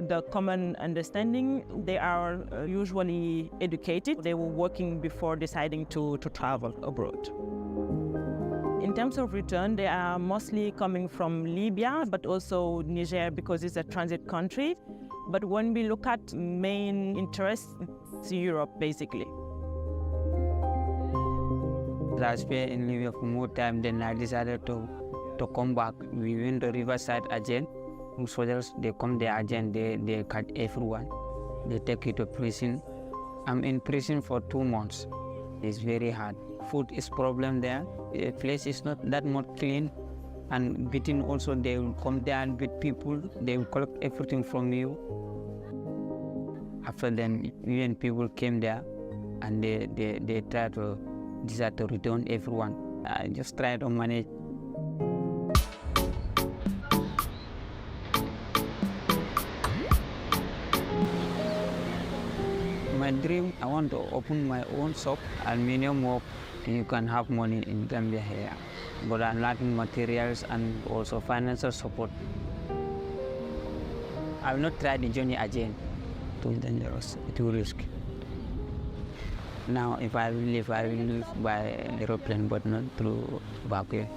the common understanding, they are usually educated. They were working before deciding to travel abroad. In terms of return, they are mostly coming from Libya, but also Niger because it's a transit country. But when we look at main interest, it's Europe, basically. I spent in Libya for more time, then I decided to come back. We went to Riverside again. Soldiers, they come there again, they cut everyone. They take you to prison. I'm in prison for 2 months. It's very hard. Food is problem there. The place is not that much clean. And beating also, they will come there and beat people. They will collect everything from you. After then, UN people came there and they try to decide to return everyone. I just try to manage. My dream, I want to open my own shop, aluminum work. You can have money in Gambia here. But I'm lacking materials and also financial support. I will not try the journey again. Too dangerous, too risky. Now, if I will leave by aeroplane, but not through back here.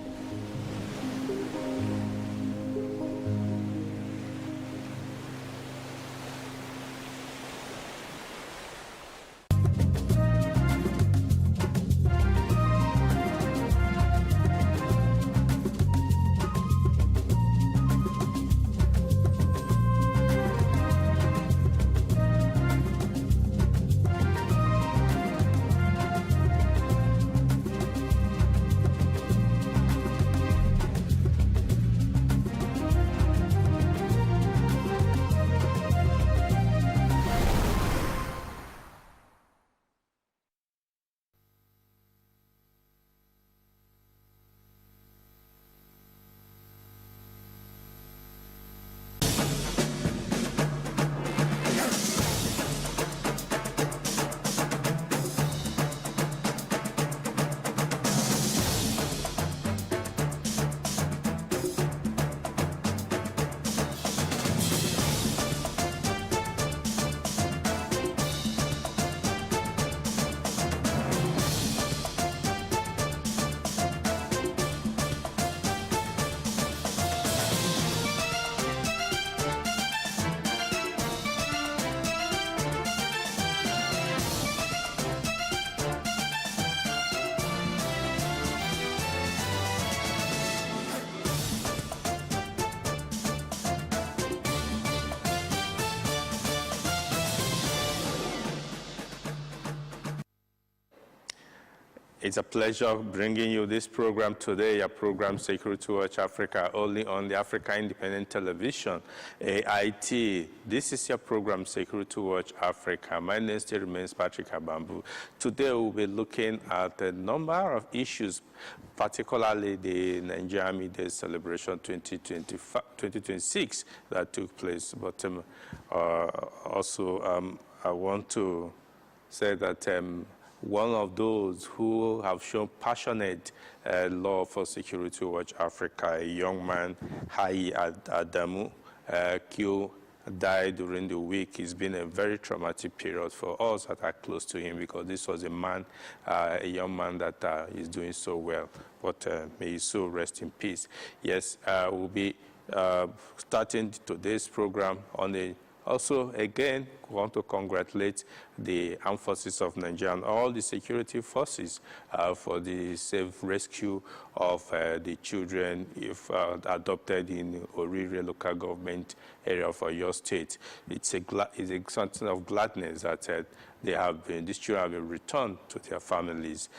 It's a pleasure bringing you this program today, a program Security Watch Africa, only on the Africa Independent Television, AIT. This is your program, Security Watch Africa. My name still remains Patrick Abambu. Today we'll be looking at a number of issues, particularly the Nigerian Army Day celebration 2026 that took place. But also I want to say that one of those who have shown passionate love for Security Watch Africa, a young man, Hai Adamu, Q, died during the week. It's been a very traumatic period for us that are close to him, because this was a man, a young man that is doing so well. But may his soul rest in peace. Yes, we'll be starting today's program on a also, again, we want to congratulate the Armed Forces of Nigeria and all the security forces for the safe rescue of the children adopted in Orire local government area of your state. It's something of gladness that these children have been returned to their families.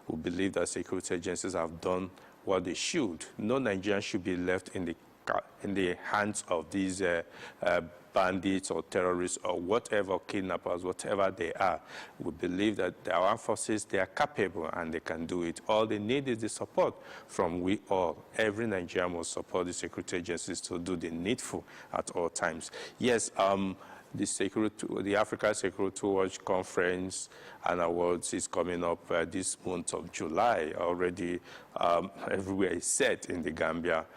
We believe that security agencies have done what they should. No Nigerian should be left in the hands of these bandits or terrorists or whatever, kidnappers, whatever they are. We believe that our armed forces, they are capable and they can do it. All they need is the support from we all. Every Nigerian must support the security agencies to do the needful at all times. Yes, the Africa Security Watch Conference and Awards is coming up this month of July. Already everywhere is set in the Gambia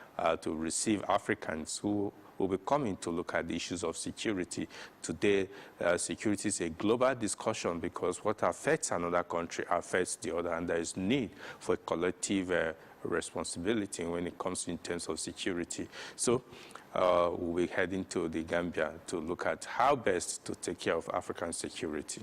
to receive Africans who will be coming to look at the issues of security. Today, security is a global discussion because what affects another country affects the other, and there is need for a collective responsibility when it comes in terms of security. So we'll be heading to the Gambia to look at how best to take care of African security.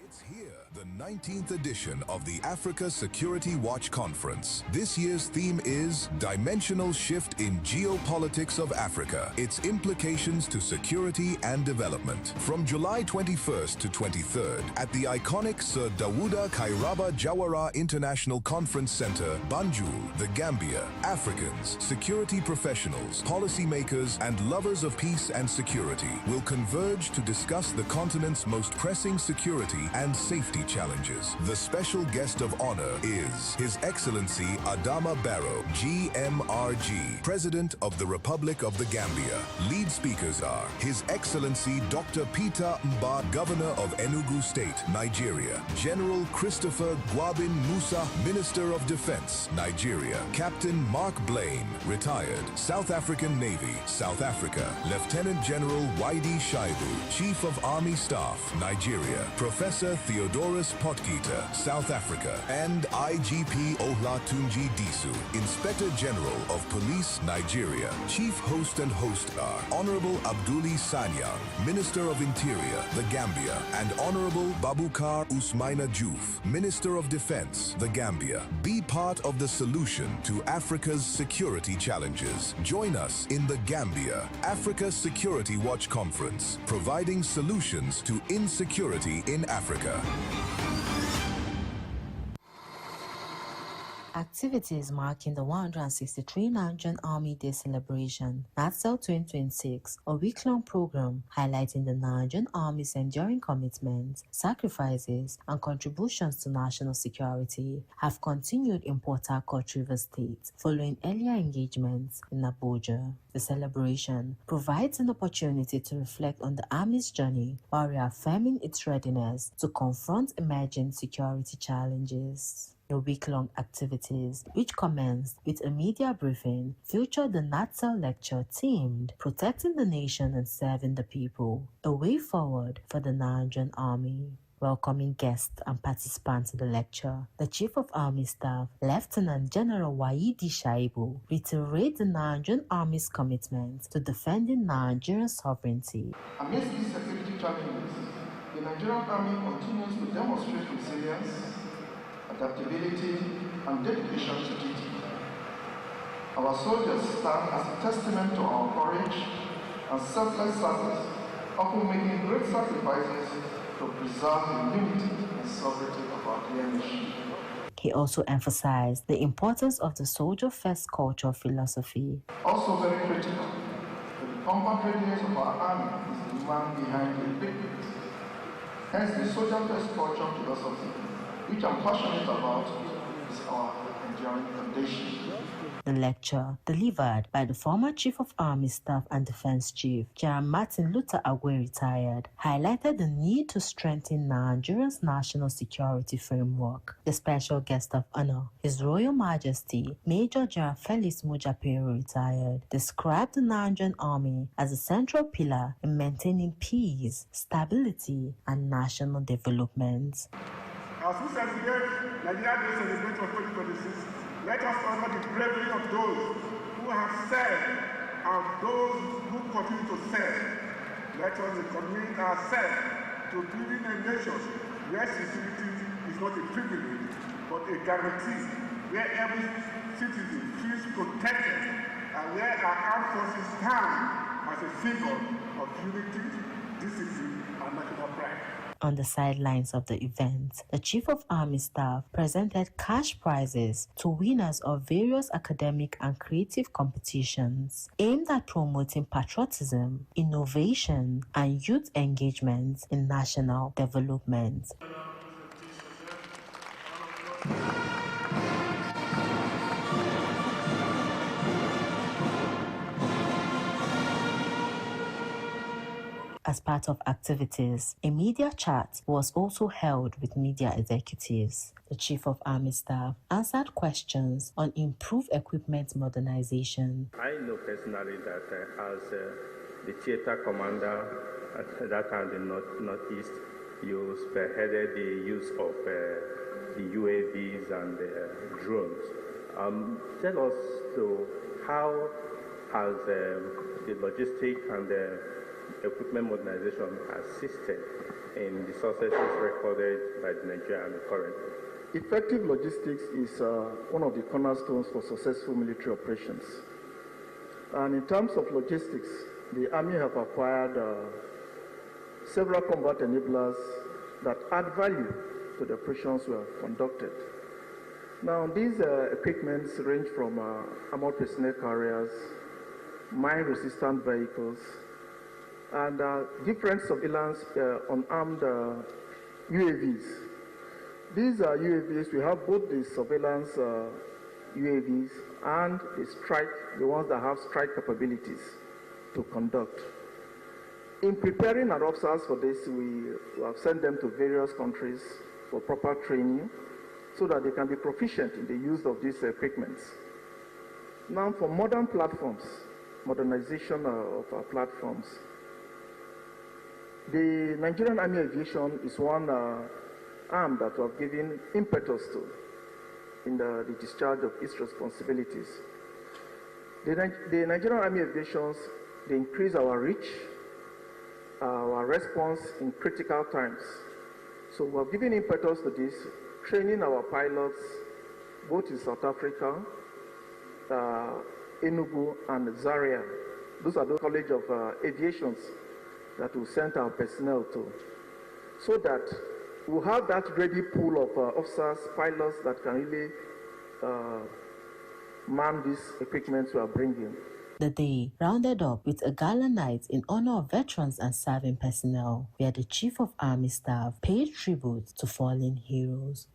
It's here, the 19th edition of the Africa Security Watch Conference. This year's theme is Dimensional Shift in Geopolitics of Africa, its implications to security and development. From July 21st to 23rd at the iconic Sir Dawuda Kairaba Jawara International Conference Center, Banjul, the Gambia, Africans, security professionals, policymakers, and lovers of peace and security will converge to discuss the continent's most pressing security and safety challenges. The special guest of honor is His Excellency Adama Barrow, GMRG, President of the Republic of the Gambia. Lead speakers are His Excellency Dr. Peter Mba, Governor of Enugu State, Nigeria; General Christopher Gwabin Musa, Minister of Defense, Nigeria; Captain Mark Blaine, retired, South African Navy, South Africa; Lieutenant General Waidi Shaibu, Chief of Army Staff, Nigeria; Professor Theodorus Potgieter, South Africa; and IGP Olatunji Disu, Inspector General of Police, Nigeria. Chief host and host are Honorable Abduli Sanyang, Minister of Interior, the Gambia, and Honorable Babukar Usmaina Juf, Minister of Defense, the Gambia. Be part of the solution to Africa's security challenges. Join us in the Gambia Africa Security Watch Conference, providing solutions to insecurity in Africa. Activities marking the 163 Nigerian Army Day celebration, NATSEL 2026, a week-long program highlighting the Nigerian Army's enduring commitment, sacrifices, and contributions to national security, have continued in Port Harcourt, Rivers State, following earlier engagements in Abuja. The celebration provides an opportunity to reflect on the Army's journey while reaffirming its readiness to confront emerging security challenges. The week-long activities, which commenced with a media briefing, featured the NATSEL lecture themed Protecting the Nation and Serving the People, a way forward for the Nigerian Army. Welcoming guests and participants to the lecture, the Chief of Army Staff, Lieutenant General Waidi Shaibu, reiterated the Nigerian Army's commitment to defending Nigerian sovereignty. Amidst these security challenges, the Nigerian Army continues to demonstrate resilience, adaptability, and dedication to duty. Our soldiers stand as a testament to our courage and selfless service, often making great sacrifices to preserve the unity and sovereignty of our dear nation. He also emphasized the importance of the soldier-first culture philosophy. Also very critical, the combat readiness of our army is the man behind the equipment. Hence, the soldier-first culture philosophy, which I'm passionate about, is our enduring foundation. The lecture, delivered by the former Chief of Army Staff and Defense Chief, General Martin Luther Agwe retired, highlighted the need to strengthen Nigeria's national security framework. The special guest of honor, His Royal Majesty Major General Felix Mujapero retired, described the Nigerian Army as a central pillar in maintaining peace, stability, and national development. As we celebrate Nigeria Day celebration of 2026, let us honor the bravery of those who have served and those who continue to serve. Let us recommit ourselves to building a nation where security is not a privilege, but a guarantee, where every citizen feels protected, and where our armed forces stand as a symbol of unity, discipline, and national pride. On the sidelines of the event, the Chief of Army Staff presented cash prizes to winners of various academic and creative competitions aimed at promoting patriotism, innovation, and youth engagement in national development. As part of activities, a media chat was also held with media executives. The Chief of Army Staff answered questions on improved equipment modernization. I know personally that as the theater commander at that time in the Northeast, you spearheaded the use of the UAVs and drones. Tell us how has the logistics and the equipment modernization assisted in the successes recorded by the Nigerian Army currently? Effective logistics is one of the cornerstones for successful military operations. And in terms of logistics, the Army have acquired several combat enablers that add value to the operations we have conducted. Now, these equipments range from armored personnel carriers, mine-resistant vehicles, and different surveillance unarmed UAVs. These are UAVs. We have both the surveillance UAVs and the ones that have strike capabilities to conduct. In preparing our officers for this, we have sent them to various countries for proper training so that they can be proficient in the use of these equipments. Now, for modern platforms, modernization of our platforms, the Nigerian Army Aviation is one arm that we have given impetus to in the discharge of its responsibilities. The Nigerian Army Aviations, they increase our reach, our response in critical times. So we have given impetus to this, training our pilots both in South Africa, Enugu and Zaria. Those are the College of Aviations that we sent our personnel to, so that we'll have that ready pool of officers, pilots that can really man these equipment we are bringing. The day rounded up with a gala night in honor of veterans and serving personnel, where the Chief of Army Staff paid tribute to fallen heroes.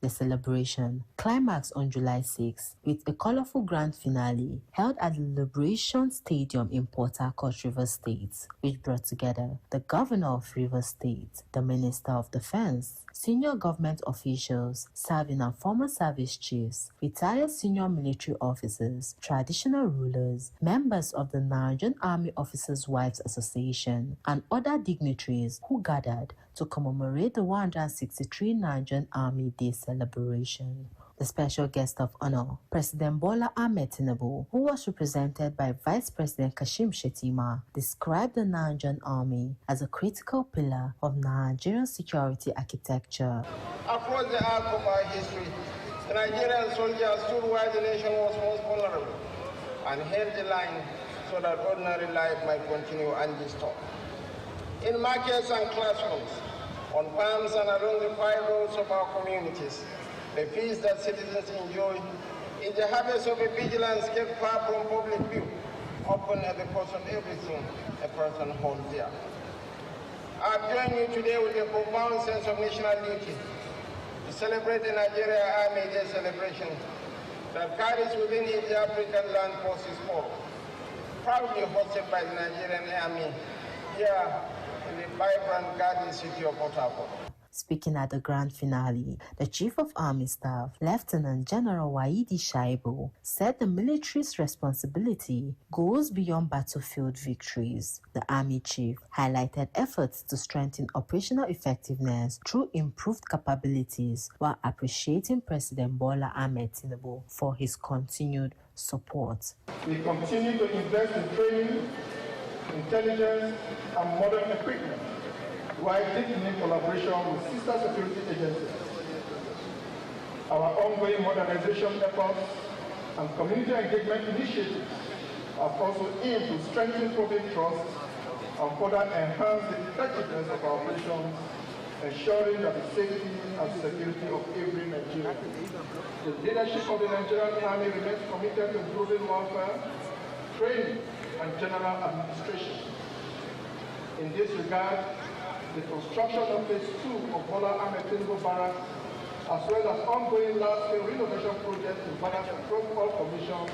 The celebration climaxed on July 6 with a colorful grand finale held at the Liberation Stadium in Port Harcourt, Rivers State, which brought together the Governor of Rivers State, the Minister of Defense, senior government officials, serving and former service chiefs, retired senior military officers, traditional rulers, members of the Nigerian Army Officers' Wives Association, and other dignitaries who gathered to commemorate the 163 Nigerian Army Day celebration. The special guest of honor, President Bola Ahmed Tinubu, who was represented by Vice President Kashim Shettima, described the Nigerian Army as a critical pillar of Nigerian security architecture. Across the arc of our history, the Nigerian soldiers stood where the nation was most vulnerable and held the line so that ordinary life might continue undisturbed. In markets and classrooms, on farms and along the quiet roads of our communities, the peace that citizens enjoy is the habits of a vigilance kept far from public view, often at the cost of everything a person holds dear. I join you today with a profound sense of national duty to celebrate the Nigeria Army Day celebration that carries within it the African Land Forces Forum, proudly hosted by the Nigerian Army here in the vibrant garden city of Port Harcourt. Speaking at the grand finale, the Chief of Army Staff, Lieutenant General Waidi Shaibu, said the military's responsibility goes beyond battlefield victories. The Army Chief highlighted efforts to strengthen operational effectiveness through improved capabilities, while appreciating President Bola Ahmed Tinubu for his continued support. We continue to invest in training, intelligence, and modern equipment, while deepening collaboration with sister security agencies. Our ongoing modernization efforts and community engagement initiatives have also aimed to strengthen public trust and further enhance the effectiveness of our operations, ensuring that the safety and security of every Nigerian. The leadership of the Nigerian Army remains committed to improving welfare, training, and general administration. In this regard, the construction of Phase 2 of Bola Ahmed Tinubu Barracks as well as ongoing large-scale renovation projects in various across all commissions,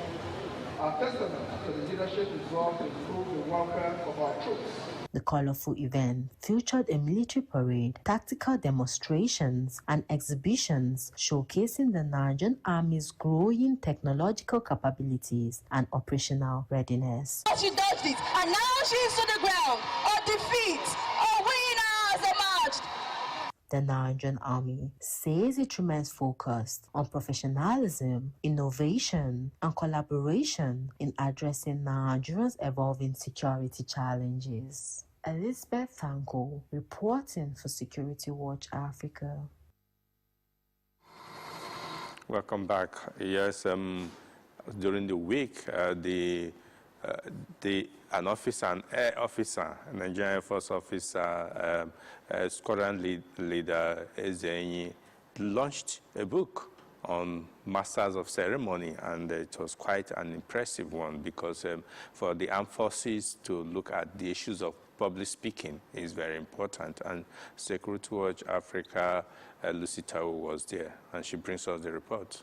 are testament to the leadership resolve to improve the welfare of our troops. The colorful event featured a military parade, tactical demonstrations, and exhibitions showcasing the Nigerian Army's growing technological capabilities and operational readiness. She does this, and now she's to the ground, or defeat, or winners emerged. The Nigerian Army says it remains focused on professionalism, innovation, and collaboration in addressing Nigeria's evolving security challenges. Elizabeth Thanko, reporting for Security Watch Africa. Welcome back. Yes, during the week, an officer, an air officer, a Nigerian Air Force officer, squadron leader Ezenyi, launched a book on Masters of Ceremony, and it was quite an impressive one because for the armed forces to look at the issues of public speaking is very important. And Security Watch Africa, Lucy Tao was there, and she brings us the report.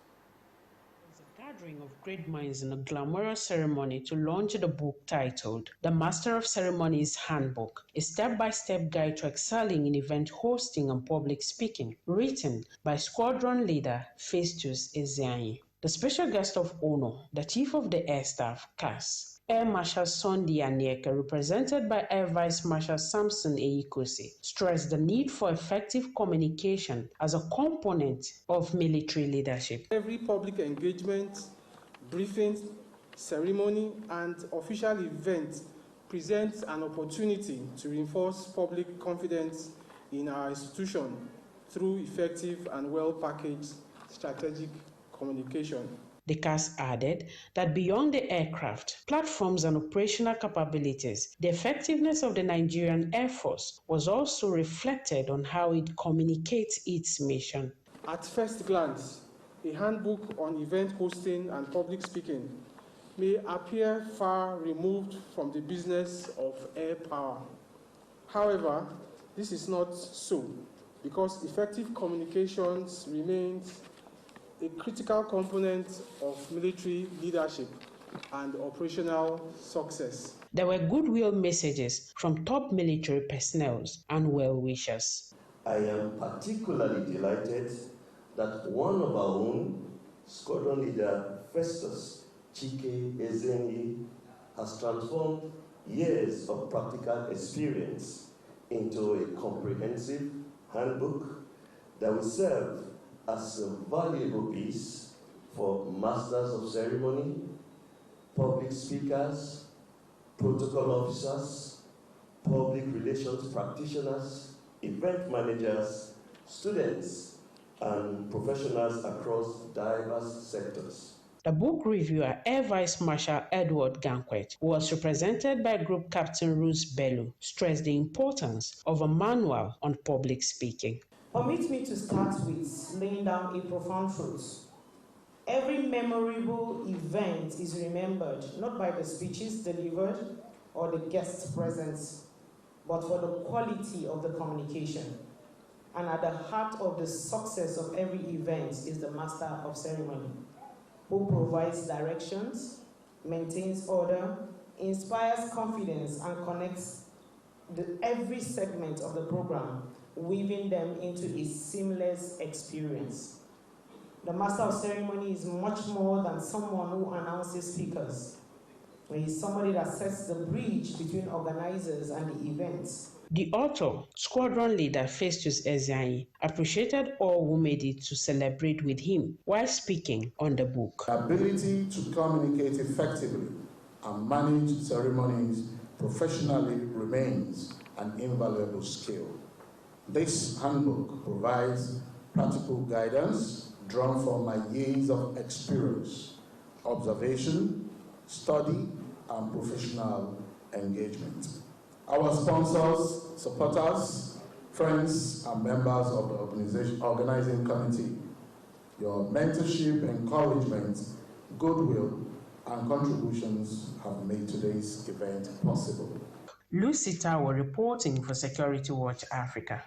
Gathering of great minds in a glamorous ceremony to launch the book titled The Master of Ceremonies Handbook, a step-by-step guide to excelling in event hosting and public speaking, written by Squadron Leader Festus Ezenyi. The special guest of honor, the Chief of the Air Staff, CAS, Air Marshal Sunday Anyeka, represented by Air Vice Marshal Samson Eyikosi, stressed the need for effective communication as a component of military leadership. Every public engagement, briefing, ceremony, and official event presents an opportunity to reinforce public confidence in our institution through effective and well-packaged strategic communication. The CAS added that beyond the aircraft, platforms, and operational capabilities, the effectiveness of the Nigerian Air Force was also reflected on how it communicates its mission. At first glance, a handbook on event hosting and public speaking may appear far removed from the business of air power. However, this is not so, because effective communications remains a critical component of military leadership and operational success. There were goodwill messages from top military personnel and well-wishers. I am particularly delighted that one of our own, Squadron Leader Festus Chike Ezenyi, has transformed years of practical experience into a comprehensive handbook that will serve as a valuable piece for masters of ceremony, public speakers, protocol officers, public relations practitioners, event managers, students, and professionals across diverse sectors. The book reviewer, Air Vice Marshal Edward Gankwet, who was represented by Group Captain Ruth Bellu, stressed the importance of a manual on public speaking. Permit me to start with laying down a profound truth. Every memorable event is remembered not by the speeches delivered or the guest's presence, but for the quality of the communication. And at the heart of the success of every event is the master of ceremony, who provides directions, maintains order, inspires confidence, and connects every segment of the program, weaving them into a seamless experience. The master of ceremony is much more than someone who announces speakers. He is somebody that sets the bridge between organizers and the events. The author, Squadron Leader Festus Ezenyi, appreciated all who made it to celebrate with him while speaking on the book. The ability to communicate effectively and manage ceremonies professionally remains an invaluable skill. This handbook provides practical guidance drawn from my years of experience, observation, study, and professional engagement. Our sponsors, supporters, friends, and members of the organizing committee, your mentorship, encouragement, goodwill, and contributions have made today's event possible. Lucy Tower reporting for Security Watch Africa.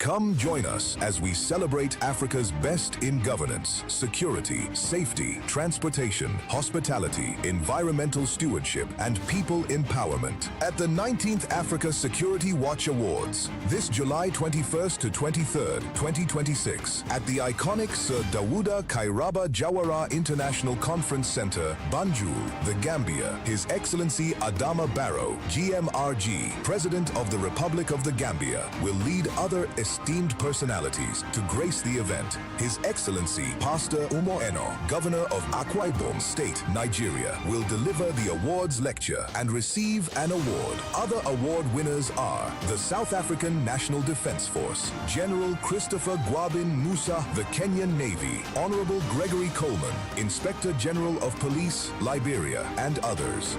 Come join us as we celebrate Africa's best in governance, security, safety, transportation, hospitality, environmental stewardship, and people empowerment at the 19th Africa Security Watch Awards this July 21st to 23rd, 2026 at the iconic Sir Dawuda Kairaba Jawara International Conference Center, Banjul, The Gambia. His Excellency Adama Barrow, GMRG, President of the Republic of the Gambia, will lead other esteemed personalities to grace the event. His Excellency Pastor Umo Eno, Governor of Akwa Ibom State, Nigeria, will deliver the awards lecture and receive an award. Other award winners are the South African National Defense Force, General Christopher Gwabin Musa, the Kenyan Navy, Honorable Gregory Coleman, Inspector General of Police, Liberia, and others.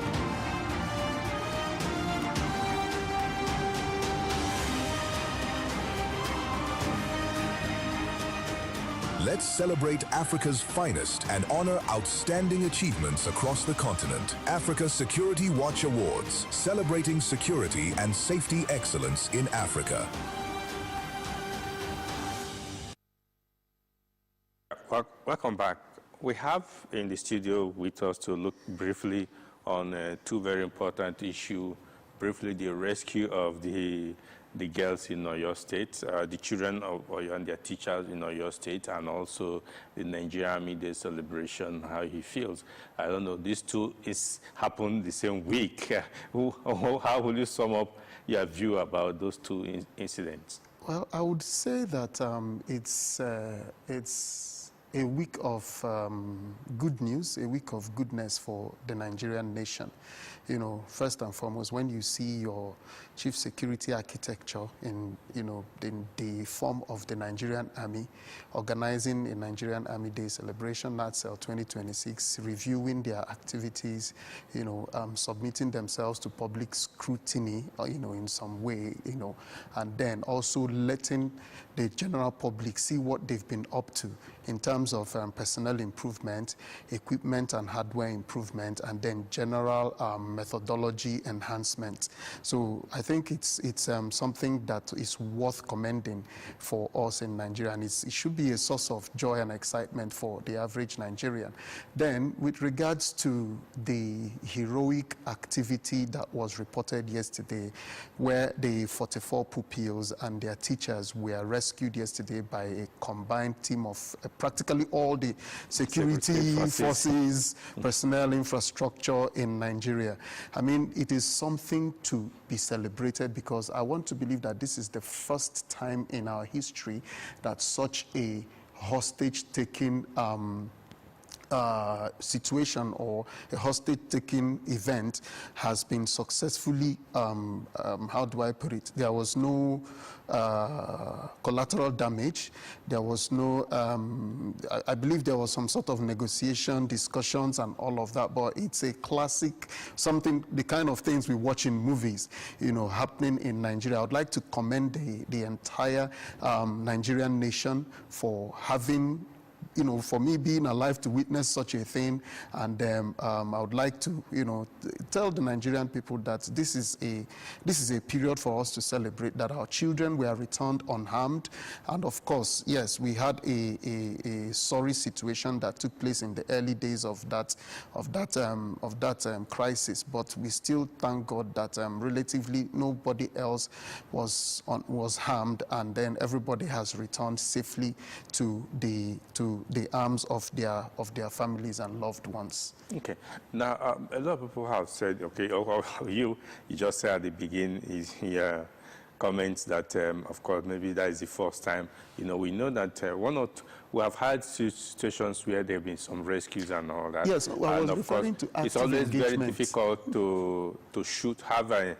Let's celebrate Africa's finest and honor outstanding achievements across the continent. Africa Security Watch Awards, celebrating security and safety excellence in Africa. Welcome back. We have in the studio with us to look briefly on two very important issues. Briefly, the rescue of the girls in Oyo State, the children of Oyo and their teachers in Oyo State, and also the Nigerian Army Day celebration, how he feels. I don't know, these two happened the same week. How will you sum up your view about those two incidents? Well, I would say that it's a week of good news, a week of goodness for the Nigerian nation. You know, first and foremost, when you see your chief security architecture in the form of the Nigerian Army, organizing a Nigerian Army Day celebration, NATCEL 2026, reviewing their activities, submitting themselves to public scrutiny, in some way, and then also letting the general public see what they've been up to in terms of personnel improvement, equipment and hardware improvement, and then general methodology enhancement. So I think it's something that is worth commending for us in Nigeria, and it should be a source of joy and excitement for the average Nigerian. Then, with regards to the heroic activity that was reported yesterday, where the 44 pupils and their teachers were rescued yesterday by a combined team of practically all the security forces, personnel, infrastructure in Nigeria. I mean, it is something to be celebrated, because I want to believe that this is the first time in our history that such a hostage-taking situation or a hostage-taking event has been successfully, how do I put it? There was no collateral damage. There was no, I believe there was some sort of negotiation, discussions, and all of that, but it's a classic, something, the kind of things we watch in movies, happening in Nigeria. I would like to commend the entire Nigerian nation for having, for me being alive to witness such a thing, and I would like to, tell the Nigerian people that this is a period for us to celebrate that our children were returned unharmed, and of course, yes, we had a sorry situation that took place in the early days of that crisis, but we still thank God that relatively nobody else was harmed, and then everybody has returned safely to the arms of their families and loved ones. Okay. Now, a lot of people have said, okay, you just said at the beginning is here comments that, of course, maybe that is the first time. We know that we have had situations where there have been some rescues and all that. Yes, well, I was referring to active it's always engagement. very difficult to have a,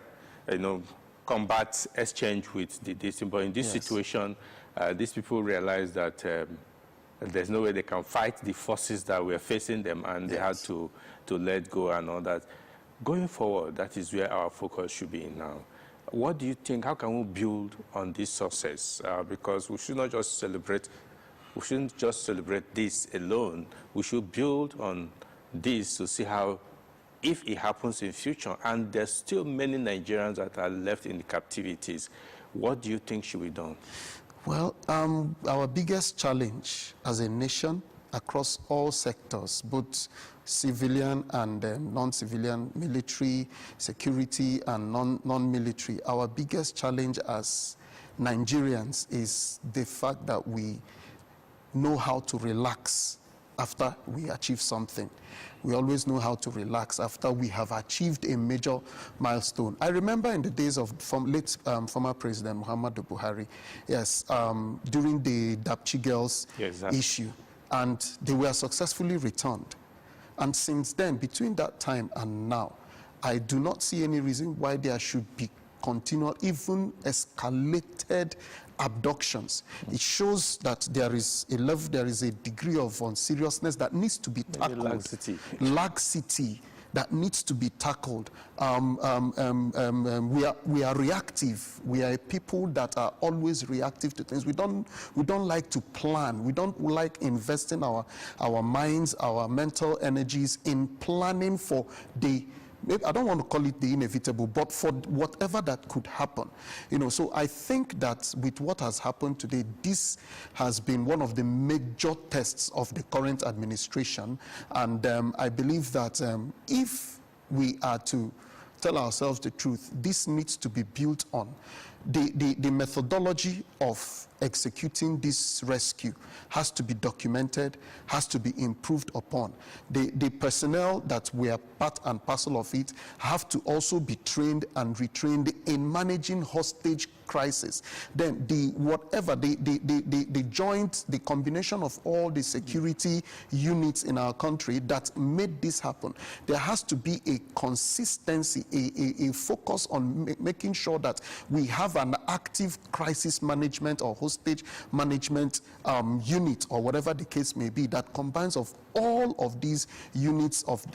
combat exchange with this. But in this situation, these people realize that there's no way they can fight the forces that were facing them, and they had to let go and all that. Going forward, that is where our focus should be now. What do you think? How can we build on this success? Because we should not just celebrate. We shouldn't just celebrate this alone. We should build on this to see how, if it happens in future, and there's still many Nigerians that are left in the captivities, what do you think should be done? Well, our biggest challenge as a nation across all sectors, both civilian and non-civilian, military, security and non-military, our biggest challenge as Nigerians is the fact that we know how to relax after we achieve something. We always know how to relax after we have achieved a major milestone. I remember in the days of late former President Muhammadu Buhari, yes, during the Dapchi girls issue, and they were successfully returned. And since then, between that time and now, I do not see any reason why there should be continual, even escalated abductions. It shows that there is a level, there is a degree of unseriousness that needs to be tackled. Laxity that needs to be tackled. We are reactive. We are a people that are always reactive to things. We don't like to plan. We don't like investing our minds, our mental energies in planning for the, I don't want to call it the inevitable, but for whatever that could happen. You know, so I think that with what has happened today, this has been one of the major tests of the current administration. And I believe that if we are to tell ourselves the truth, this needs to be built on. The methodology of executing this rescue has to be documented, has to be improved upon. The personnel that were part and parcel of it have to also be trained and retrained in managing hostage crisis. Then the combination of all the security units in our country that made this happen, there has to be a consistency, a focus on making sure that we have an active crisis management or hostage management unit, or whatever the case may be, that combines of all of these units of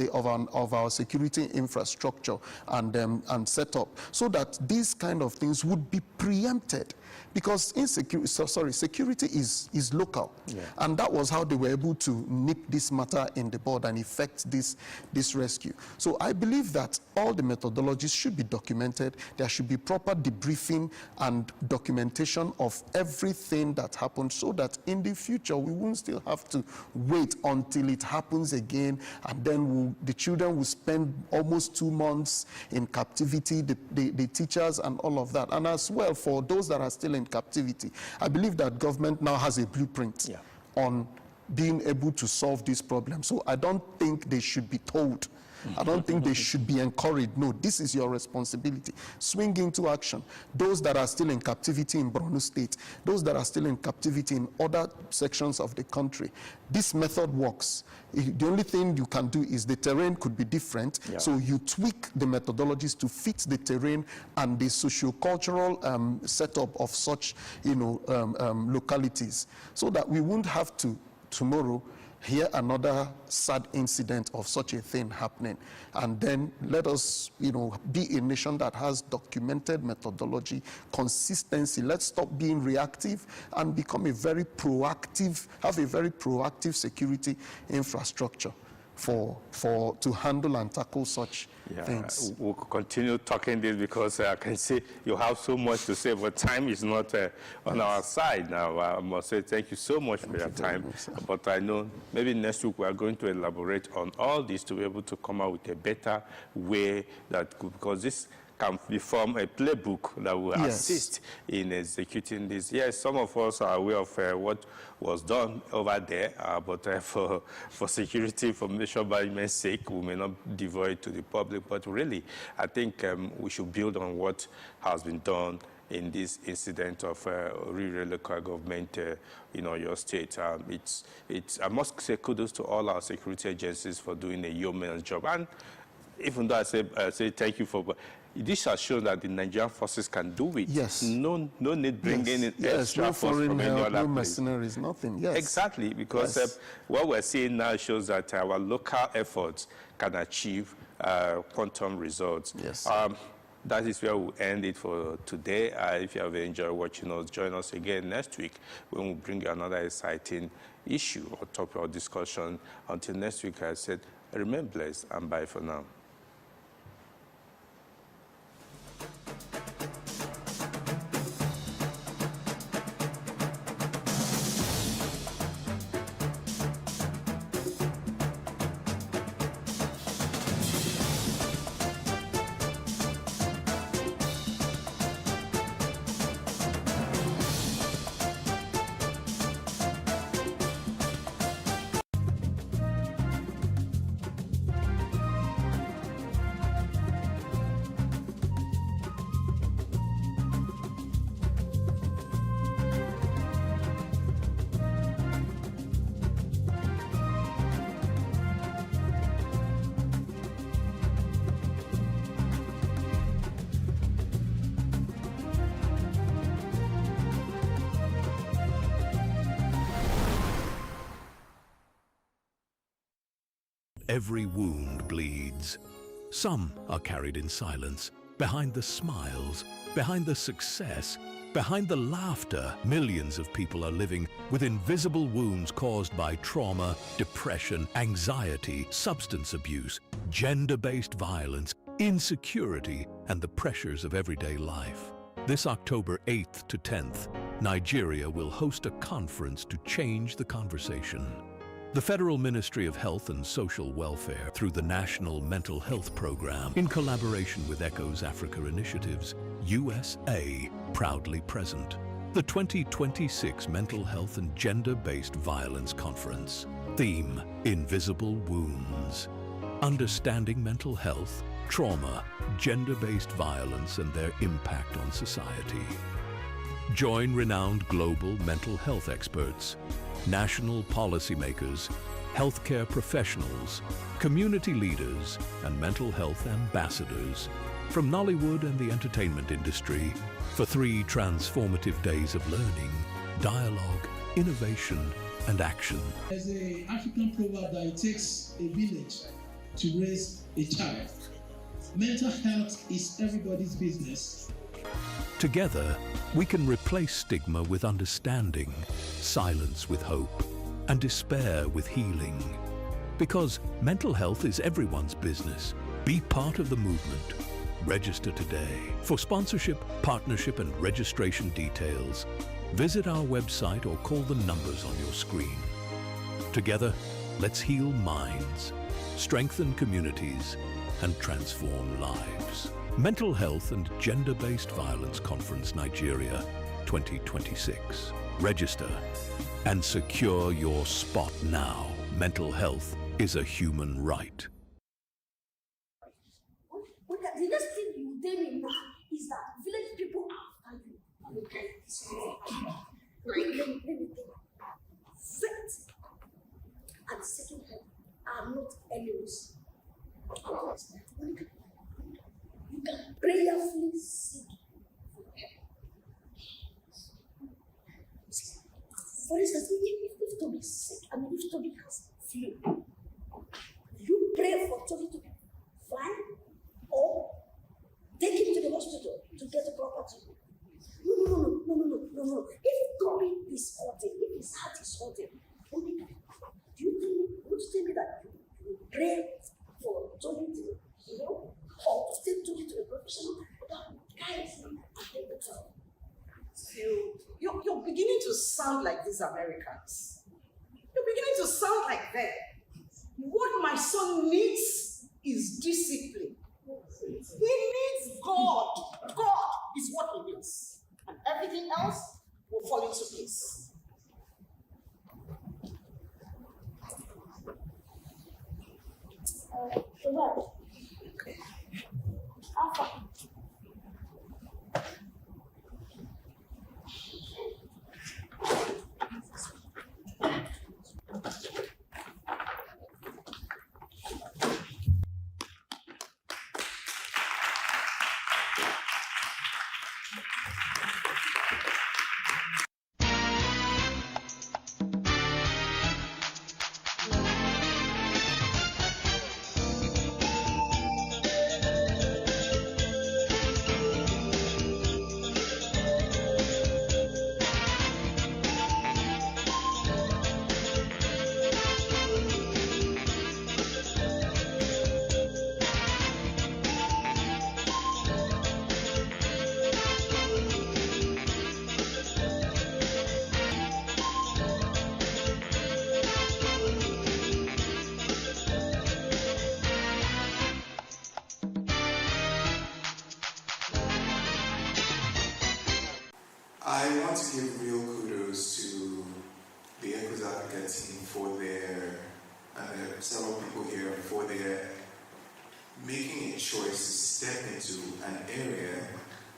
our security infrastructure and setup, so that these kind of things would be preempted. Because security is local, and that was how they were able to nip this matter in the bud and effect this rescue. So I believe that all the methodologies should be documented. There should be proper debriefing and documentation of everything that happened, so that in the future we won't still have to wait until it happens again, and then the children will spend almost 2 months in captivity, the teachers and all of that. And as well, for those that are still in captivity, I believe that government now has a blueprint on being able to solve this problem. So I don't think they should be told. I don't think they should be encouraged. No, this is your responsibility. Swing into action. Those that are still in captivity in Borno State, those that are still in captivity in other sections of the country, this method works. The only thing you can do is the terrain could be different, so you tweak the methodologies to fit the terrain and the socio-cultural setup of such, localities, so that we won't have to tomorrow hear another sad incident of such a thing happening. And then let us, be a nation that has documented methodology, consistency. Let's stop being reactive and become have a very proactive security infrastructure to handle and tackle such things. We'll continue talking this because I can see you have so much to say, but time is not on our side now. I must say thank you so much for your time. But I know maybe next week we are going to elaborate on all this to be able to come out with a better way because this can become a playbook that will assist in executing this. Yes, some of us are aware of what was done over there, but for security information management sake, we may not devoid it to the public. But really, I think we should build on what has been done in this incident of Orire local government in Oyo State. I must say kudos to all our security agencies for doing a yeoman's job. And even though I say thank you for, this has shown that the Nigerian forces can do it. Yes. No need bringing in extra no force foreign from any help, other no place. mercenaries, nothing. Yes. Exactly, because what we're seeing now shows that our local efforts can achieve quantum results. Yes. That is where we'll end it for today. If you have enjoyed watching us, join us again next week when we bring you another exciting issue or topic of discussion. Until next week, I said, remain blessed and bye for now. every wound bleeds. Some are carried in silence, behind the smiles, behind the success, behind the laughter. Millions of people are living with invisible wounds caused by trauma, depression, anxiety, substance abuse, gender-based violence, insecurity, and the pressures of everyday life. This October 8th to 10th, Nigeria will host a conference to change the conversation. The Federal Ministry of Health and Social Welfare, through the National Mental Health Program, in collaboration with ECHO's Africa Initiatives, USA, proudly present. The 2026 Mental Health and Gender-Based Violence Conference. Theme: Invisible Wounds. Understanding mental health, trauma, gender-based violence, and their impact on society. Join renowned global mental health experts, national policymakers, healthcare professionals, community leaders, and mental health ambassadors from Nollywood and the entertainment industry for 3 transformative days of learning, dialogue, innovation, and action. There's an African proverb that it takes a village to raise a child. Mental health is everybody's business. Together, we can replace stigma with understanding, silence with hope, and despair with healing. Because mental health is everyone's business. Be part of the movement. Register today. For sponsorship, partnership, and registration details, visit our website or call the numbers on your screen. Together, let's heal minds, strengthen communities, and transform lives. Mental Health and Gender-Based Violence Conference, Nigeria, 2026. Register and secure your spot now. Mental health is a human right. The next thing you tell me now is that village people are after you. Okay. Let me think. Faith and second help are not enemies. You can prayerfully seek for help. For instance, if Toby is sick, if Toby has flu, you pray for Toby to be fine or take him to the hospital to get a proper treatment. No. If Toby is hurting, if his heart is hurting, would you tell me that you pray for Toby to heal? Or still to it to a professional that guides him and take the trouble. You're beginning to sound like these Americans. You're beginning to sound like them. What my son needs is discipline. He needs God. God is what he needs. And everything else will fall into place. Alpha. I want to give real kudos to the ECHO's Africa team for their, and several people here, for their making a choice to step into an area,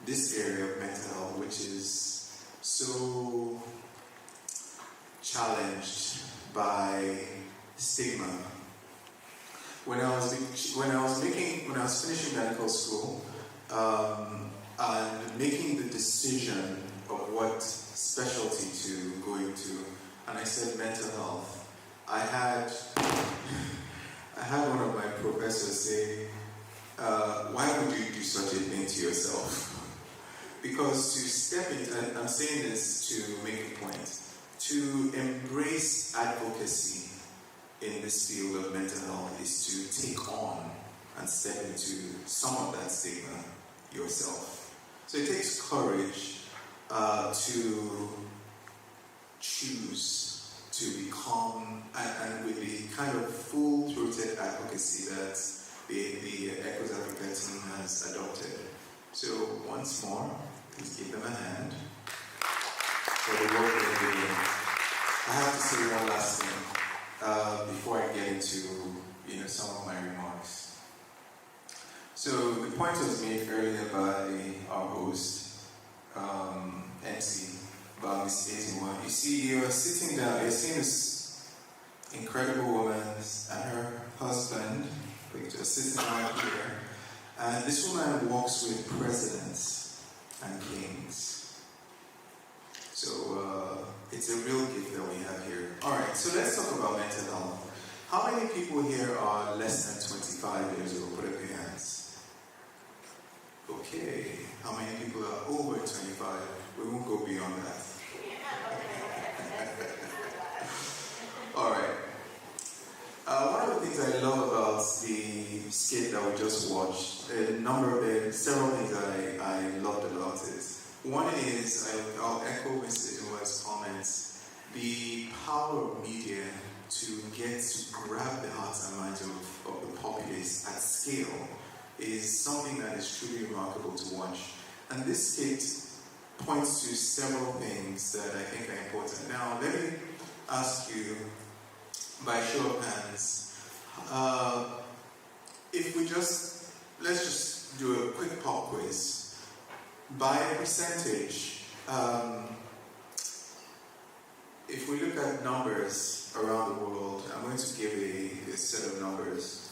this area of mental health, which is so challenged by stigma. When I was finishing medical school, and making the decision of what specialty to go into, and I said mental health. I had into yourself. Because to step into, and I'm saying this to make a point, to embrace advocacy in this field of mental health is to take on and step into some of that stigma yourself. So it takes courage to choose to become, and with the kind of full-throated advocacy that the Echoes Africa team has adopted. So once more, please give them a hand for the work that they're doing. I have to say one last thing before I get into some of my remarks. So the point was made earlier by our host, MC, about Miss 81. You see, you're sitting down, you're seeing this incredible woman and her husband, just sitting right here. And this woman walks with presidents and kings. So it's a real gift that we have here. All right, so let's talk about mental health. How many people here are less than 25 years old? Put up your hands. Okay. How many people are over 25? We won't go beyond that. All right. One of the things I love about the skit that we just watched, several things that I loved about it. One is, I'll echo Mr. Inua's comments, the power of media to get to grab the hearts and minds of the populace at scale is something that is truly remarkable to watch. And this skit points to several things that I think are important. Now, let me ask you, by show of hands, let's just do a quick pop quiz. By a percentage, if we look at numbers around the world, I'm going to give a set of numbers.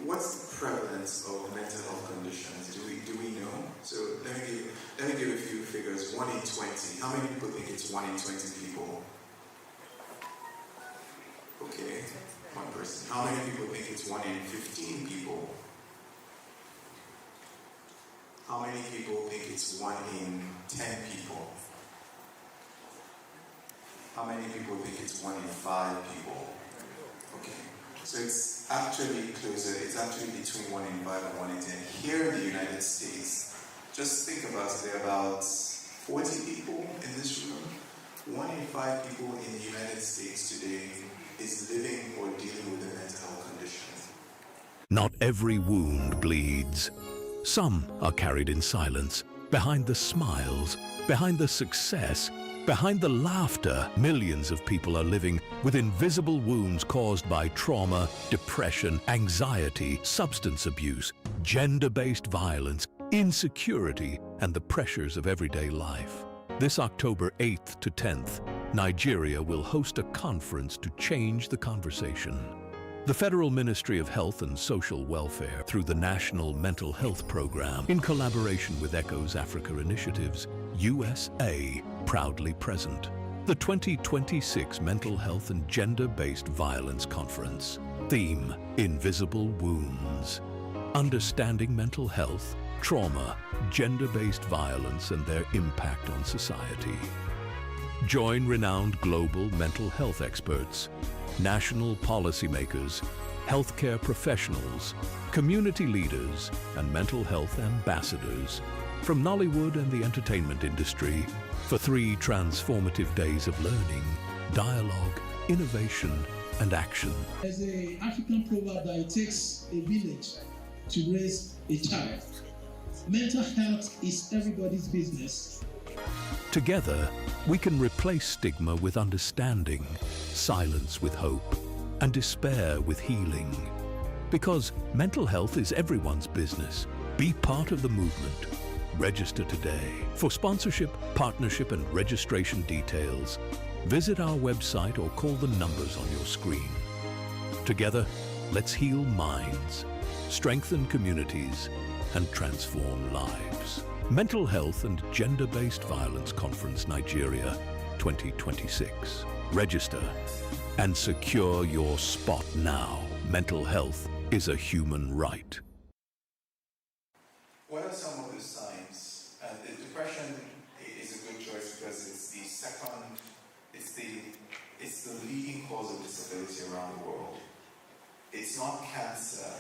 What's the prevalence of mental health conditions? Do we know? So let me give a few figures. 1 in 20. How many people think it's 1 in 20 people? Okay, one person. How many people think it's 1 in 15 people? How many people think it's 1 in 10 people? How many people think it's 1 in 5 people? Okay, so it's actually closer. It's actually between 1 in 5 and 1 in 10. Here in the United States, just think about it, there are about 40 people in this room. 1 in 5 people in the United States today is living or dealing with a mental health condition. Not every wound bleeds. Some are carried in silence, behind the smiles, behind the success, behind the laughter. Millions of people are living with invisible wounds caused by trauma, depression, anxiety, substance abuse, gender-based violence, insecurity, and the pressures of everyday life. This October 8th to 10th, Nigeria will host a conference to change the conversation. The Federal Ministry of Health and Social Welfare, through the National Mental Health Program, in collaboration with Echoes Africa Initiatives, USA, proudly present. The 2026 Mental Health and Gender-Based Violence Conference. Theme, Invisible Wounds. Understanding mental health, trauma, gender-based violence, and their impact on society. Join renowned global mental health experts, national policymakers, healthcare professionals, community leaders, and mental health ambassadors from Nollywood and the entertainment industry for 3 transformative days of learning, dialogue, innovation, and action. There's an African proverb that it takes a village to raise a child. Mental health is everybody's business. Together, we can replace stigma with understanding, silence with hope, and despair with healing. Because mental health is everyone's business. Be part of the movement. Register today. For sponsorship, partnership, and registration details, visit our website or call the numbers on your screen. Together, let's heal minds, strengthen communities, and transform lives. Mental Health and Gender-Based Violence Conference Nigeria 2026. Register and secure your spot now. Mental health is a human right. what are some of the signs? Depression is a good choice because it's the leading cause of disability around the world. It's not cancer,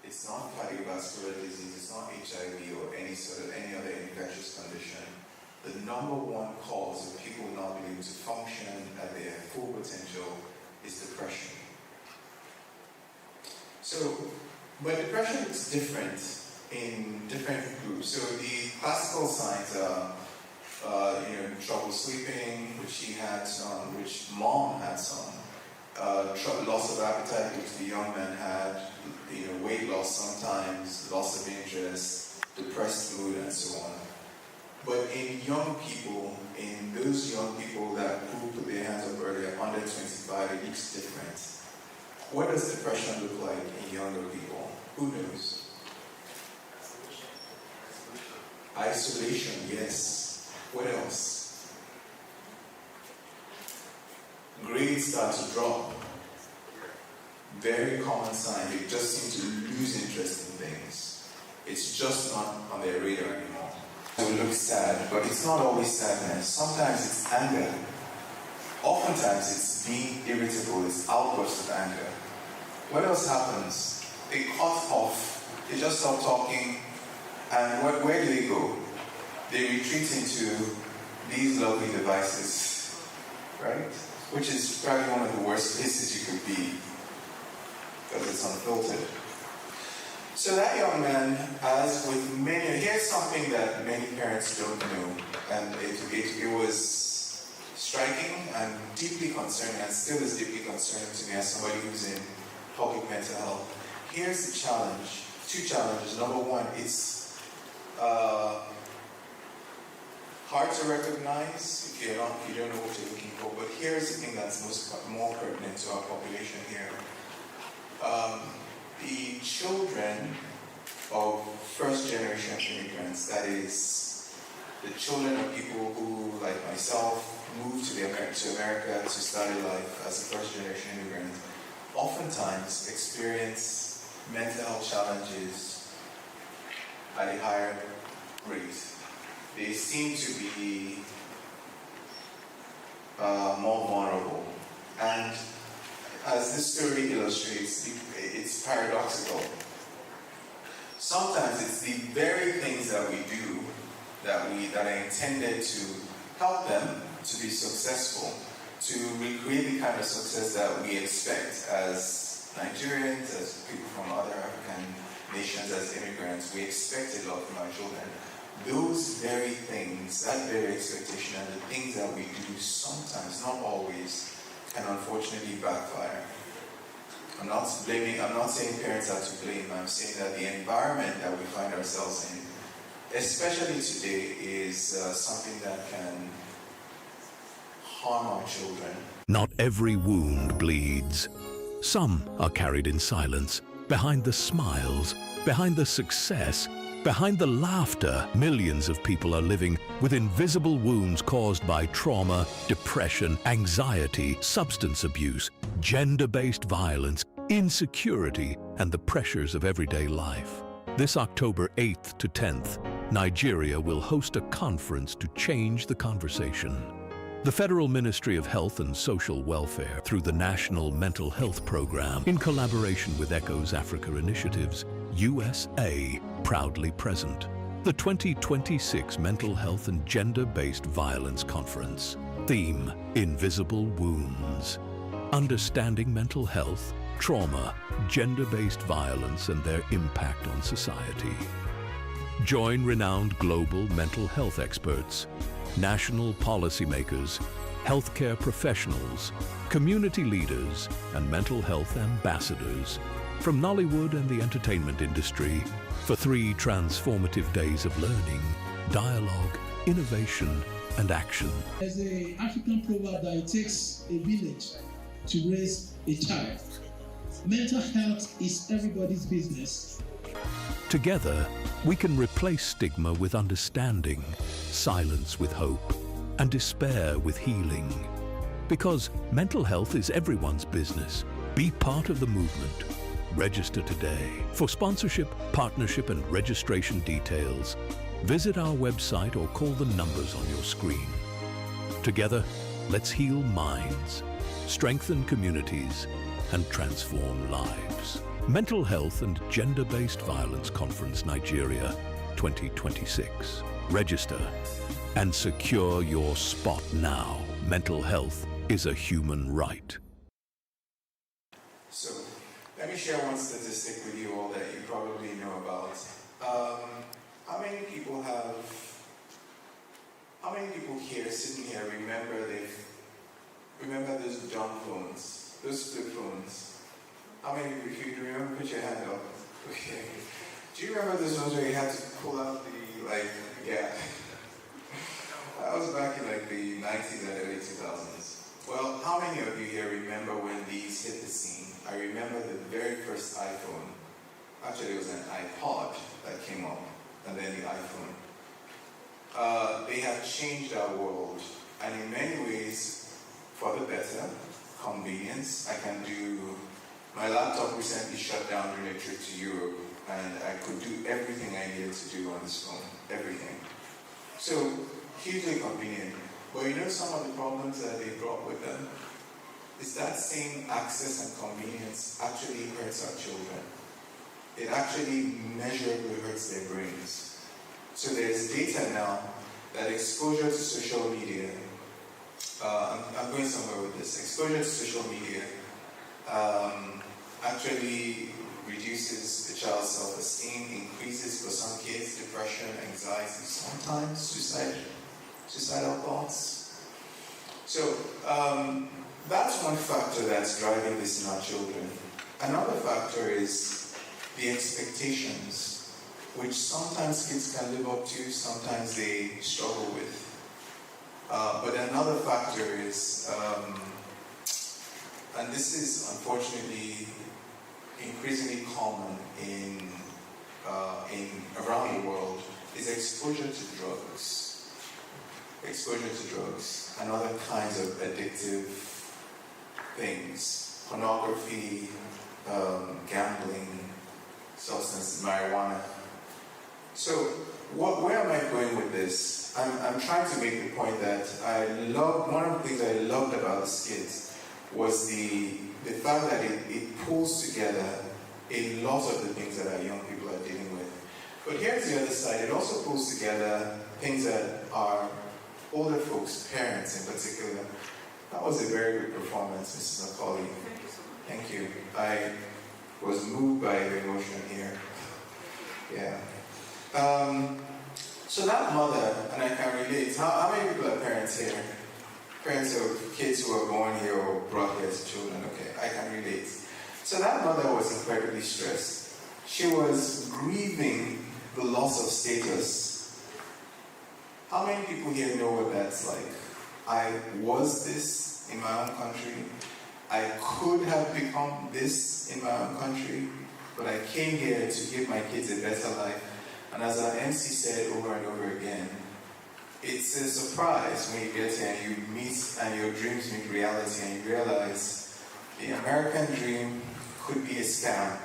it's not cardiovascular disease, it's not HIV or any other infectious condition. The number one cause of people not being able to function at their full potential is depression. But depression is different in different groups. So the classical signs are, trouble sleeping, which he had some, which mom had some, loss of appetite, which the young man had, weight loss sometimes, loss of interest, depressed mood, and so on. But in young people, in those young people that who put their hands up earlier, under 25, it looks different. What does depression look like in younger people? Who knows? Isolation, yes. What else? Grades start to drop. Very common sign. They just seem to lose interest in things. It's just not on their radar anymore. It looks sad, but it's not always sadness. Sometimes it's anger. Oftentimes it's being irritable, it's outbursts of anger. What else happens? They cut off, they just stop talking, and where do they go? They retreat into these lovely devices, right? Which is probably one of the worst places you could be, because it's unfiltered. So that young man, as with many, here's something that many parents don't know, and it was striking and deeply concerning, and still is deeply concerning to me as somebody who's in public mental health. Here's the challenge, two challenges. Number one, it's hard to recognize if you don't know what you're looking for, but here's the thing that's more pertinent to our population here. The children of first-generation immigrants, that is, the children of people who, like myself, moved to America to start life as a first-generation immigrant, oftentimes experience mental health challenges at a higher rate. They seem to be more vulnerable. And as this story illustrates, it's paradoxical. Sometimes it's the very things that we do that are intended to help them to be successful, to recreate the kind of success that we expect as Nigerians, as people from other African nations, as immigrants. We expect a lot from our children. Those very things, that very expectation, and the things that we do sometimes, not always, can unfortunately backfire. I'm not saying parents are to blame. I'm saying that the environment that we find ourselves in, especially today, is something that can harm our children. Not every wound bleeds. Some are carried in silence, behind the smiles, behind the success, behind the laughter. Millions of people are living with invisible wounds caused by trauma, depression, anxiety, substance abuse, gender-based violence, insecurity, and the pressures of everyday life. This October 8th to 10th, Nigeria will host a conference to change the conversation. The Federal Ministry of Health and Social Welfare, through the National Mental Health Program, in collaboration with ECHO's Africa Initiatives, USA, proudly present. The 2026 Mental Health and Gender-Based Violence Conference. Theme: Invisible Wounds. Understanding mental health, trauma, gender-based violence, and their impact on society. Join renowned global mental health experts, national policymakers, healthcare professionals, community leaders, and mental health ambassadors from Nollywood and the entertainment industry for 3 transformative days of learning, dialogue, innovation, and action. There's an African proverb that it takes a village to raise a child. Mental health is everybody's business. Together, we can replace stigma with understanding, silence with hope, and despair with healing. Because mental health is everyone's business. Be part of the movement. Register today. For sponsorship, partnership, and registration details, visit our website or call the numbers on your screen. Together, let's heal minds, strengthen communities, and transform lives. Mental Health and Gender-Based Violence Conference Nigeria 2026. Register and secure your spot now. Mental health is a human right. So, let me share one statistic with you all that you probably know about. How many people here, sitting here, remember those dumb phones, those flip phones? How many of you, if you remember, put your hand up. Okay. Do you remember those ones where you had to pull out the, yeah. That was back in the 90s and early 2000s. Well, how many of you here remember when these hit the scene? I remember the very first iPhone. Actually, it was an iPod that came up, and then the iPhone. They have changed our world, and in many ways, for the better. Convenience. My laptop recently shut down during a trip to Europe, and I could do everything I needed to do on this phone. Everything. So, hugely convenient. But you know some of the problems that they brought with them? Is that same access and convenience actually hurts our children. It actually measurably hurts their brains. So there's data now that exposure to social media, I'm going somewhere with this, exposure to social media actually reduces the child's self-esteem, increases for some kids depression, anxiety, sometimes suicidal thoughts. So that's one factor that's driving this in our children. Another factor is the expectations, which sometimes kids can live up to, sometimes they struggle with. But another factor is, and this is unfortunately increasingly common in around the world, is exposure to drugs. Exposure to drugs and other kinds of addictive things. Pornography, gambling, substance, marijuana. So where am I going with this? I'm trying to make the point that one of the things I loved about the skit was the fact that it pulls together a lot of the things that our young people are dealing with. But here's the other side. It also pulls together things that our older folks, parents in particular. That was a very good performance, Mrs. Macaulay. Thank you. I was moved by the emotion here. Yeah. So that mother, and I can relate, how many people are parents here? Parents of kids who are born here or brought here as children, okay, I can relate. So that mother was incredibly stressed. She was grieving the loss of status. How many people here know what that's like? I was this in my own country. I could have become this in my own country, but I came here to give my kids a better life. And as our MC said over and over again, it's a surprise when you get here and you meet and your dreams meet reality and you realize the American dream could be a scam.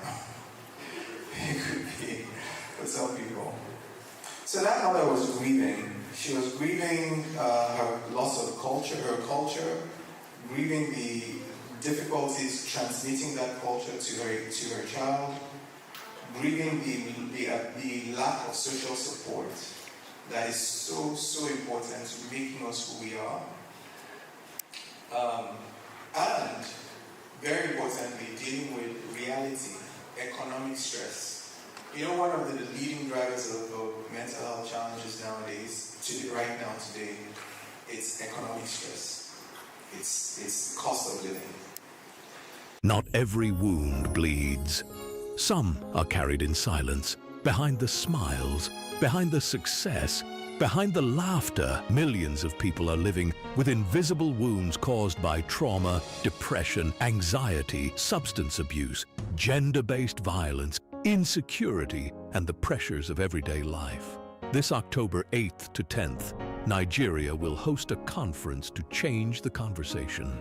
It could be for some people. So that mother was grieving. She was grieving her loss of her culture, grieving the difficulties transmitting that culture to her child, grieving the lack of social support that is so important to making us who we are. And very importantly, dealing with reality, economic stress. You know, one of the leading drivers of mental health challenges nowadays, today, it's economic stress. It's cost of living. Not every wound bleeds. Some are carried in silence, behind the smiles, behind the success, behind the laughter. Millions of people are living with invisible wounds caused by trauma, depression, anxiety, substance abuse, gender-based violence, insecurity, and the pressures of everyday life. This October 8th to 10th, Nigeria will host a conference to change the conversation.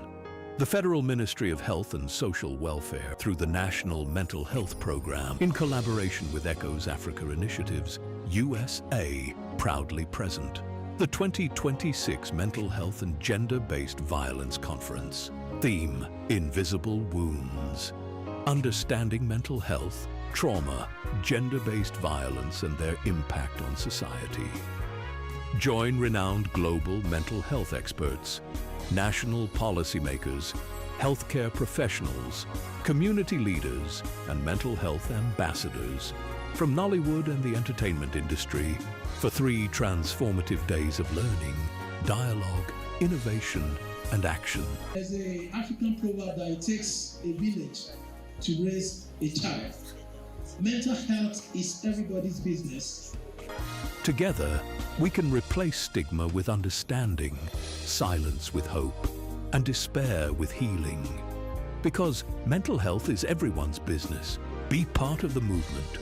The Federal Ministry of Health and Social Welfare, through the National Mental Health Program, in collaboration with ECHO's Africa Initiatives, USA, proudly present. The 2026 Mental Health and Gender-Based Violence Conference. Theme, Invisible Wounds. Understanding mental health, trauma, gender-based violence and their impact on society. Join renowned global mental health experts, national policymakers, healthcare professionals, community leaders, and mental health ambassadors from Nollywood and the entertainment industry for 3 transformative days of learning, dialogue, innovation, and action. There's an African proverb that it takes a village to raise a child. Mental health is everybody's business. Together, we can replace stigma with understanding, silence with hope, and despair with healing. Because mental health is everyone's business. Be part of the movement.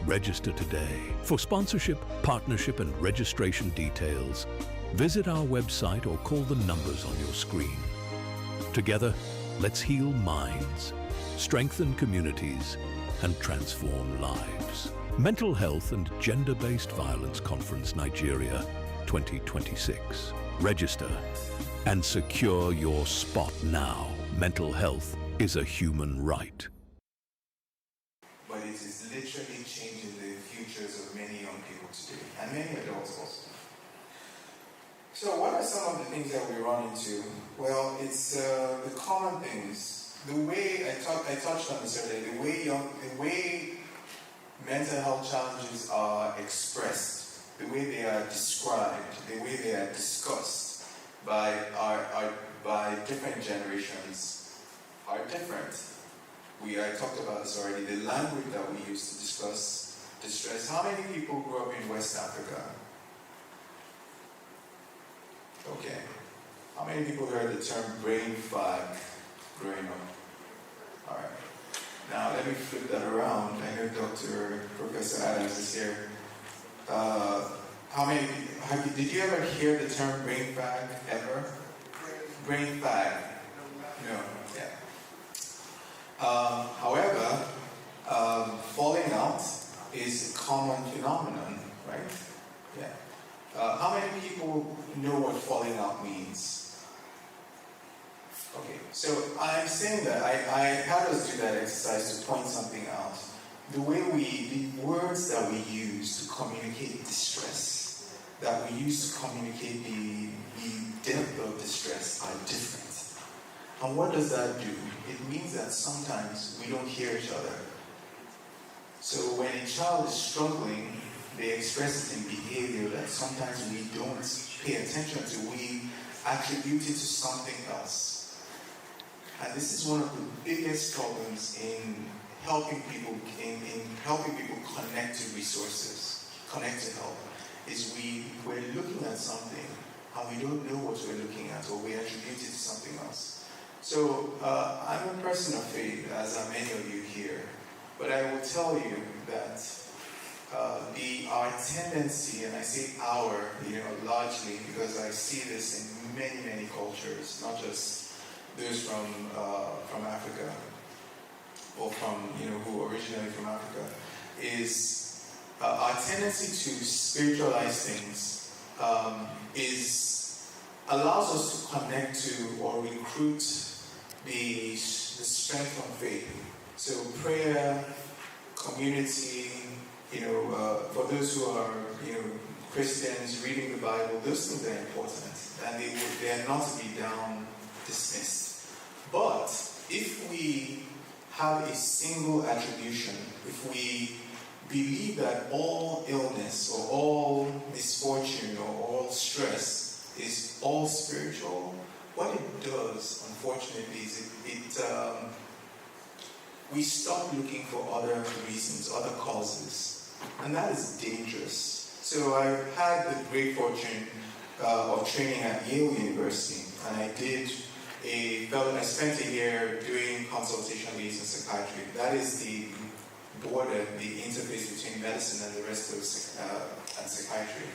Register today. For sponsorship, partnership, and registration details, visit our website or call the numbers on your screen. Together, let's heal minds, strengthen communities, and transform lives. Mental Health and Gender-Based Violence Conference, Nigeria, 2026. Register and secure your spot now. Mental health is a human right. But it is literally changing the futures of many young people today, and many adults also. So what are some of the things that we run into? Well, it's the common things. The way I touched on this earlier, the way mental health challenges are expressed, the way they are described, the way they are discussed by different generations are different. I talked about this already. The language that we use to discuss distress. How many people grew up in West Africa? Okay. How many people heard the term brain fag growing up? All right. Now let me flip that around. I know Professor Adams is here. Did you ever hear the term brain fag ever? Brain fag? No. Yeah. However, falling out is a common phenomenon, right? Yeah. How many people know what falling out means? Okay, so I'm saying that I had us do that exercise to point something out. The words that we use to communicate distress, that we use to communicate the depth of distress are different. And what does that do? It means that sometimes we don't hear each other. So when a child is struggling, they express it in behavior that sometimes we don't pay attention to. We attribute it to something else. And this is one of the biggest problems in helping people connect to resources, connect to help, is we're looking at something and we don't know what we're looking at, or we attribute it to something else. So I'm a person of faith, as are many of you here, but I will tell you that our tendency, and I say our, largely because I see this in many, many cultures, not just those from Africa, or from who originally from Africa, is our tendency to spiritualize things allows us to connect to or recruit the strength from faith. So prayer, community, for those who are Christians, reading the Bible, those things are important, and they are not to be dismissed. But if we have a single attribution, if we believe that all illness or all misfortune or all stress is all spiritual, what it does, unfortunately, is we stop looking for other reasons, other causes, and that is dangerous. So I had the great fortune of training at Yale University, and I spent a year doing consultation leads in psychiatry. That is the border, the interface between medicine and the rest of and psychiatry.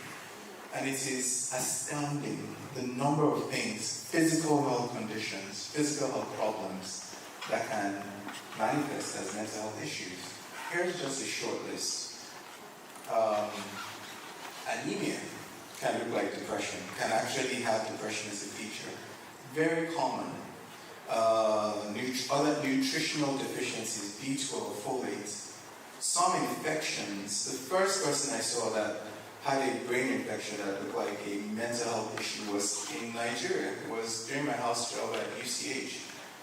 And it is astounding the number of things, physical health conditions, physical health problems that can manifest as mental health issues. Here's just a short list. Anemia can look like depression, can actually have depression as a feature. Very common. Other nutritional deficiencies, B12, folate. Some infections. The first person I saw that had a brain infection that looked like a mental health issue was in Nigeria. It was during my house job at UCH.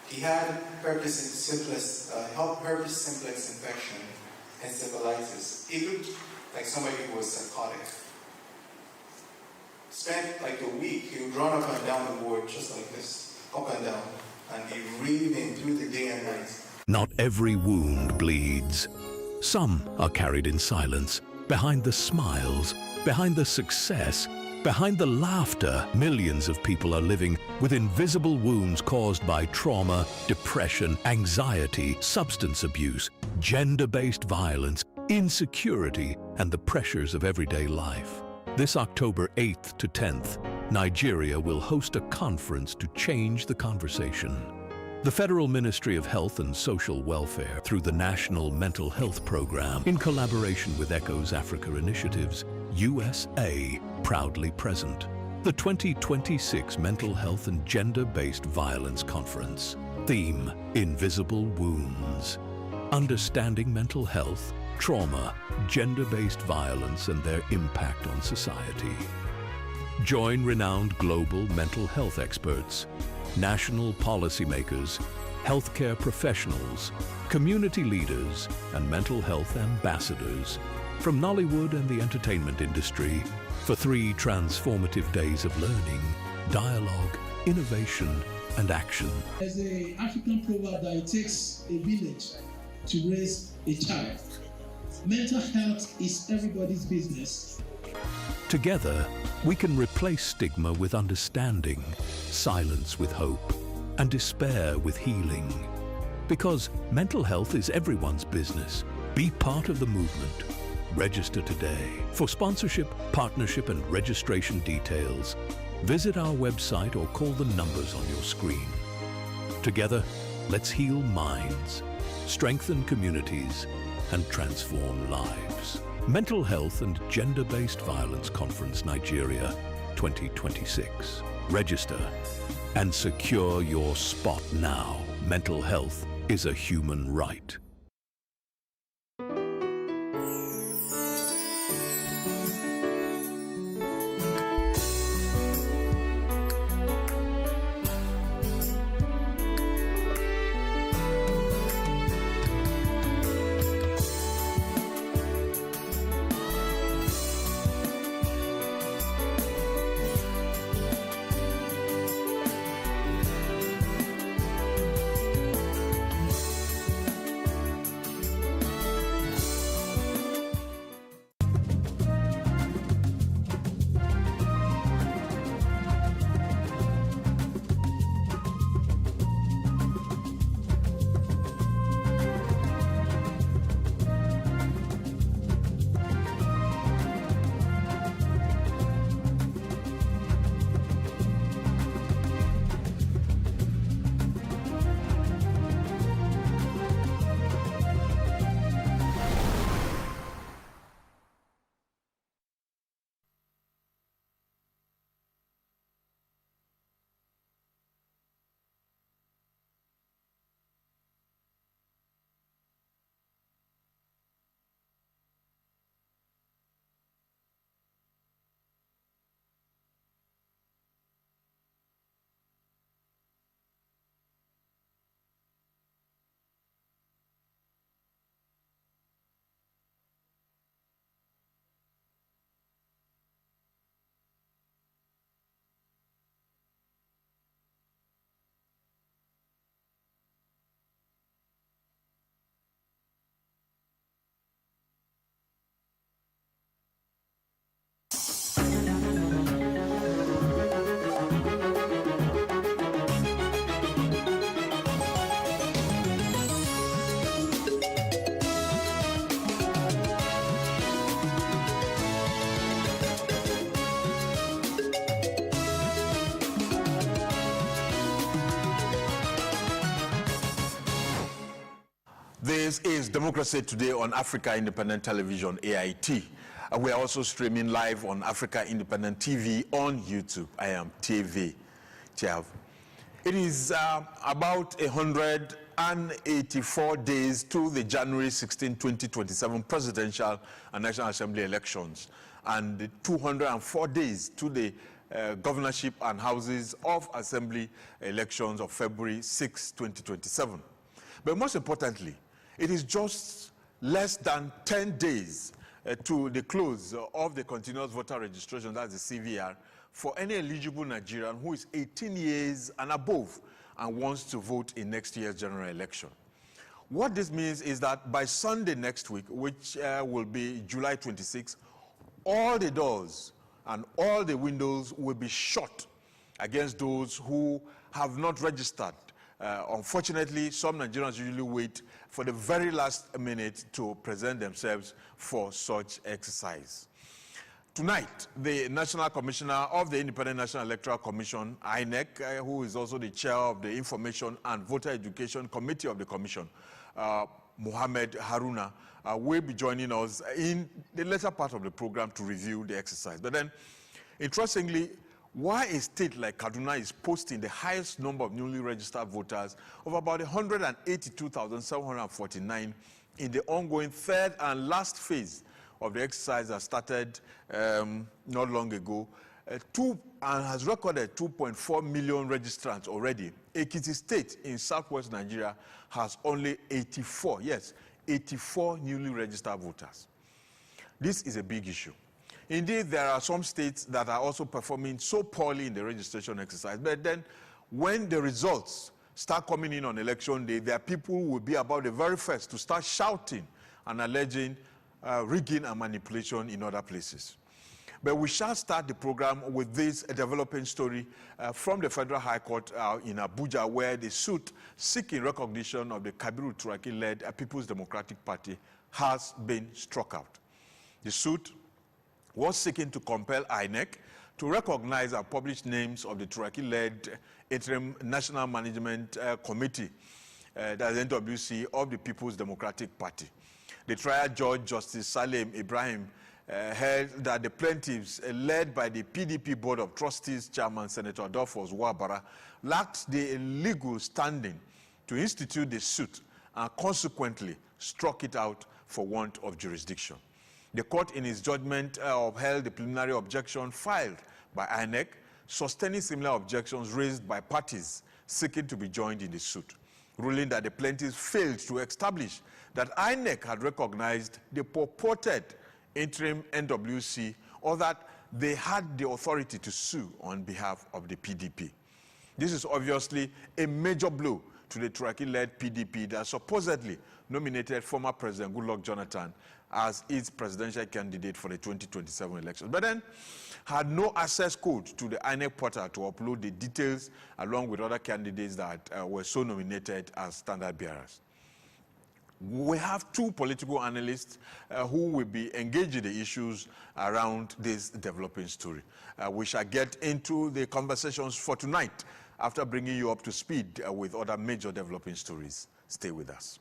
He had herpes simplex infection, encephalitis. He looked like somebody who was psychotic. Spent like a week, he would run up and down the ward just like this, up and down, and be breathing through the day and night. Not every wound bleeds. Some are carried in silence, behind the smiles, behind the success, behind the laughter. Millions of people are living with invisible wounds caused by trauma, depression, anxiety, substance abuse, gender-based violence, insecurity, and the pressures of everyday life. This October 8th to 10th, Nigeria will host a conference to change the conversation. The Federal Ministry of Health and Social Welfare, through the National Mental Health Program, in collaboration with ECHO's Africa Initiatives, USA, proudly present. The 2026 Mental Health and Gender-Based Violence Conference. Theme: Invisible Wounds. Understanding mental health, trauma, gender-based violence, and their impact on society. Join renowned global mental health experts, national policymakers, healthcare professionals, community leaders, and mental health ambassadors from Nollywood and the entertainment industry for 3 transformative days of learning, dialogue, innovation, and action. There's an African proverb that it takes a village to raise a child. Mental health is everybody's business. Together, we can replace stigma with understanding, silence with hope, and despair with healing. Because mental health is everyone's business. Be part of the movement. Register today. For sponsorship, partnership, and registration details, visit our website or call the numbers on your screen. Together, let's heal minds, strengthen communities, and transform lives. Mental Health and Gender-Based Violence Conference Nigeria 2026. Register and secure your spot now. Mental health is a human right. This is Democracy Today on Africa Independent Television, AIT. We are also streaming live on Africa Independent TV on YouTube. I am TV Tiav. It is about 184 days to the January 16, 2027 presidential and National Assembly elections, and 204 days to the governorship and houses of assembly elections of February 6, 2027. But most importantly, it is just less than 10 days to the close of the continuous voter registration, that's the CVR, for any eligible Nigerian who is 18 years and above and wants to vote in next year's general election. What this means is that by Sunday next week, which will be July 26, all the doors and all the windows will be shut against those who have not registered. Unfortunately, some Nigerians usually wait for the very last minute to present themselves for such exercise. Tonight, the National Commissioner of the Independent National Electoral Commission, INEC, who is also the chair of the Information and Voter Education Committee of the Commission, Mohammed Haruna, will be joining us in the later part of the program to review the exercise. But then, interestingly, why a state like Kaduna is posting the highest number of newly registered voters of about 182,749 in the ongoing third and last phase of the exercise that started not long ago, and has recorded 2.4 million registrants already. Ekiti State in southwest Nigeria has only 84 newly registered voters. This is a big issue. Indeed, there are some states that are also performing so poorly in the registration exercise. But then, when the results start coming in on election day, there are people who will be about the very first to start shouting and alleging rigging and manipulation in other places. But we shall start the program with this developing story from the Federal High Court in Abuja, where the suit seeking recognition of the Kabiru Turaki-led People's Democratic Party has been struck out. The suit was seeking to compel INEC to recognize and publish names of the Turaki-led Interim National Management Committee, that's NWC, of the People's Democratic Party. The trial judge, Justice Salem Ibrahim, held that the plaintiffs, led by the PDP Board of Trustees Chairman Senator Adolphus Wabara, lacked the legal standing to institute the suit and consequently struck it out for want of jurisdiction. The court, in its judgment, upheld the preliminary objection filed by INEC, sustaining similar objections raised by parties seeking to be joined in the suit, ruling that the plaintiffs failed to establish that INEC had recognized the purported interim NWC or that they had the authority to sue on behalf of the PDP. This is obviously a major blow to the Turaki-led PDP that supposedly nominated former President Goodluck Jonathan as its presidential candidate for the 2027 elections, but then had no access code to the INEC portal to upload the details along with other candidates that were so nominated as standard bearers. We have two political analysts who will be engaged in the issues around this developing story. We shall get into the conversations for tonight after bringing you up to speed with other major developing stories. Stay with us.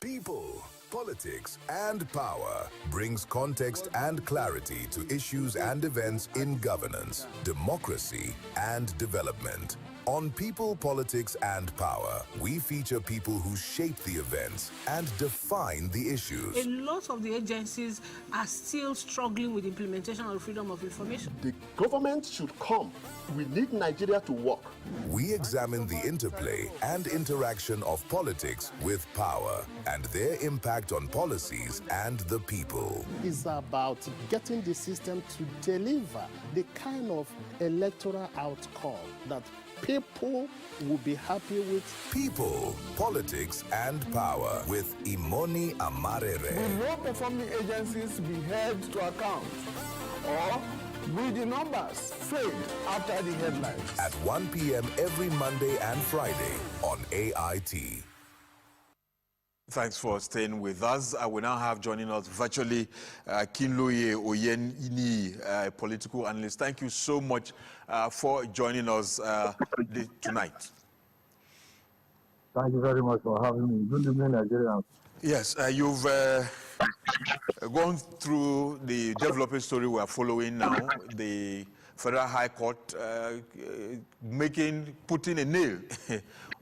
People, politics, and power brings context and clarity to issues and events in governance, democracy, and development. On People, Politics, and Power, we feature people who shape the events and define the issues. A lot of the agencies are still struggling with implementation of freedom of information. The government should come. We need Nigeria to work. We examine the interplay and interaction of politics with power and their impact on policies and the people. It's about getting the system to deliver the kind of electoral outcome that people will be happy with. People, Politics, and Power with Imoni Amarere. Will low-performing agencies be held to account? Or will the numbers fade after the headlines? At 1 p.m. every Monday and Friday on AIT. Thanks for staying with us. We now have joining us virtually Kinloye Oyenini, a political analyst. Thank you so much for joining us tonight. Thank you very much for having me. Good evening, Nigerians. Yes, you've gone through the developing story we are following now. The Federal High Court putting a nail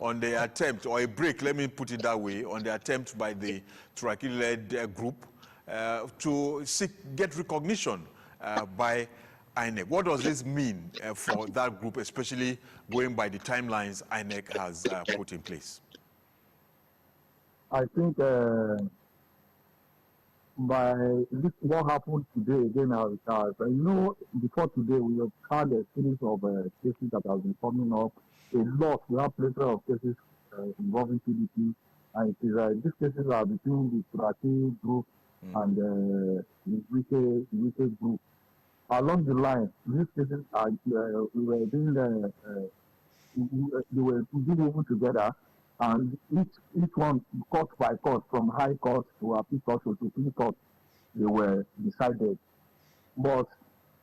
on the attempt, or a break, let me put it that way, on the attempt by the Turaki-led group to get recognition by INEC. What does this mean for that group, especially going by the timelines INEC has put in place? I think by this, what happened today again, before today we have had a series of cases that have been coming up. A lot, we have plethora of cases involving PDP, and these cases are between the Turaki group and the Wike group. Along the line, these cases are we were doing they were moving together, and each one court by court, from High Court to Appeal Court to Supreme Court, they were decided. But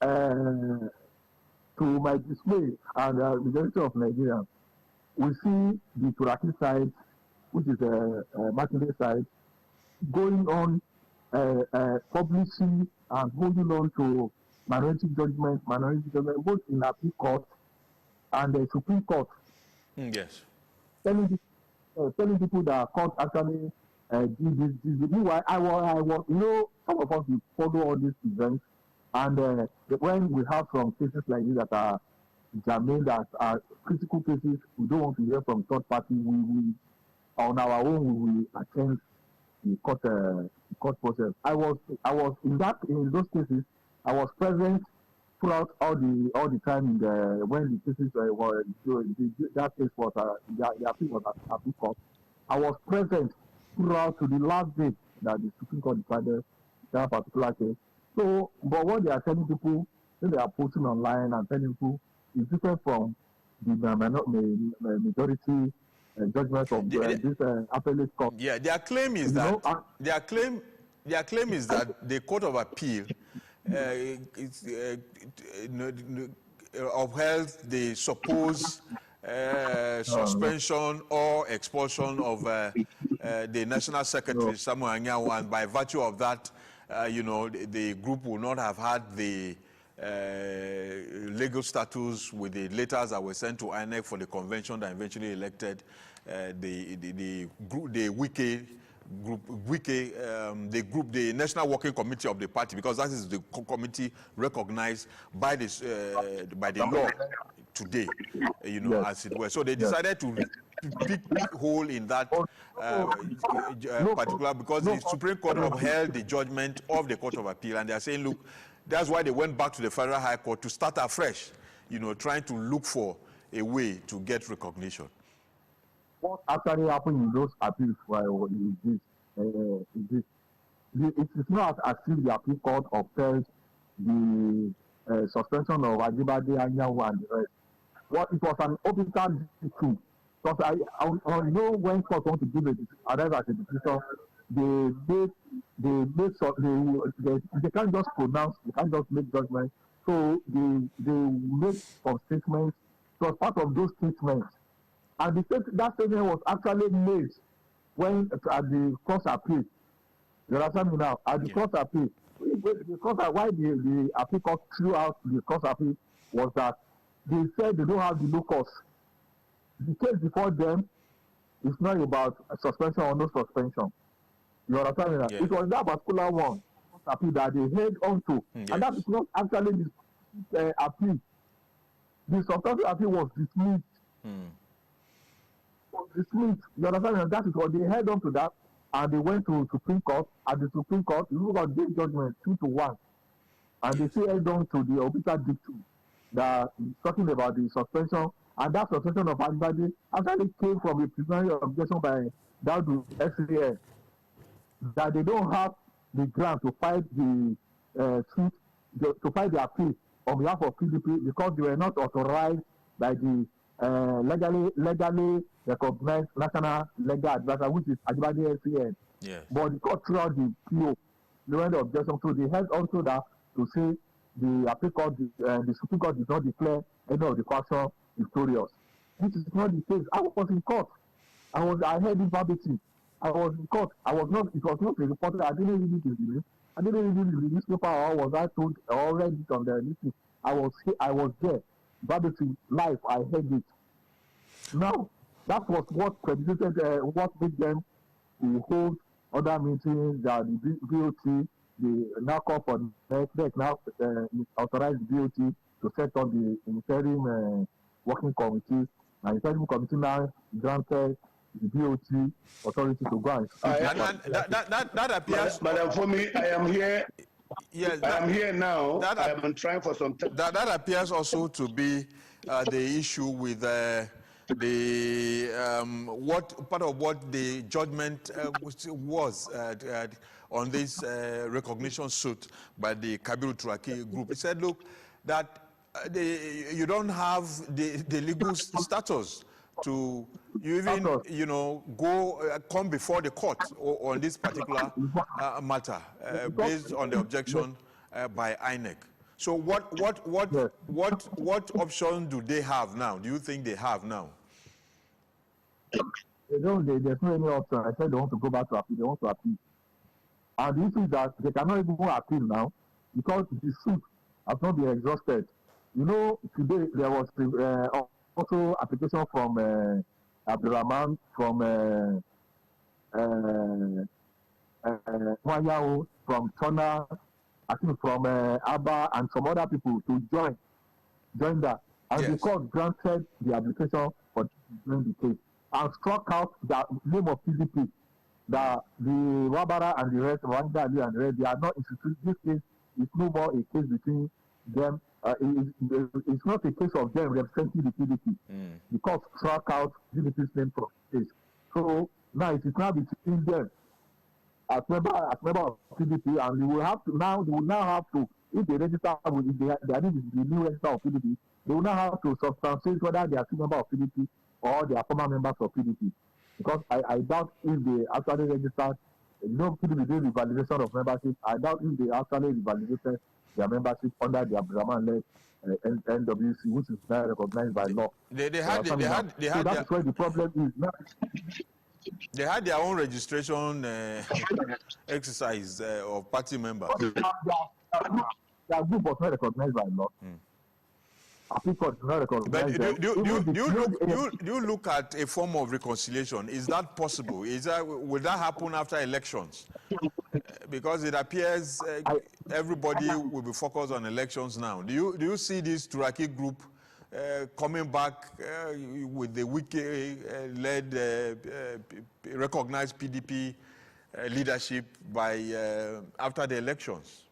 to my dismay and the majority of Nigerians, we see the Turaki side, which is a Makinde side, going on publishing and holding on to minority judgment, both in Appeal Court and the Supreme Court. Yes. Telling people that court actually did this. Meanwhile, I was, some of us will follow all these events, and when we have some cases like this that are germane, that are critical cases, we don't want to hear from third party. We on our own, we will attend the court process. I was in those cases. I was present throughout all the time when the cases were that case was the appeal was at Appeal Court. I was present throughout to the last day that the Supreme Court decided that particular case. So, but what they are telling people, they are posting online and telling people, is different from the majority judgment of this appellate court. Yeah, their claim is their claim is that the Court of Appeal upheld the supposed suspension or expulsion of the National Secretary, Samuel Anyanwu, and by virtue of that, the group will not have had the legal status with the letters that were sent to INEC for the convention that eventually elected the Wike group, the National Working Committee of the party, because that is the committee recognized by this by the law today, as it were. So they decided to pick hole in that particular, because the Supreme Court upheld the judgment of the Court of Appeal, and they are saying, look, that's why they went back to the Federal High Court to start afresh, trying to look for a way to get recognition. What actually happened in those appeals is this. It is not as if the Appeal Court upheld the suspension of Ajibade, Anyanwu, and the rest. What it was an official decision. Because I know when court want to give a decision, they can't just pronounce, they can't just make judgment. So they make some statements. So as part of those statements, and that statement was actually made when at the cross appeal. You understand me now? At the cross appeal, because why the Appeal Court threw out the cross appeal was that they said they don't have the locus. The case before them is not about suspension or no suspension. You understand me now? Yeah. It was that particular one appeal that they held on to, and that is not actually the appeal. The substantive appeal was dismissed. You understand? That is what they held on to that, and they went to Supreme Court. At the Supreme Court, you got gave judgment 2-1, and they still held on to the official dictum that is talking about the suspension, and that suspension of Ajibade actually came from a preliminary objection by Daudu SCN that they don't have the grant to fight the suit, to fight the appeal on behalf of PDP because they were not authorized by the legally recognized national legal advisor, which is Ajibade SCN. Yes. But the court threw out the PO, they went to objection, so they held also that to say the Appeal Court, the Supreme Court did not declare any of the question victorious. This is not the case. I was in court. I heard it verbatim. I was in court. It was not a reporter. I didn't read it in the news. I didn't read it in the newspaper, or was I told or read it on the newspaper. I was there. Verbatim, live, I heard it. Now, that was what predicted, what made them to hold other meetings, that the BOT, they now call for NEC, now authorize the BOT to set up the interim working committee. And the interim committee now granted the BOT authority to go and that appears. Madam Fumi, I am here. Yes, I am here now. I have been trying for some time. That appears also to be the issue with what part of what the judgment was on this recognition suit by the Kabiru Turaki group. It said, look, that you don't have the legal status to even come before the court on this particular matter based on the objection by INEC. So what option do they have now? Do you think they have now? There's no any option. I said they want to go back to appeal. They want to appeal. And the issue is that they cannot even appeal now because the suit has not been exhausted. You know, today there was also application from Abdurrahman, from Mwayao, from Tona, I think from Abba, and some other people to join that. And the court granted the application for joining the case and struck out the name of PDP. That the Wabara and the rest, Wanda Ali and the rest, they are not instituted. This case is no more a case between them. It's not a case of them representing the PDP. The court struck out PDP's name from the case. So now it is now between them as member of PDP, and they will now have to, if they register with the new register of PDP, they will now have to substantiate whether they are still member of PDP or they are former members of PDP. Because I doubt if they actually registered, PDP did the validation of membership. I doubt if they actually validated their membership under the Abdurrahman-led NWC, which is now recognized by law. So that's where the problem is now. They had their own registration exercise of party members. Their group was not recognized by law. But do you look at a form of reconciliation? Is that possible? Will that happen after elections? Because it appears everybody will be focused on elections now. Do you see this Turaki group coming back with the Wike-led recognized PDP leadership by after the elections?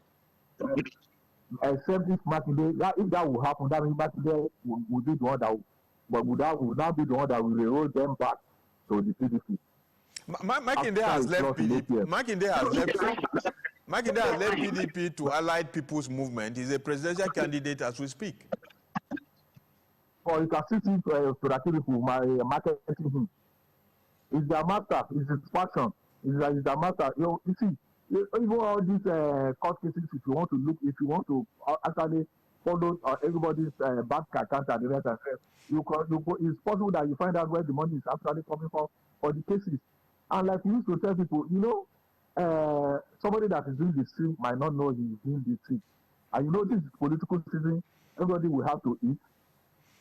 Except if Makinde, if that will happen, that means Makinde will be the one that will now be the one that will roll them back to the PDP. Makinde has left PDP. Makinde has left PDP to Allied People's Movement. He's a presidential candidate as we speak. Or you can see Turaki people marketing him. It's their master. It's his passion. It's their master. You see. Even all these court cases, if you want to actually follow everybody's bank account and the rest, it's possible that you find out where the money is actually coming from for the cases. And like we used to tell people, somebody that is doing this thing might not know he's doing this thing. And this is political season. Everybody will have to eat.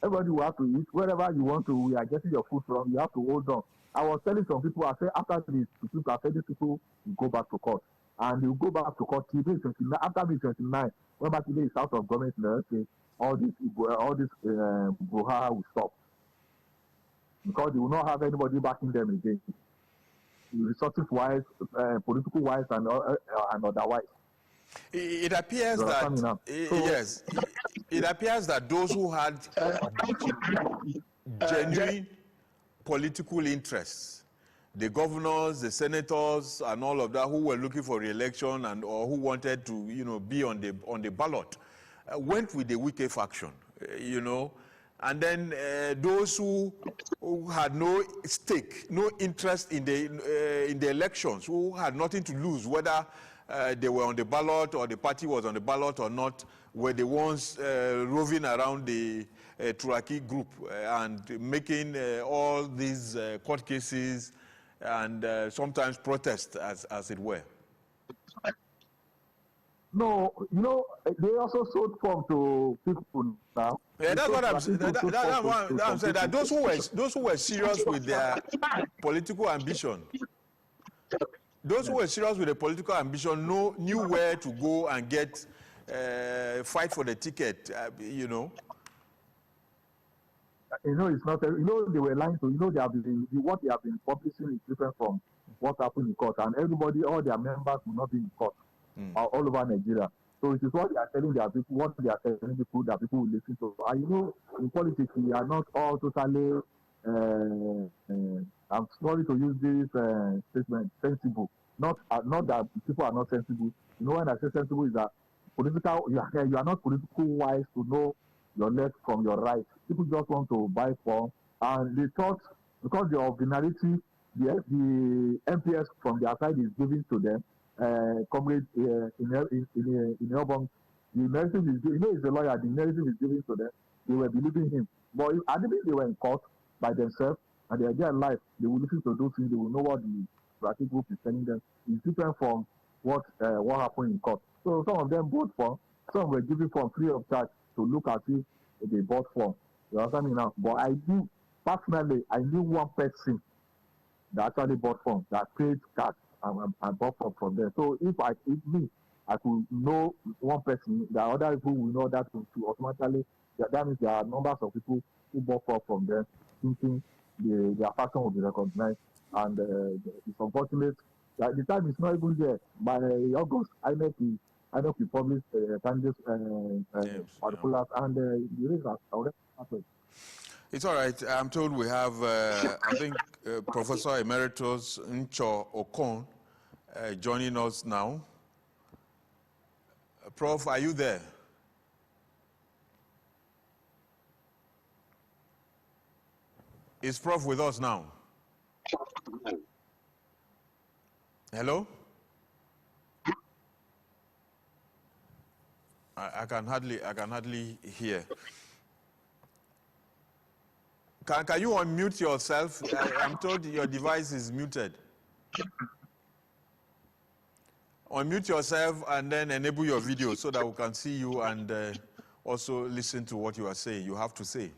Wherever you want to, we are getting your food from, you have to hold on. I was telling some people, I said, after this, these people will go back to court. And they will go back to court till May 29. After May 29, when Makinde is out of government, all this brouhaha will stop. Because they will not have anybody backing them again. Resources-wise, political-wise, and otherwise. It appears that, yes, it appears that those who had genuine political interests, the governors, the senators, and all of that, who were looking for re-election or who wanted to, be on the ballot, went with the Wike faction, and then those who had no stake, no interest in the elections, who had nothing to lose, whether they were on the ballot or the party was on the ballot or not, were the ones roving around the Turaki group and making all these court cases and sometimes protests, as it were? No, you know, they also sold form to people now. Yeah, that's what I'm saying. I'm saying that those who were serious with their political ambition, those who were serious with their political ambition knew where to go and get fight for the ticket. You know. You know, it's not. You know, they were lying to. You know, what they have been publishing is different from what happened in court, and everybody, all their members will not be in court. All over Nigeria. So it is what they are telling their people, what they are telling people that people will listen to. And you know, in politics, we are not all totally, I'm sorry to use this statement, sensible. Not that people are not sensible. You know, when I say sensible is that you are not politically wise to know your left from your right. People just want to buy form. And they thought, because the ordinarity, the MPS from their side is given to them, comrade in Obong, the narrative is, you know, he's a lawyer, the narrative is given to them, they were believing him. But if I believe they were in court by themselves and they are there live, they will listen to those things, they will know what the Turaki group is telling them. It's different from what happened in court. So some of them bought form, some were given form free of charge to look at if they bought form. You understand me now? But I knew, personally, one person that actually bought form, that paid cash and bought from there. So if I could know one person, the other people will know that to automatically, that means there are numbers of people who bought from them, thinking their fashion will be recognized. And it's unfortunate that the time is not even there. By August, I know we published candidates particulars, and the race has already happened. It's all right. I'm told we have, I think, Professor Emeritus Ncho Okon joining us now. Prof, are you there? Is Prof with us now? Hello? I can hardly hear. Can you unmute yourself? I'm told your device is muted. Unmute yourself and then enable your video so that we can see you and also listen to what you are saying. You have to say.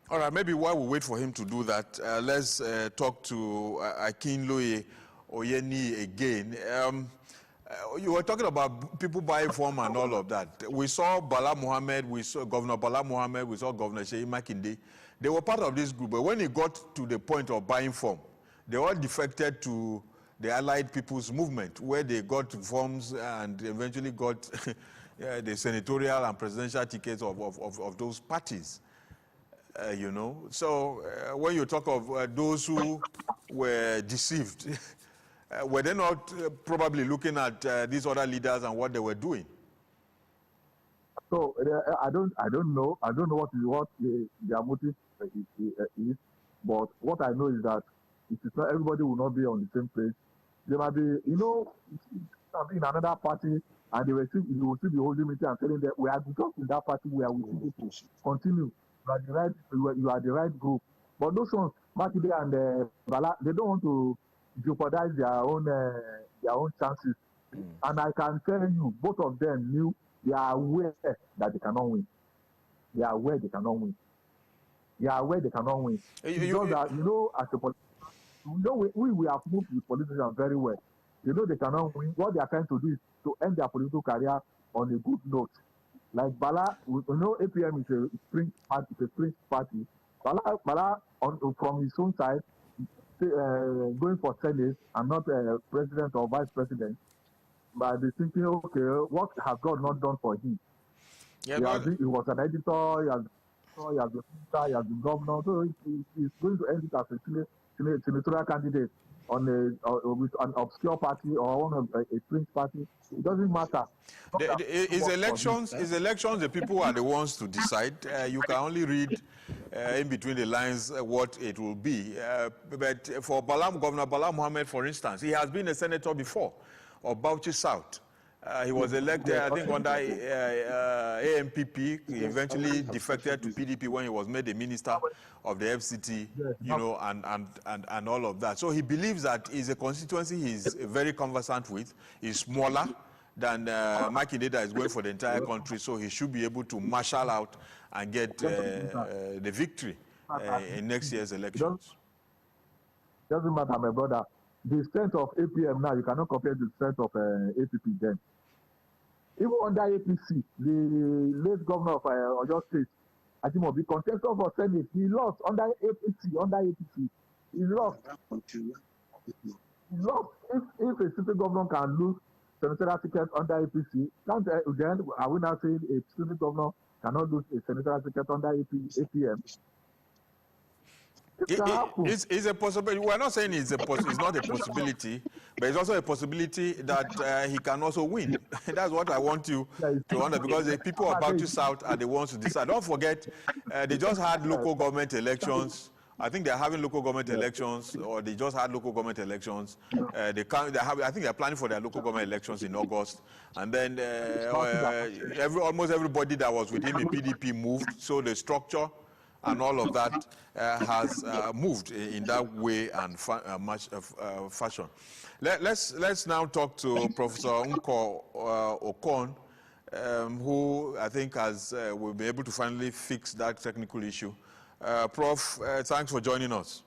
All right, maybe while we wait for him to do that, let's talk to Akinloye Oyeni again. You were talking about people buying form and all of that. We saw Bala Mohammed, we saw Governor Bala Mohammed, we saw Governor Sheyi Makinde. They were part of this group, but when it got to the point of buying form, they all defected to the Allied People's Movement, where they got forms and eventually got the senatorial and presidential tickets of those parties. You know, so when you talk of those who were deceived, were they not probably looking at these other leaders and what they were doing? So I don't know. I don't know what their motive is. But what I know is that it is not everybody will not be on the same page. There might be, you know, in another party, and you will still be holding meeting and telling them we are just in that party where we see people continue. You are the right group. But those ones, Makinde and Bala, they don't want to jeopardize their own chances. And I can tell you, both of them knew, they are aware that they cannot win. They are aware they cannot win. They are aware they cannot win. That, you know, as a politician, you know, we have moved with politicians very well. You know they cannot win. What they are trying to do is to end their political career on a good note. Like Bala, you know, APM is a spring party. Bala from his own side, going for Senate and not president or vice president, but they're thinking, okay, what has God not done for him? Yeah, he was an editor, he has been minister, he has been governor, so he's going to end it as a senatorial candidate with an obscure party or one of a fringe party. It doesn't matter. Is elections, the people are the ones to decide. You can only read in between the lines what it will be. But for Governor Bala Mohammed, for instance, he has been a senator before of Bauchi South. He was elected, I think, under AMPP. He eventually defected to PDP when he was made the minister of the FCT, you know, and all of that. So he believes that it's a constituency he's very conversant with. He's smaller than Makinde that is going for the entire country, so he should be able to marshal out and get the victory in next year's elections. Doesn't matter, my brother. The strength of APM now, you cannot compare the strength of APP then. Even under APC, the late governor of Oyo State, Ajimobi, contested for Senate, he lost under APC, He lost. He lost. If a sitting governor can lose senatorial ticket under APC, then are we now saying a sitting governor cannot lose a senatorial ticket under APM? It's a possibility. We're not saying it's not a possibility, but it's also a possibility that he can also win. That's what I want you to wonder, because the people of Bauchi South are the ones to decide. Don't forget, they just had local government elections. I think they're having local government elections, or they just had local government elections. I think they're planning for their local government elections in August. And then almost everybody that was with him in PDP moved, so the structure and all of that has moved in that way and fashion. Let's now talk to Professor Nko Okon, who I think will be able to finally fix that technical issue. Prof, thanks for joining us.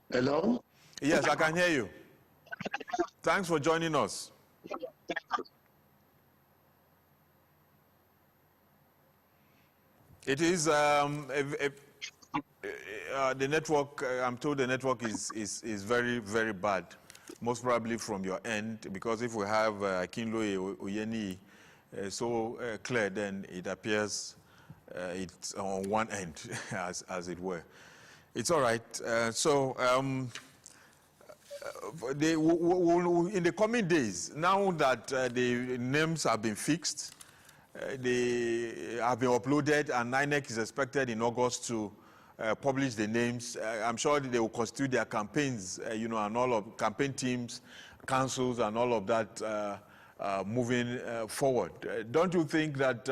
Hello? Yes, I can hear you. Thanks for joining us. It is the network. I'm told the network is very, very bad, most probably from your end, because if we have Akinloye Oyeni so clear, then it appears it's on one end, as it were. It's all right. In the coming days, now that the names have been fixed, they have been uploaded, and INEC is expected in August to publish the names. I'm sure they will constitute their campaigns, and all of campaign teams, councils, and all of that moving forward. Don't you think that?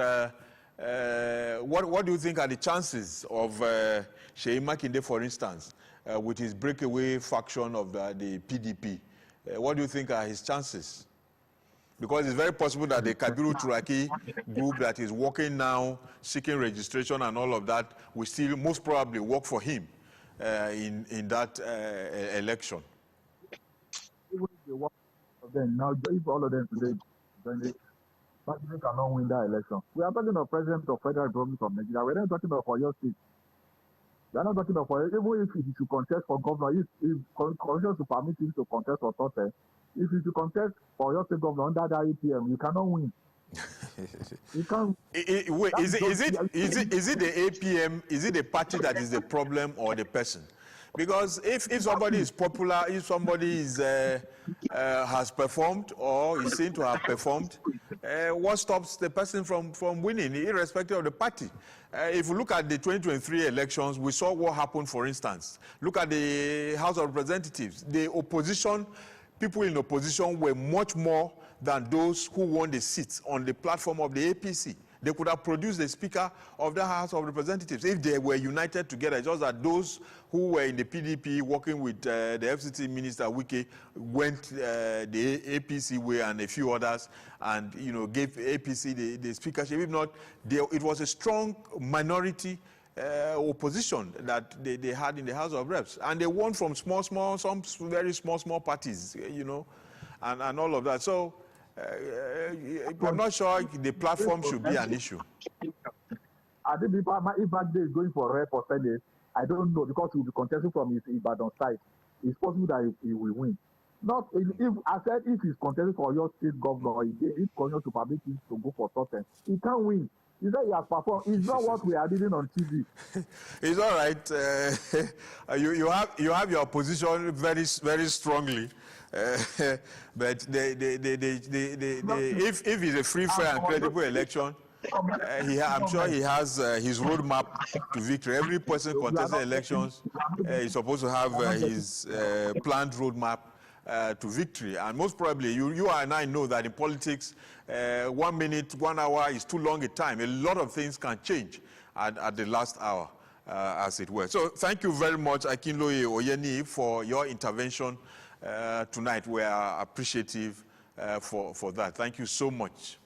What do you think are the chances of Seyi Makinde, for instance, with his breakaway faction of the PDP? What do you think are his chances? Because it's very possible that the Kabiru Turaki group that is working now, seeking registration and all of that, will still most probably work for him in that election. Now, if all of them today, then Makinde cannot win that election. We are talking of President of Federal Republic of Nigeria. We're not talking of Oyo State. We are not talking of Oyo. Even if he should contest for governor, if conscious to permit him to contest for Tote, if you should contest for your state governor under the APM, you cannot win. You can't. Wait, is it the APM? Is it the party that is the problem or the person? Because if somebody is popular, if somebody is has performed or is seen to have performed, what stops the person from winning, irrespective of the party? If you look at the 2023 elections, we saw what happened. For instance, look at the House of Representatives. The opposition. People in opposition were much more than those who won the seats on the platform of the APC. They could have produced the Speaker of the House of Representatives if they were united together. Just that those who were in the PDP working with the FCT Minister Wike went the APC way and a few others, and gave APC the speakership. If not, it was a strong minority opposition that they had in the House of Reps, and they won from some very small parties, and all of that. So I'm not sure the platform should be an issue. I think if Baghdad is going for rep or Senate, I don't know, because he will be contesting from his Ibadan side. It's possible that he will win. Not if I said if he's contesting for your state governor, if Konyo to permit him to go for Totten, he can't win. He said he has performed. It's not what we are reading on TV. It's all right. You have your position very strongly, but if it's a free, fair, and credible election, I'm sure he has his roadmap to victory. Every person contesting elections is supposed to have his planned roadmap to victory. And most probably, you and I know that in politics, 1 minute, 1 hour is too long a time. A lot of things can change at the last hour, as it were. So thank you very much, Akinloye Oyeni, for your intervention tonight. We are appreciative for that. Thank you so much.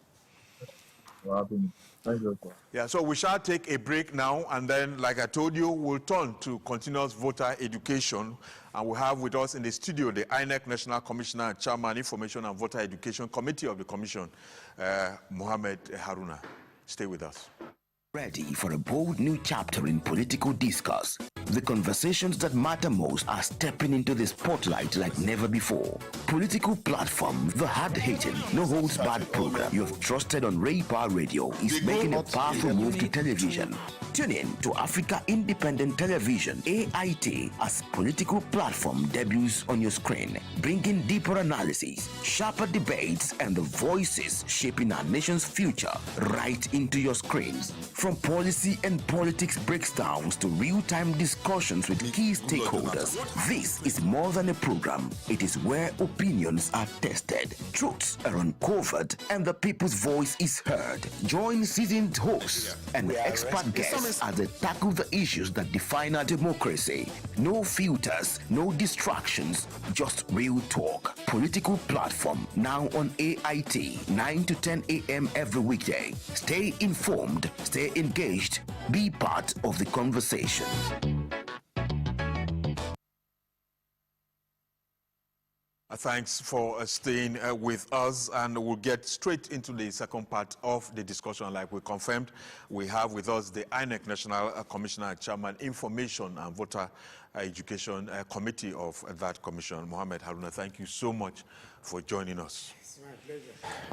Thank you. Yeah, so we shall take a break now, and then, like I told you, we'll turn to continuous voter education, and we have with us in the studio the INEC National Commissioner and Chairman, Information and Voter Education Committee of the Commission, Mohammed Haruna. Stay with us. Ready for a bold new chapter in political discourse. The conversations that matter most are stepping into the spotlight like never before. Political platform, the hard-hitting, no-holds-barred program you have trusted on Raypower Radio is making a powerful move to television. Tune in to Africa Independent Television, AIT, as political platform debuts on your screen, bringing deeper analysis, sharper debates, and the voices shaping our nation's future right into your screens. From policy and politics breakdowns to real-time discussions with key stakeholders, this is more than a program. It is where opinions are tested, truths are uncovered, and the people's voice is heard. Join seasoned hosts and expert guests as they tackle the issues that define our democracy. No filters, no distractions, just real talk. Political platform now on AIT, 9 to 10 a.m. every weekday. Stay informed, stay engaged, be part of the conversation. Thanks for staying with us, and we'll get straight into the second part of the discussion. Like we confirmed, we have with us the INEC National Commissioner and Chairman, Information and Voter Education Committee of that commission, Mohammed Haruna. Thank you so much for joining us. It's my pleasure.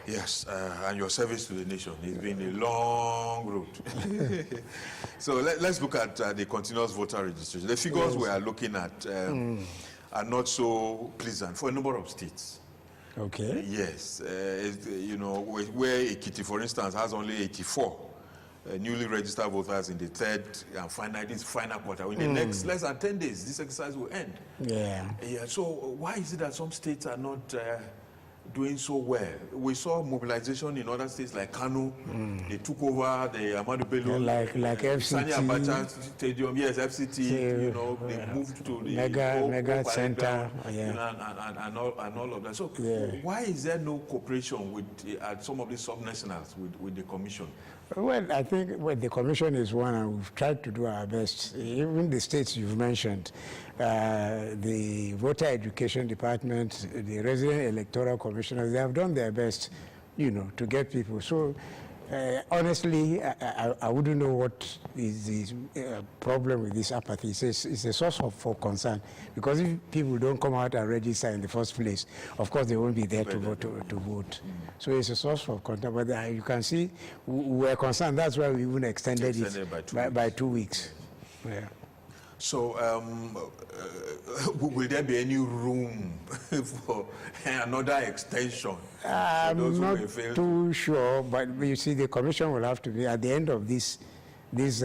Yes, and your service to the nation. It's been a long road. So let's look at the continuous voter registration. The figures we are looking at are not so pleasant for a number of states. Okay. Yes, you know, where Ekiti, for instance, has only 84 newly registered voters in the third and final quarter. In the next less than 10 days, this exercise will end. Yeah. Yeah. So why is it that some states are not doing so well? We saw mobilization in other states like Kano. They took over the Ahmadu Bello, like FCT, Sani Abacha Stadium. Yes, FCT. You know, they moved to the mega center. You know, and all of that. So why is there no cooperation with some of these sub-nationals with the commission? Well, I think the commission is one, and we've tried to do our best. Even the states you've mentioned, the voter education department, the resident electoral commissioners, they have done their best, you know, to get people. So honestly, I wouldn't know what is the problem with this apathy. It's a source for concern, because if people don't come out and register in the first place, of course they won't be there to vote. So it's a source for concern. But you can see we're concerned. That's why we even extended it by 2 weeks. Yeah. So, will there be any room for another extension? I'm not too sure, but you see, the commission will have to be at the end of this phase.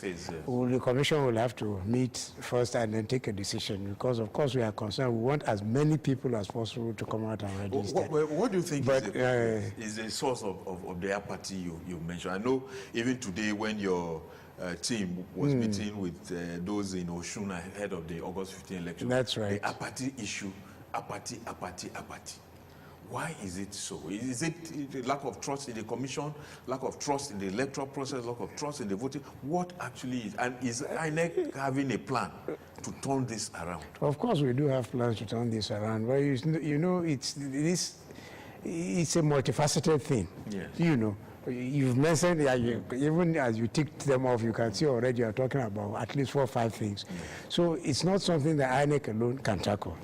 Yes. The commission will have to meet first and then take a decision, because, of course, we are concerned. We want as many people as possible to come out and register. What do you think is the source of the apathy you mentioned? I know even today when your team was meeting with those in Oshun ahead of the August 15 election. That's right. The apathy issue, apathy. Why is it so? Is it lack of trust in the commission, lack of trust in the electoral process, lack of trust in the voting? What actually is, and is INEC having a plan to turn this around? Of course, we do have plans to turn this around, but you know, it's a multifaceted thing. Yes. You know. You've mentioned, even as you ticked them off, you can see already you're talking about at least 4 or 5 things. So it's not something that INEC alone can tackle.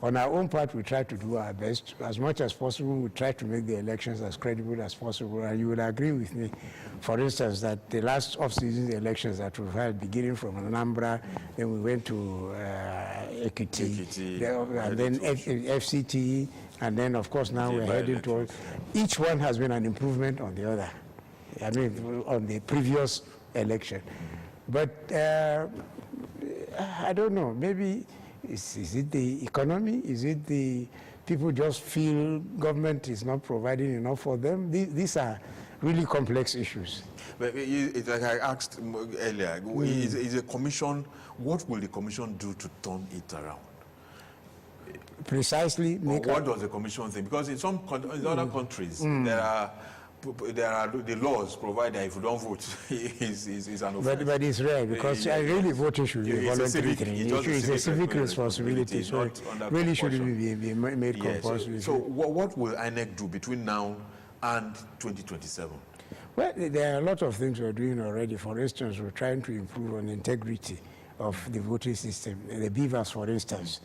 On our own part, we try to do our best. As much as possible, we try to make the elections as credible as possible. And you will agree with me, for instance, that the last off-season elections that we've had, beginning from Anambra, then we went to Ekiti, and then FCT, and then, of course, now we're heading towards. Each one has been an improvement on the other. I mean, on the previous election. But I don't know, maybe is it the economy? Is it the people just feel government is not providing enough for them? These are really complex issues. But it's like I asked earlier, is a commission, what will the commission do to turn it around? Precisely. What does the commission think? Because in some in other countries, there are the laws provide that if you don't vote, is an offense. But it's rare, because really voting should be a voluntary thing. It's a civic responsibility, so it really shouldn't be made compulsory. So what will INEC do between now and 2027? Well, there are a lot of things we're doing already. For instance, we're trying to improve on integrity of the voting system. The BVAS, for instance,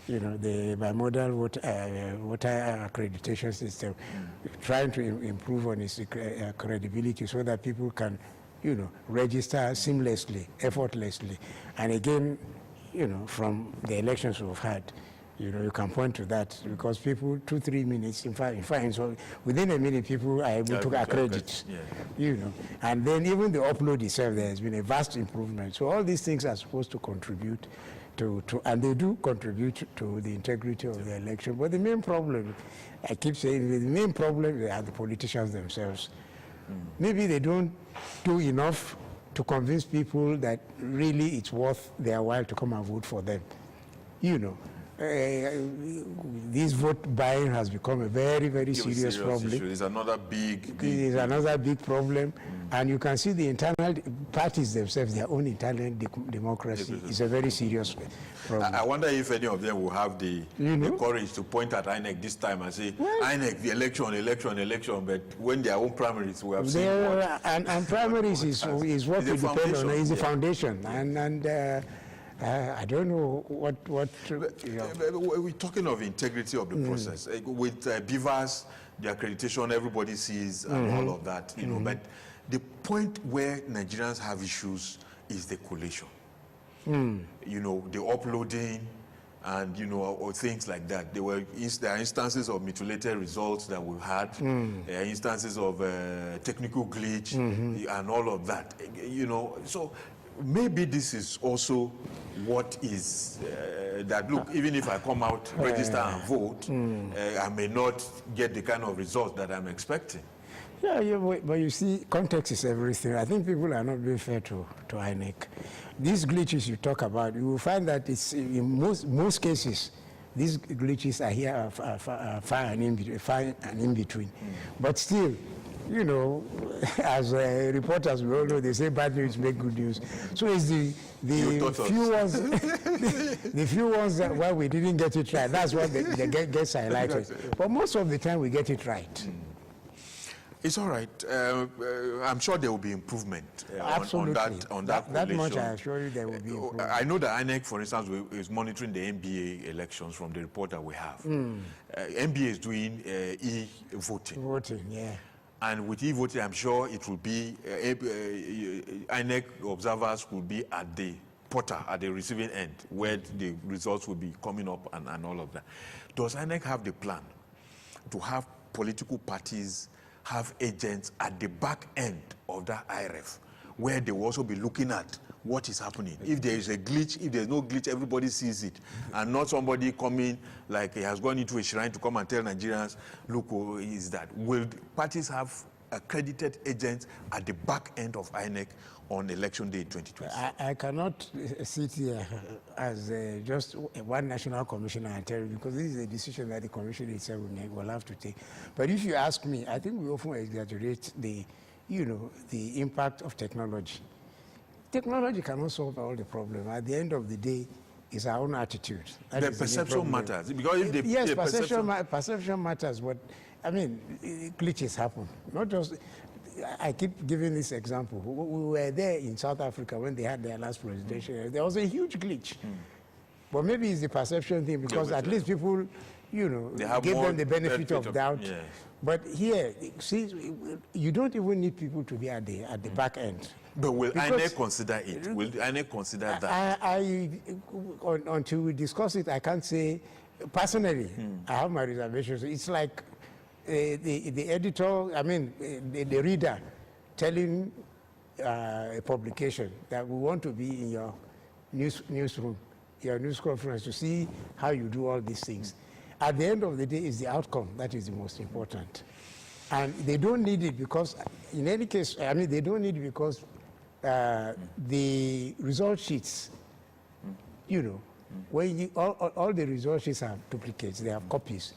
you know, the bimodal voter accreditation system, trying to improve on its credibility so that people can, you know, register seamlessly, effortlessly. And again, you know, from the elections we've had, you know, you can point to that, because people, 2-3 minutes, in fact, so within a minute, people are able to accredit, you know. And then even the upload itself, there has been a vast improvement. So all these things are supposed to contribute to and they do contribute to the integrity of the election. But the main problem, I keep saying, the main problem are the politicians themselves. Maybe they don't do enough to convince people that really it's worth their while to come and vote for them, you know. This vote buying has become a very, very serious problem. It's another big problem. And you can see the internal parties themselves, their own internal democracy is a very serious problem. I wonder if any of them will have the courage to point at INEC this time and say, INEC, the election, but when their own primaries, we have seen what... And primaries is what we depend on, is the foundation. I don't know what you know. We're talking of integrity of the process. With BVAS, the accreditation, everybody sees and all of that, you know. But the point where Nigerians have issues is the collation. You know, the uploading and, you know, or things like that. There are instances of mutilated results that we've had. There are instances of technical glitch and all of that, you know. So maybe this is also what is that, look, even if I come out, register and vote, I may not get the kind of results that I'm expecting. But you see, context is everything. I think people are not being fair to INEC. These glitches you talk about, you will find that it's in most cases, these glitches are here far and in between. But still, you know, as reporters, we all know, they say bad news make good news. So it's the few ones, the few ones that where we didn't get it right. That's what gets highlighted. But most of the time, we get it right. It's all right. I'm sure there will be improvement on that. That much I assure you there will be improvement. I know that INEC, for instance, is monitoring the NBA elections from the report that we have. NBA is doing e-voting. And with e-voting, I'm sure it will be, INEC observers will be at the portal, at the receiving end, where the results will be coming up and all of that. Does INEC have the plan to have political parties have agents at the back end of that IRF, where they will also be looking at what is happening? If there is a glitch, if there's no glitch, everybody sees it, and not somebody coming like he has gone into a shrine to come and tell Nigerians, look, who is that? Will parties have accredited agents at the back end of INEC on election day 2020? I cannot sit here as just one national commissioner and tell you, because this is a decision that the commission itself will have to take. But if you ask me, I think we often exaggerate the impact of technology. Technology cannot solve all the problems. At the end of the day, it's our own attitude. The perception matters. Because if yes, perception matters, but I mean, glitches happen. Not just, I keep giving this example. We were there in South Africa when they had their last presidential. There was a huge glitch. But maybe it's the perception thing, because at least people, you know, give them the benefit of doubt. Yeah. But here, see, you don't even need people to be at the back end. But will INEC consider it? Will INEC consider that? Until we discuss it, I can't say. Personally, I have my reservations. It's like the editor, I mean, the reader telling a publication that we want to be in your newsroom, your news conference, to see how you do all these things. At the end of the day, it's the outcome that is the most important. And they don't need it because, in any case, I mean, they don't need it because the result sheets, you know, when you, all the result sheets have duplicates, they have copies.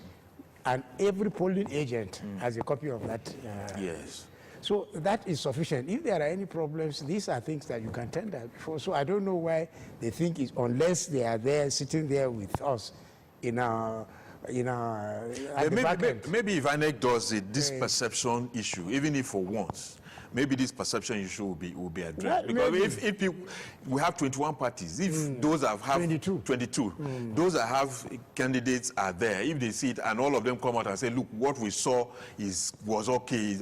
And every polling agent has a copy of that. Yes. So that is sufficient. If there are any problems, these are things that you can tender before. So I don't know why they think it's, unless they are there, sitting there with us in our, maybe if INEC does it, this perception issue, even if for once, maybe this perception issue will be addressed. Well, because if people, we have 21 parties, if those that have 22, those that have candidates are there, if they see it and all of them come out and say, look, what we saw was okay,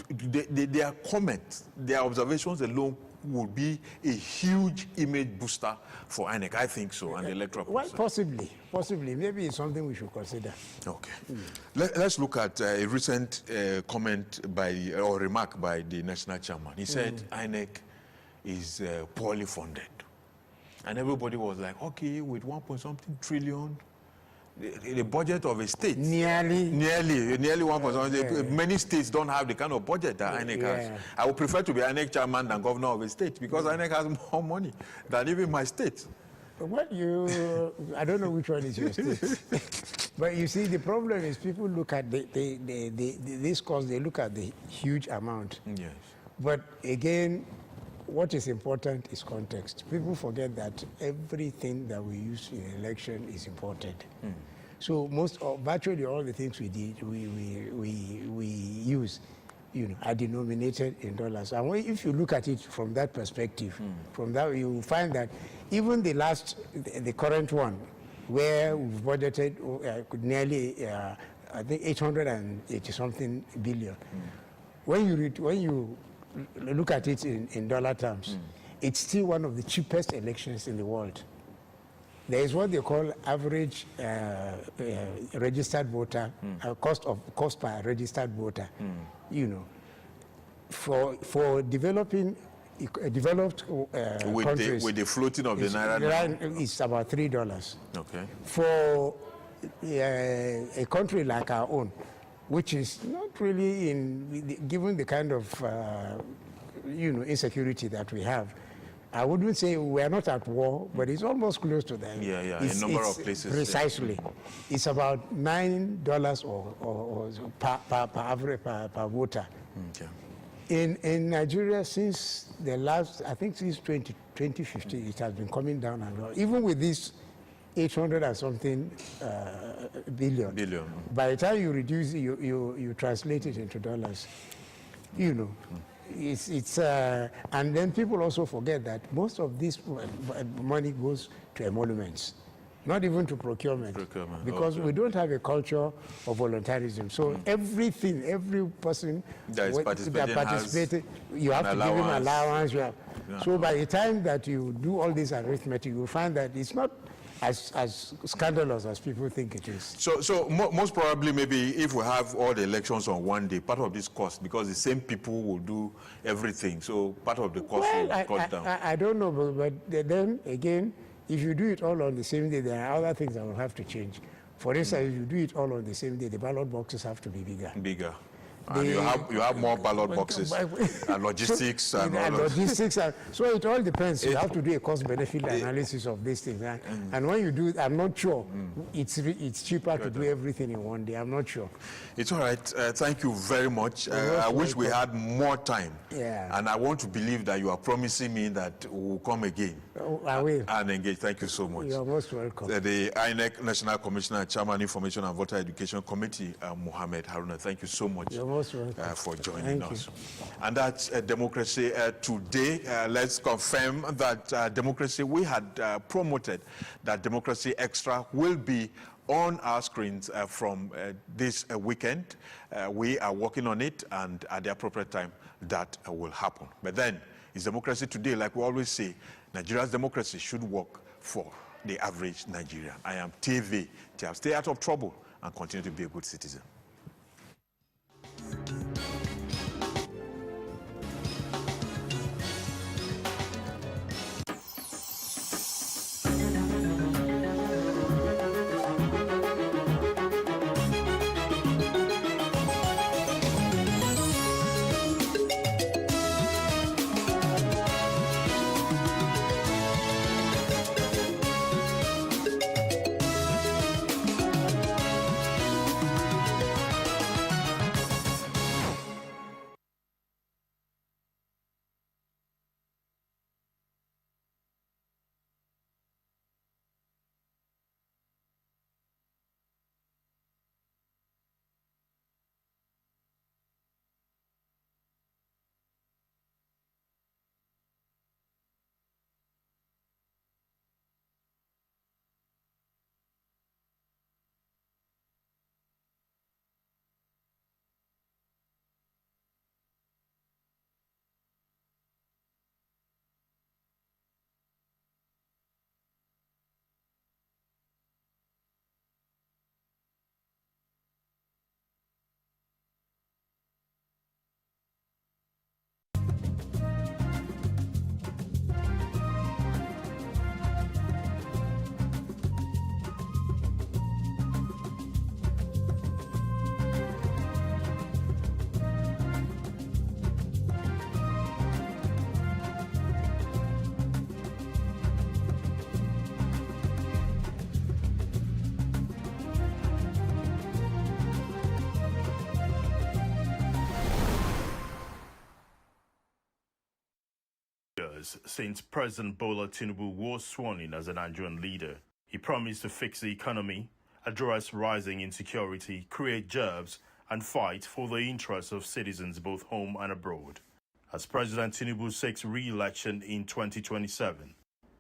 their comments, their observations alone would be a huge image booster for INEC. I think so, and the electoral process. Well, possibly. Maybe it's something we should consider. Okay. Let's look at a recent comment or remark by the national chairman. He said INEC is poorly funded. And everybody was like, okay, with 1.something trillion, the budget of a state. Nearly 1.something. Many states don't have the kind of budget that INEC has. I would prefer to be INEC chairman than governor of a state because INEC has more money than even my state. Well, I don't know which one is your state. But you see, the problem is people look at this cost, they look at the huge amount. Yes. But again, what is important is context. People forget that everything that we use in an election is imported. So virtually all the things we did, we use, are denominated in dollars. And if you look at it from that perspective, from that you find that even the current one, where we've budgeted nearly, I think 880-something billion. When you look at it in dollar terms, it's still one of the cheapest elections in the world. There is what they call average registered voter, cost per registered voter. For developed countries, with the floating of the naira, it's about $3. Okay. For a country like our own, which is not really given the kind of insecurity that we have, I wouldn't say we are not at war, but it's almost close to that. Yeah, a number of places. Precisely. Yeah. It's about $9 or per voter. Okay. In Nigeria, since the last, I think since 2015, it has been coming down and down. Even with this 800 and something billion. By the time you reduce it, you translate it into dollars. It's and then people also forget that most of this money goes to emoluments, not even to procurement. Because we don't have a culture of voluntarism. So every person that participated, you have to give him allowance. So by the time that you do all this arithmetic, you find that it's not as scandalous as people think it is. So most probably, maybe if we have all the elections on one day, part of this cost, because the same people will do everything, so part of the cost will cut down. I don't know, but then again, if you do it all on the same day, there are other things that will have to change. For instance, if you do it all on the same day, the ballot boxes have to be bigger. And you have more ballot boxes and logistics so it all depends. You have to do a cost-benefit analysis of these things. And when you do it, I'm not sure it's cheaper to do everything in one day. I'm not sure. It's all right. Thank you very much. I wish we had more time. Yeah. And I want to believe that you are promising me that we'll come again. I will. And engage. Thank you so much. You're most welcome. The INEC National Commissioner and Chairman Information and Voter Education Committee, Mohammed Haruna. Thank you so much. For joining us. And that's Democracy Today. Let's confirm that Democracy, we had promoted that Democracy Extra will be on our screens from this weekend. We are working on it, and at the appropriate time, that will happen. But then, it's Democracy Today, like we always say, Nigeria's democracy should work for the average Nigerian. I am TV. Stay out of trouble and continue to be a good citizen. years since President Bola Tinubu was sworn in as a Nigerian leader. He promised to fix the economy, address rising insecurity, create jobs, and fight for the interests of citizens both home and abroad. As President Tinubu seeks re-election in 2027,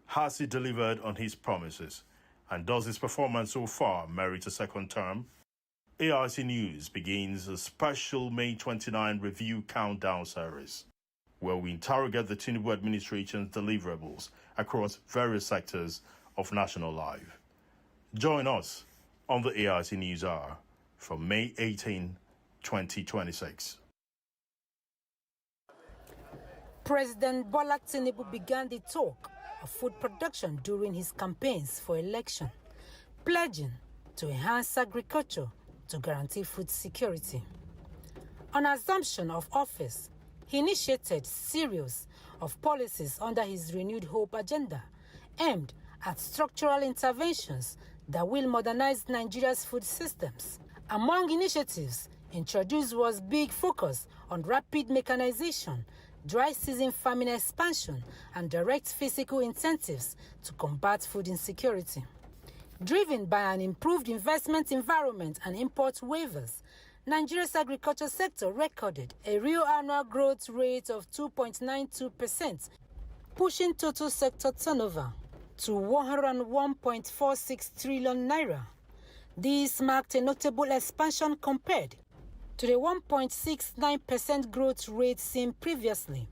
has he delivered on his promises? And does his performance so far merit a second term? AIC News begins a special May 29 review countdown series, where we interrogate the Tinubu administration's deliverables across various sectors of national life. Join us on the AIC News Hour from May 18, 2026. President Bola Tinubu began the talk of food production during his campaigns for election, pledging to enhance agriculture to guarantee food security. On assumption of office, he initiated series of policies under his Renewed Hope agenda aimed at structural interventions that will modernize Nigeria's food systems. Among initiatives introduced was big focus on rapid mechanization, dry season farming expansion, and direct physical incentives to combat food insecurity. Driven by an improved investment environment and import waivers, Nigeria's agriculture sector recorded a real annual growth rate of 2.92%, pushing total sector turnover to 101.46 trillion naira. This marked a notable expansion compared to the 1.69% growth rate seen previously.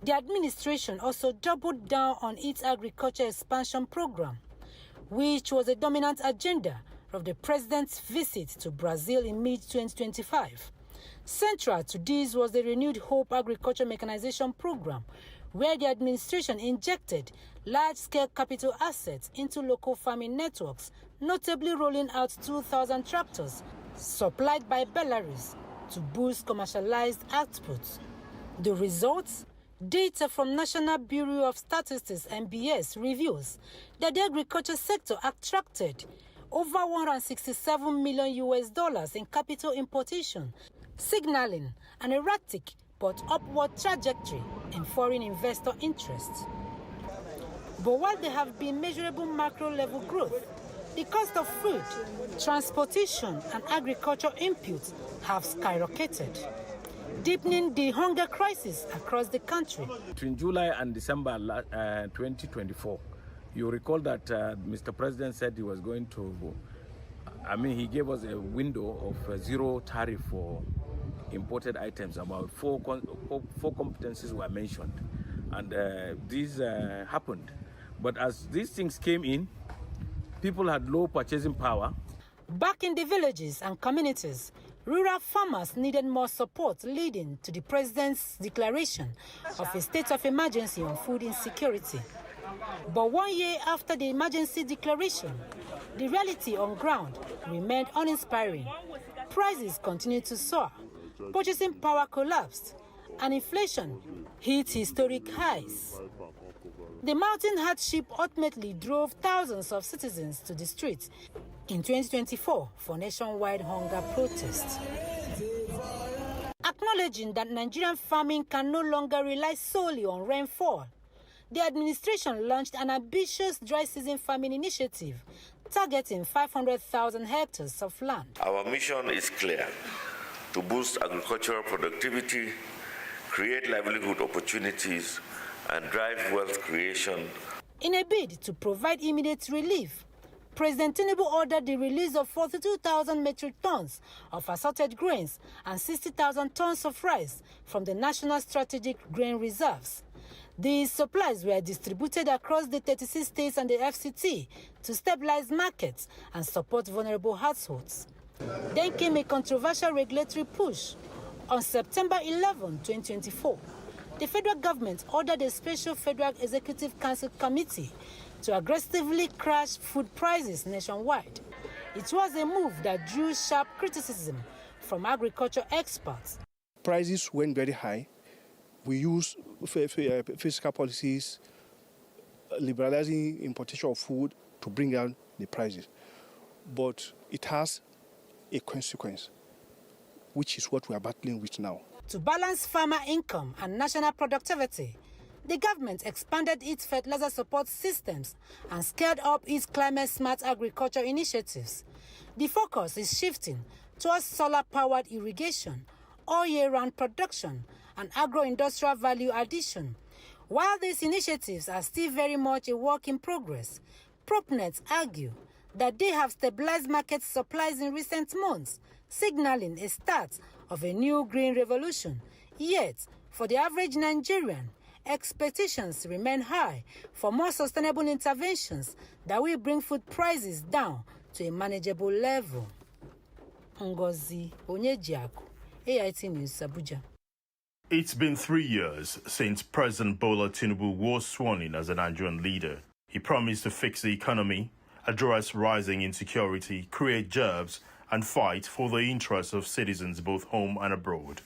The administration also doubled down on its agriculture expansion program, which was a dominant agenda of the president's visit to Brazil in mid-2025. Central to this was the Renewed Hope Agriculture Mechanization Program, where the administration injected large-scale capital assets into local farming networks, notably rolling out 2,000 tractors supplied by Belarus to boost commercialized output. The results? Data from National Bureau of Statistics (NBS) reveals that the agriculture sector attracted over $167 million in capital importation, signaling an erratic but upward trajectory in foreign investor interest. But while there have been measurable macro-level growth, the cost of food, transportation, and agriculture inputs have skyrocketed, deepening the hunger crisis across the country. Between July and December 2024, you recall that Mr. President said he was going to, he gave us a window of zero tariff for imported items. About four competencies were mentioned, and these happened. But as these things came in, people had low purchasing power. Back in the villages and communities, rural farmers needed more support, leading to the president's declaration of a state of emergency on food insecurity. But 1 year after the emergency declaration, the reality on ground remained uninspiring. Prices continued to soar, purchasing power collapsed, and inflation hit historic highs. The mounting hardship ultimately drove thousands of citizens to the streets in 2024 for nationwide hunger protests. Acknowledging that Nigerian farming can no longer rely solely on rainfall, the administration launched an ambitious dry season farming initiative targeting 500,000 hectares of land. Our mission is clear: to boost agricultural productivity, create livelihood opportunities, and drive wealth creation. In a bid to provide immediate relief, President Tinubu ordered the release of 42,000 metric tons of assorted grains and 60,000 tons of rice from the National Strategic Grain Reserves. These supplies were distributed across the 36 states and the FCT to stabilize markets and support vulnerable households. Then came a controversial regulatory push. On September 11, 2024, the federal government ordered a special Federal Executive Council committee to aggressively crash food prices nationwide. It was a move that drew sharp criticism from agriculture experts. Prices went very high. We used fiscal policies, liberalizing importation of food to bring down the prices. But it has a consequence, which is what we are battling with now. To balance farmer income and national productivity, the government expanded its fertilizer support systems and scaled up its climate-smart agriculture initiatives. The focus is shifting towards solar-powered irrigation, all year-round production, and agro-industrial value addition. While these initiatives are still very much a work in progress, Propnet argue that they have stabilized market supplies in recent months, signaling a start of a new green revolution. Yet, for the average Nigerian, expectations remain high for more sustainable interventions that will bring food prices down to a manageable level. Ngozi Onyejiaku, AIT News, Abuja. It's been 3 years since President Bola Tinubu was sworn in as a Nigerian leader. He promised to fix the economy, address rising insecurity, create jobs, and fight for the interests of citizens both home and abroad.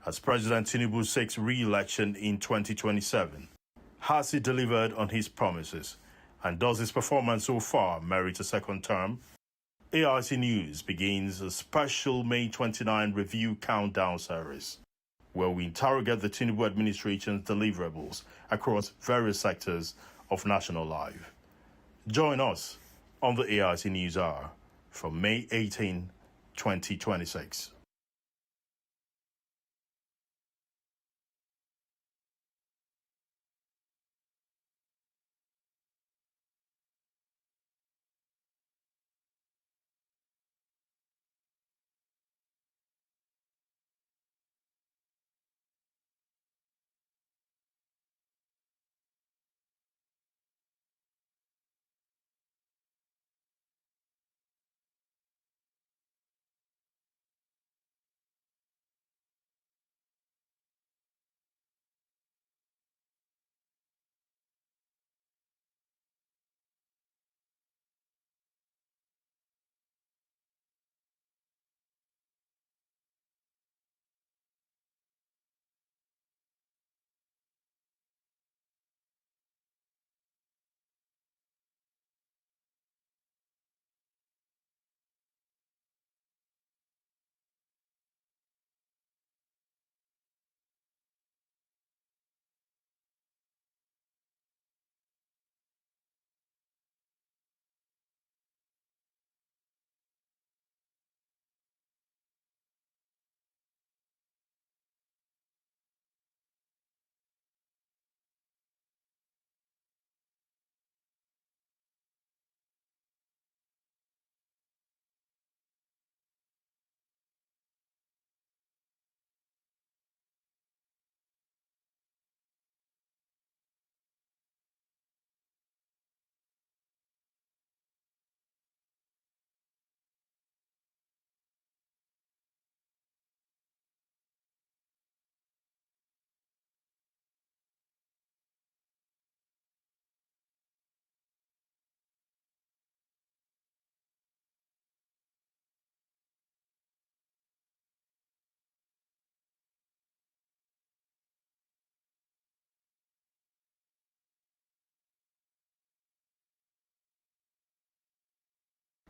As President Tinubu seeks re-election in 2027, has he delivered on his promises? And does his performance so far merit a second term? AIT News begins a special May 29 review countdown series, where we interrogate the Tinubu administration's deliverables across various sectors of national life. Join us on the AIT News Hour from May 18, 2026.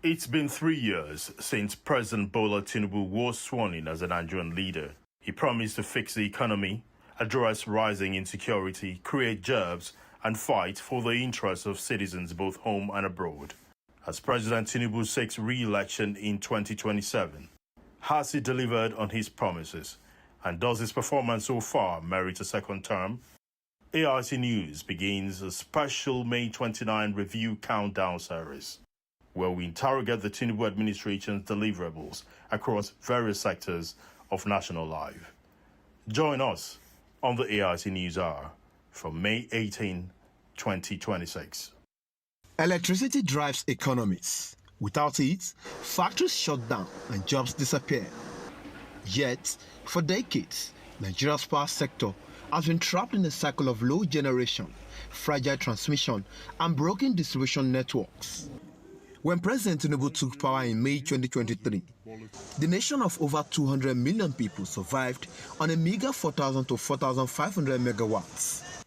It's been 3 years since President Bola Tinubu was sworn in as a Nigerian leader. He promised to fix the economy, address rising insecurity, create jobs, and fight for the interests of citizens both home and abroad. As President Tinubu seeks re-election in 2027, has he delivered on his promises? And does his performance so far merit a second term? AIT News begins a special May 29 review countdown series, where we interrogate the Tinubu administration's deliverables across various sectors of national life. Join us on the AIT News Hour from May 18, 2026. Electricity drives economies. Without it, factories shut down and jobs disappear. Yet, for decades, Nigeria's power sector has been trapped in a cycle of low generation, fragile transmission, and broken distribution networks. When President Tinubu took power in May 2023, the nation of over 200 million people survived on a meager 4,000 to 4,500 megawatts.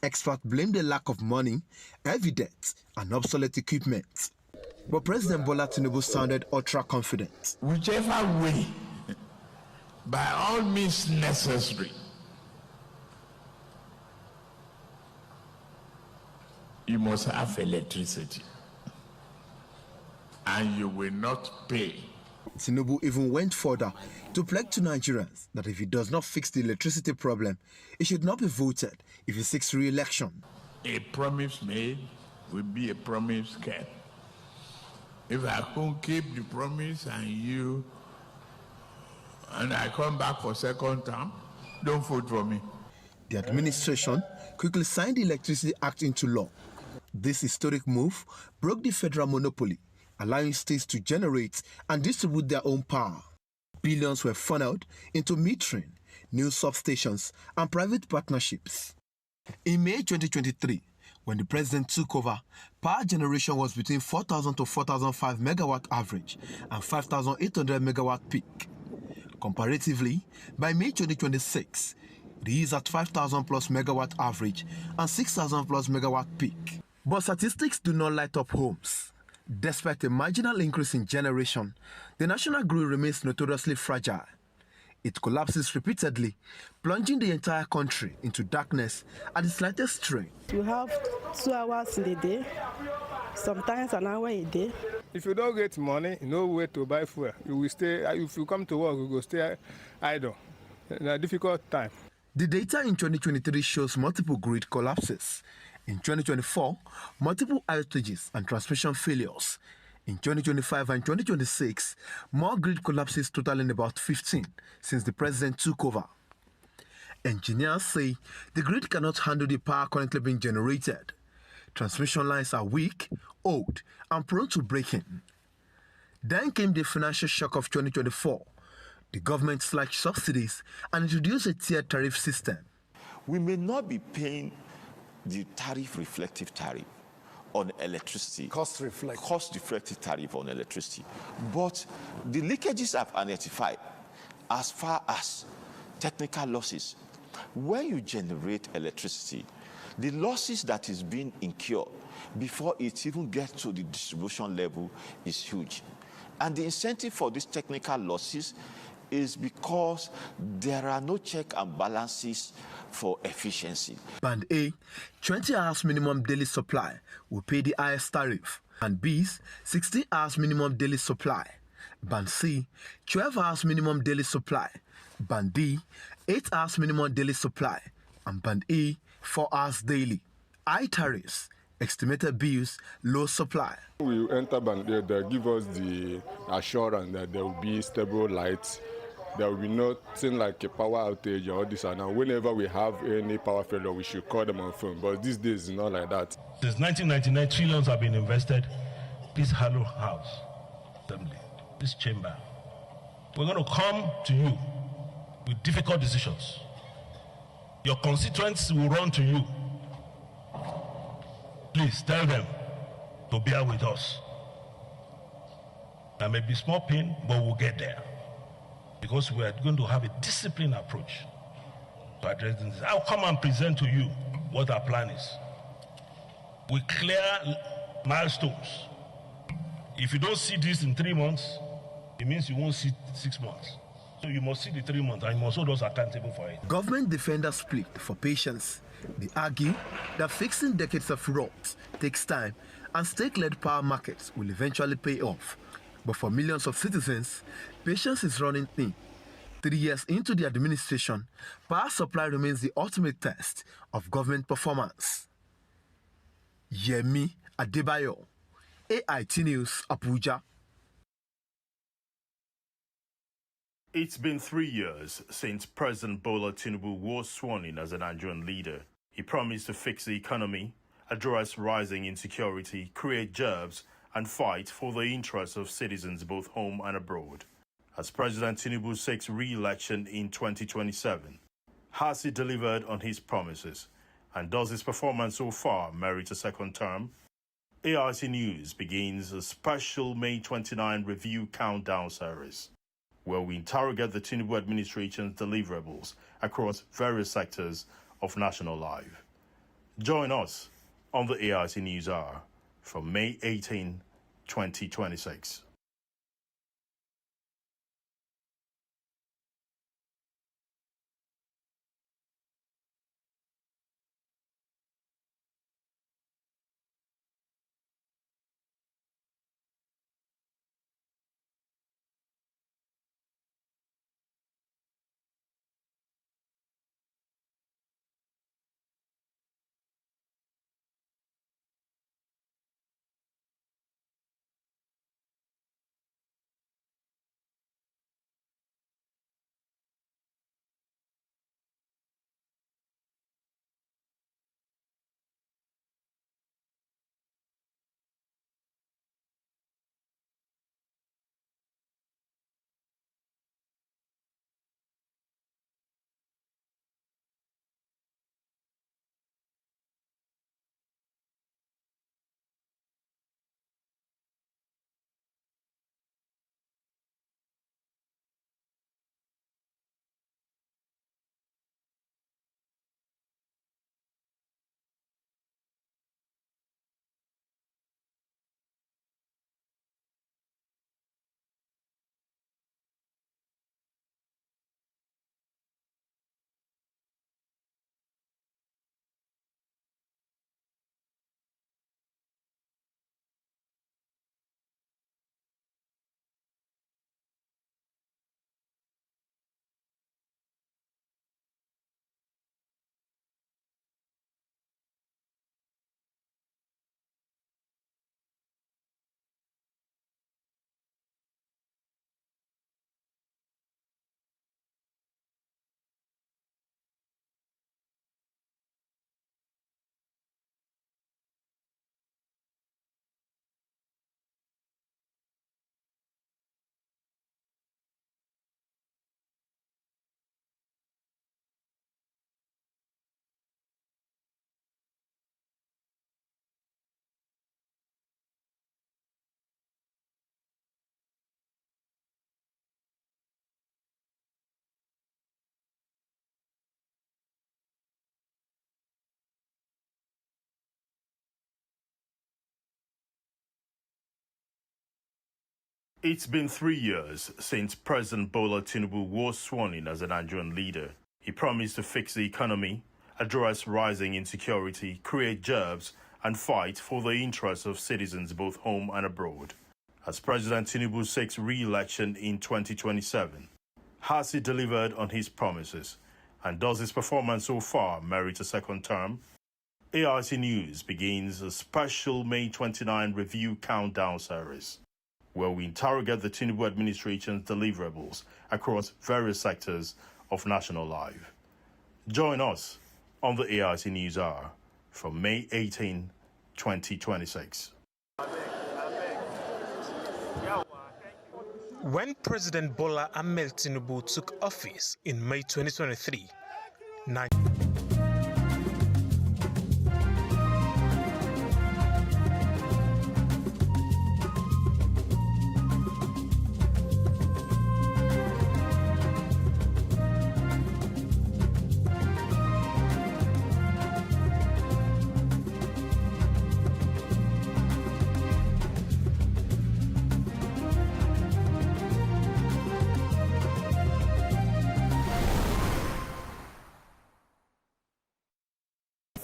Experts blame the lack of money, heavy debt, and obsolete equipment. But President Bola Tinubu sounded ultra-confident. Whichever way, by all means necessary, you must have electricity, and you will not pay. Tinubu even went further to pledge to Nigerians that if he does not fix the electricity problem, he should not be voted if he seeks re-election. A promise made will be a promise kept. If I can't keep the promise and I come back for second term, don't vote for me. The administration quickly signed the Electricity Act into law. This historic move broke the federal monopoly, allowing states to generate and distribute their own power. Billions were funneled into metering, new substations, and private partnerships. In May 2023, when the president took over, power generation was between 4,000 to 4,005 megawatt average and 5,800 megawatt peak. Comparatively, by May 2026, it is at 5,000 plus megawatt average and 6,000 plus megawatt peak. But statistics do not light up homes. Despite a marginal increase in generation, the national grid remains notoriously fragile. It collapses repeatedly, plunging the entire country into darkness at the slightest strain. You have 2 hours in a day, sometimes an hour a day. If you don't get money, no way to buy fuel. You will stay. If you come to work, you will stay idle. In a difficult time. The data in 2023 shows multiple grid collapses. In 2024, multiple outages and transmission failures. In 2025 and 2026, more grid collapses totaling about 15 since the president took over. Engineers say the grid cannot handle the power currently being generated. Transmission lines are weak, old, and prone to breaking. Then came the financial shock of 2024. The government slashed subsidies and introduced a tiered tariff system. We may not be paying the reflective tariff on electricity. Cost reflective tariff on electricity. But the leakages have identified as far as technical losses. When you generate electricity, the losses that is being incurred before it even gets to the distribution level is huge. And the incentive for these technical losses is because there are no check and balances for efficiency. Band A, 20 hours minimum daily supply will pay the highest tariff. Band B's, 60 hours minimum daily supply. Band C, 12 hours minimum daily supply. Band D, 8 hours minimum daily supply. And Band E, 4 hours daily. High tariffs, estimated bills, low supply. We enter Band A, they give us the assurance that there will be stable lights. There will be nothing like a power outage or this and that. Whenever we have any power failure, we should call them on phone. But these days, it's not like that. Since 1999, trillions have been invested. This Halo House, Assembly, this chamber, we're going to come to you with difficult decisions. Your constituents will run to you. Please tell them to bear with us. There may be small pain, but we'll get there. Because we are going to have a disciplined approach to addressing this. I'll come and present to you what our plan is. We clear milestones. If you don't see this in 3 months, it means you won't see 6 months. So you must see the 3 months and you must hold us accountable for it. Government defenders split for patience. They argue that fixing decades of rot takes time and state-led power markets will eventually pay off. But for millions of citizens, patience is running thin. 3 years into the administration, power supply remains the ultimate test of government performance. Yemi Adebayo, AIT News, Abuja. It's been 3 years since President Bola Tinubu was sworn in as a Nigerian leader. He promised to fix the economy, address rising insecurity, create jobs, and fight for the interests of citizens both home and abroad. As President Tinubu seeks re-election in 2027, has he delivered on his promises? And does his performance so far merit a second term? AIT News begins a special May 29 review countdown series, where we interrogate the Tinubu administration's deliverables across various sectors of national life. Join us on the AIT News Hour from May 18, 2026. It's been 3 years since President Bola Tinubu was sworn in as a Nigerian leader. He promised to fix the economy, address rising insecurity, create jobs, and fight for the interests of citizens both home and abroad. As President Tinubu seeks re-election in 2027, has he delivered on his promises? And does his performance so far merit a second term? AIT News begins a special May 29 review countdown series, where we interrogate the Tinubu administration's deliverables across various sectors of national life. Join us on the AIT News Hour from May 18, 2026. When President Bola Ahmed Tinubu took office in May 2023,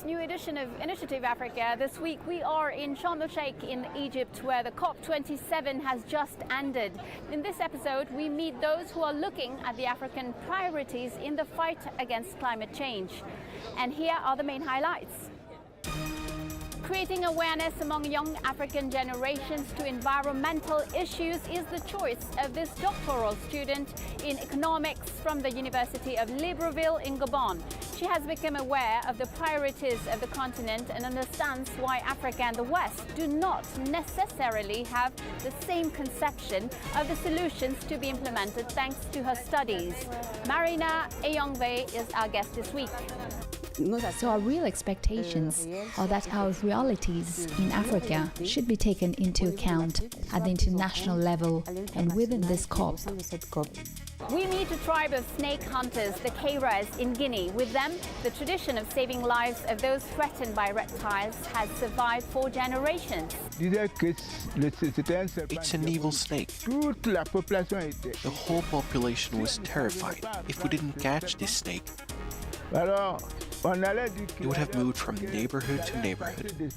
New edition of Initiative Africa. This week we are in Sharm el-Sheikh in Egypt, where the COP27 has just ended. In this episode, we meet those who are looking at the African priorities in the fight against climate change. And here are the main highlights. Creating awareness among young African generations to environmental issues is the choice of this doctoral student in economics from the University of Libreville in Gabon. She has become aware of the priorities of the continent and understands why Africa and the West do not necessarily have the same conception of the solutions to be implemented thanks to her studies. Marina Eyongve is our guest this week. So our real expectations are that our realities in Africa should be taken into account at the international level and within this COP. We meet a tribe of snake hunters, the Kairas, in Guinea. With them, the tradition of saving lives of those threatened by reptiles has survived for generations. It's an evil snake. The whole population was terrified. If we didn't catch this snake, it would have moved from neighborhood to neighborhood.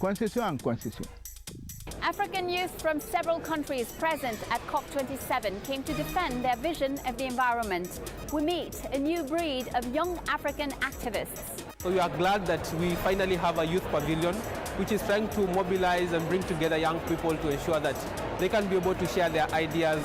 African youth from several countries present at COP27 came to defend their vision of the environment. We meet a new breed of young African activists. So we are glad that we finally have a youth pavilion, which is trying to mobilize and bring together young people to ensure that they can be able to share their ideas.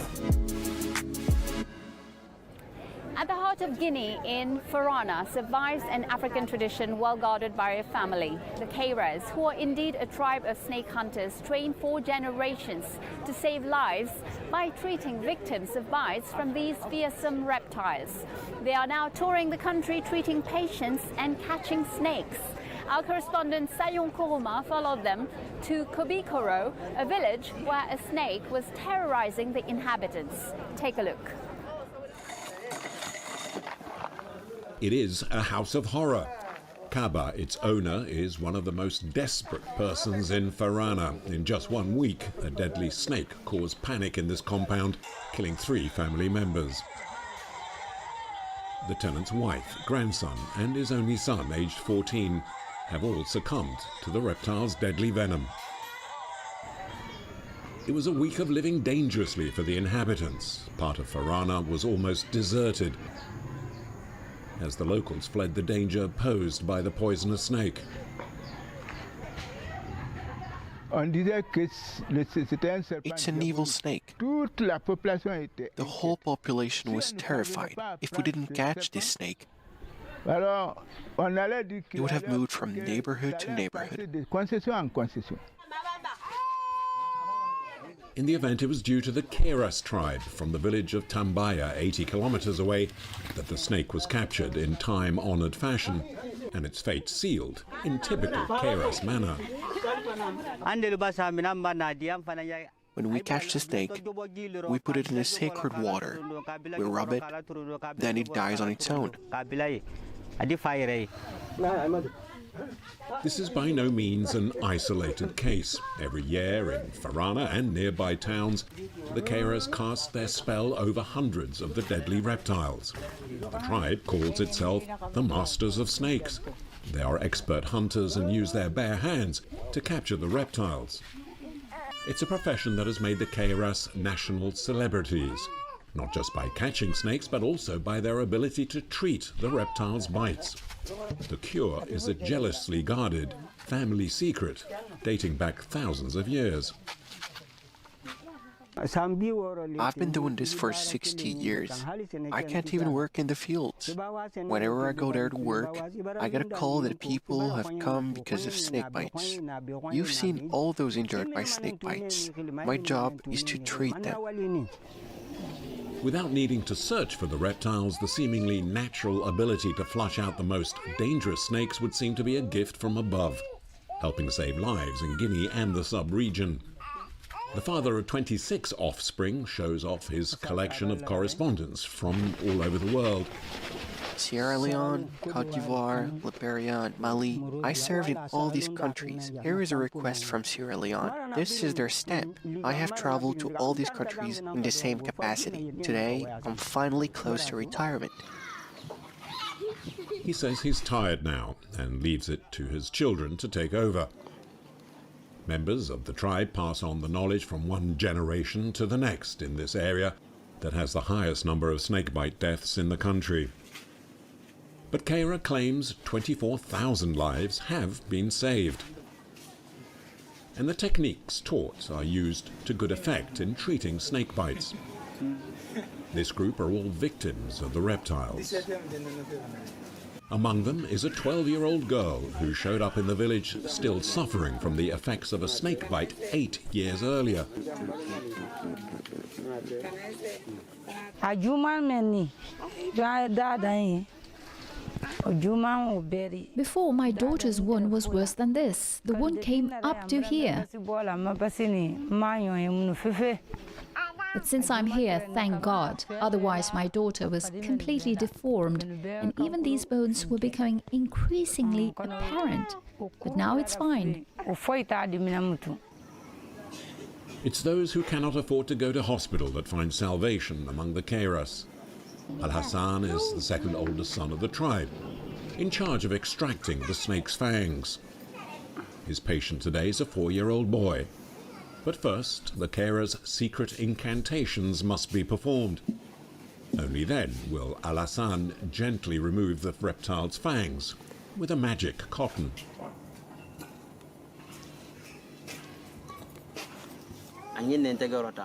At the heart of Guinea, in Farana, survives an African tradition well guarded by a family, the Kairas, who are indeed a tribe of snake hunters trained for generations to save lives by treating victims of bites from these fearsome reptiles. They are now touring the country treating patients and catching snakes. Our correspondent Sayon Koroma followed them to Kobikoro, a village where a snake was terrorizing the inhabitants. Take a look. It is a house of horror. Kaba, its owner, is one of the most desperate persons in Farana. In just 1 week, a deadly snake caused panic in this compound, killing 3 family members. The tenant's wife, grandson, and his only son, aged 14, have all succumbed to the reptile's deadly venom. It was a week of living dangerously for the inhabitants. Part of Farana was almost deserted, as the locals fled the danger posed by the poisonous snake. It's an evil snake. The whole population was terrified. If we didn't catch this snake, it would have moved from neighborhood to neighborhood. In the event, it was due to the Kairas tribe from the village of Tambaya, 80 kilometers away, that the snake was captured in time-honored fashion and its fate sealed in typical Kairas manner. When we catch the snake, we put it in a sacred water. We rub it, then it dies on its own. This is by no means an isolated case. Every year in Farana and nearby towns, the Kairas cast their spell over hundreds of the deadly reptiles. The tribe calls itself the Masters of Snakes. They are expert hunters and use their bare hands to capture the reptiles. It's a profession that has made the Kairas national celebrities, not just by catching snakes, but also by their ability to treat the reptiles' bites. The cure is a jealously guarded family secret dating back thousands of years. I've been doing this for 60 years. I can't even work in the fields. Whenever I go there to work, I get a call that people have come because of snake bites. You've seen all those injured by snake bites. My job is to treat them. Without needing to search for the reptiles, the seemingly natural ability to flush out the most dangerous snakes would seem to be a gift from above, helping save lives in Guinea and the sub-region. The father of 26 offspring shows off his collection of correspondence from all over the world. Sierra Leone, Cote d'Ivoire, Liberia, and Mali. I served in all these countries. Here is a request from Sierra Leone. This is their stamp. I have traveled to all these countries in the same capacity. Today, I'm finally close to retirement. He says he's tired now and leaves it to his children to take over. Members of the tribe pass on the knowledge from one generation to the next in this area that has the highest number of snakebite deaths in the country. But Kaira claims 24,000 lives have been saved. And the techniques taught are used to good effect in treating snake bites. This group are all victims of the reptiles. Among them is a 12-year-old girl who showed up in the village still suffering from the effects of a snake bite 8 years earlier. Before, my daughter's wound was worse than this. The wound came up to here. But since I'm here, thank God. Otherwise, my daughter was completely deformed, and even these bones were becoming increasingly apparent. But now it's fine. It's those who cannot afford to go to hospital that find salvation among the Kairas. Al-Hassan is the second oldest son of the tribe, in charge of extracting the snake's fangs. His patient today is a 4-year-old boy. But first, the Kairas' secret incantations must be performed. Only then will Al-Hassan gently remove the reptile's fangs with a magic cotton.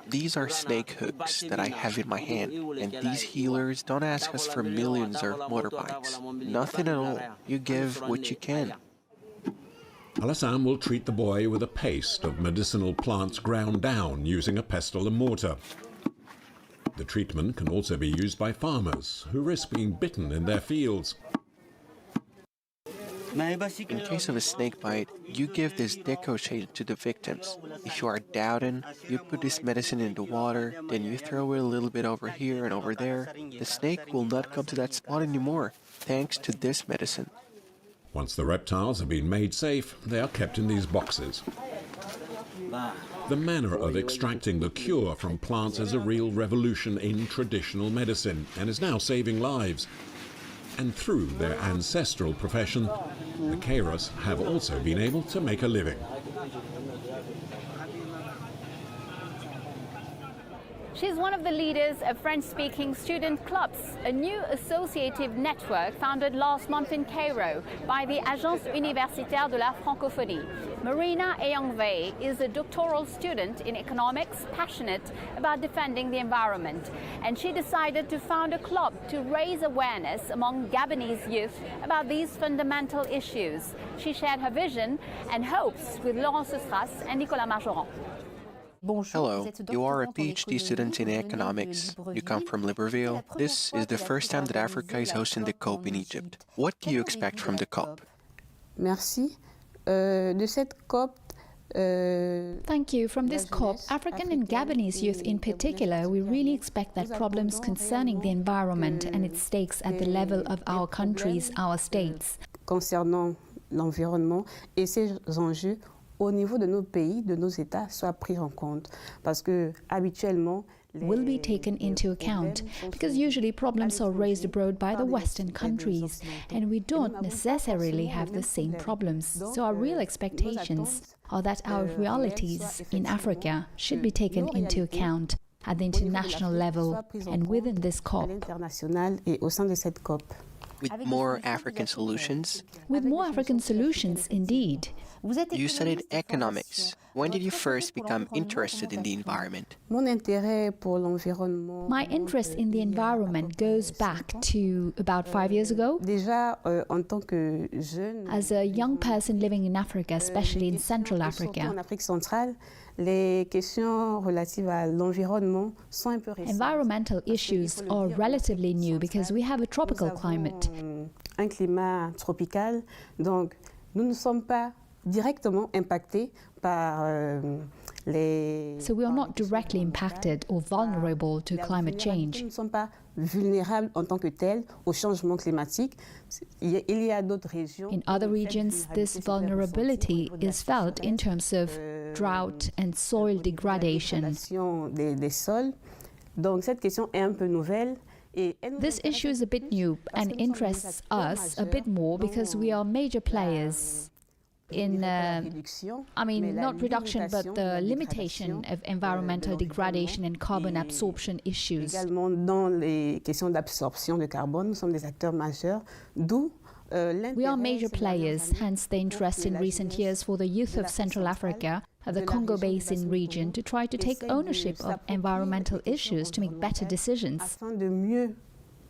These are snake hooks that I have in my hand, and these healers don't ask us for millions or motorbikes. Nothing at all. You give what you can. Al-Hassan will treat the boy with a paste of medicinal plants ground down using a pestle and mortar. The treatment can also be used by farmers who risk being bitten in their fields. In case of a snake bite, you give this decoction to the victims. If you are doubting, you put this medicine in the water, then you throw it a little bit over here and over there. The snake will not come to that spot anymore, thanks to this medicine. Once the reptiles have been made safe, they are kept in these boxes. The manner of extracting the cure from plants is a real revolution in traditional medicine and is now saving lives. And through their ancestral profession, the Kairas have also been able to make a living. She's one of the leaders of French-speaking student clubs, a new associative network founded last month in Cairo by the Agence Universitaire de la Francophonie. Marina Eyangvei is a doctoral student in economics, passionate about defending the environment. And she decided to found a club to raise awareness among Gabonese youth about these fundamental issues. She shared her vision and hopes with Laurent Sestras and Nicolas Marjoran. Hello, you are a PhD student in economics. You come from Libreville. This is the first time that Africa is hosting the COP in Egypt. What do you expect from the COP? Merci. De cette COP, Thank you. From this COP, African and Gabonese youth in particular, we really expect that problems concerning the environment and its stakes at the level of our countries, our states. Concernant l'environnement et ces enjeux au niveau de nos pays, de nos États, soient pris en compte. Parce que habituellement, will be taken into account because usually problems are raised abroad by the Western countries and we don't necessarily have the same problems. So our real expectations are that our realities in Africa should be taken into account at the international level and within this COP. With more African solutions? With more African solutions, indeed. You studied economics. When did you first become interested in the environment? My interest in the environment goes back to about 5 years ago. As a young person living in Africa, especially in Central Africa, environmental issues are relatively new because we have a tropical climate. Un climat tropical, donc nous ne sommes pas directement impactés par les... So we are not directly impacted or vulnerable to climate change. Nous ne sommes pas vulnérables en tant que tels au changement climatique. Il y a d'autres régions. In other regions, this vulnerability is felt in terms of drought and soil degradation. Des sols. Donc cette question est un peu nouvelle. This issue is a bit new and interests us a bit more because we are major players in, not reduction, but the limitation of environmental degradation and carbon absorption issues. Également dans les questions d'absorption de carbone, nous sommes des acteurs majeurs, d'où we are major players, hence the interest in recent years for the youth of Central Africa, of the Congo Basin region, to try to take ownership of environmental issues to make better decisions. Afin de mieux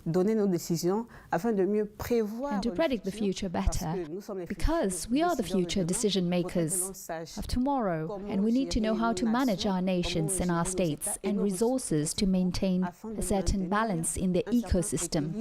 donner nos décisions, afin de mieux prévoir and to predict the future better, because we are the future decision makers of tomorrow, and we need to know how to manage our nations and our states and resources to maintain a certain balance in the ecosystem.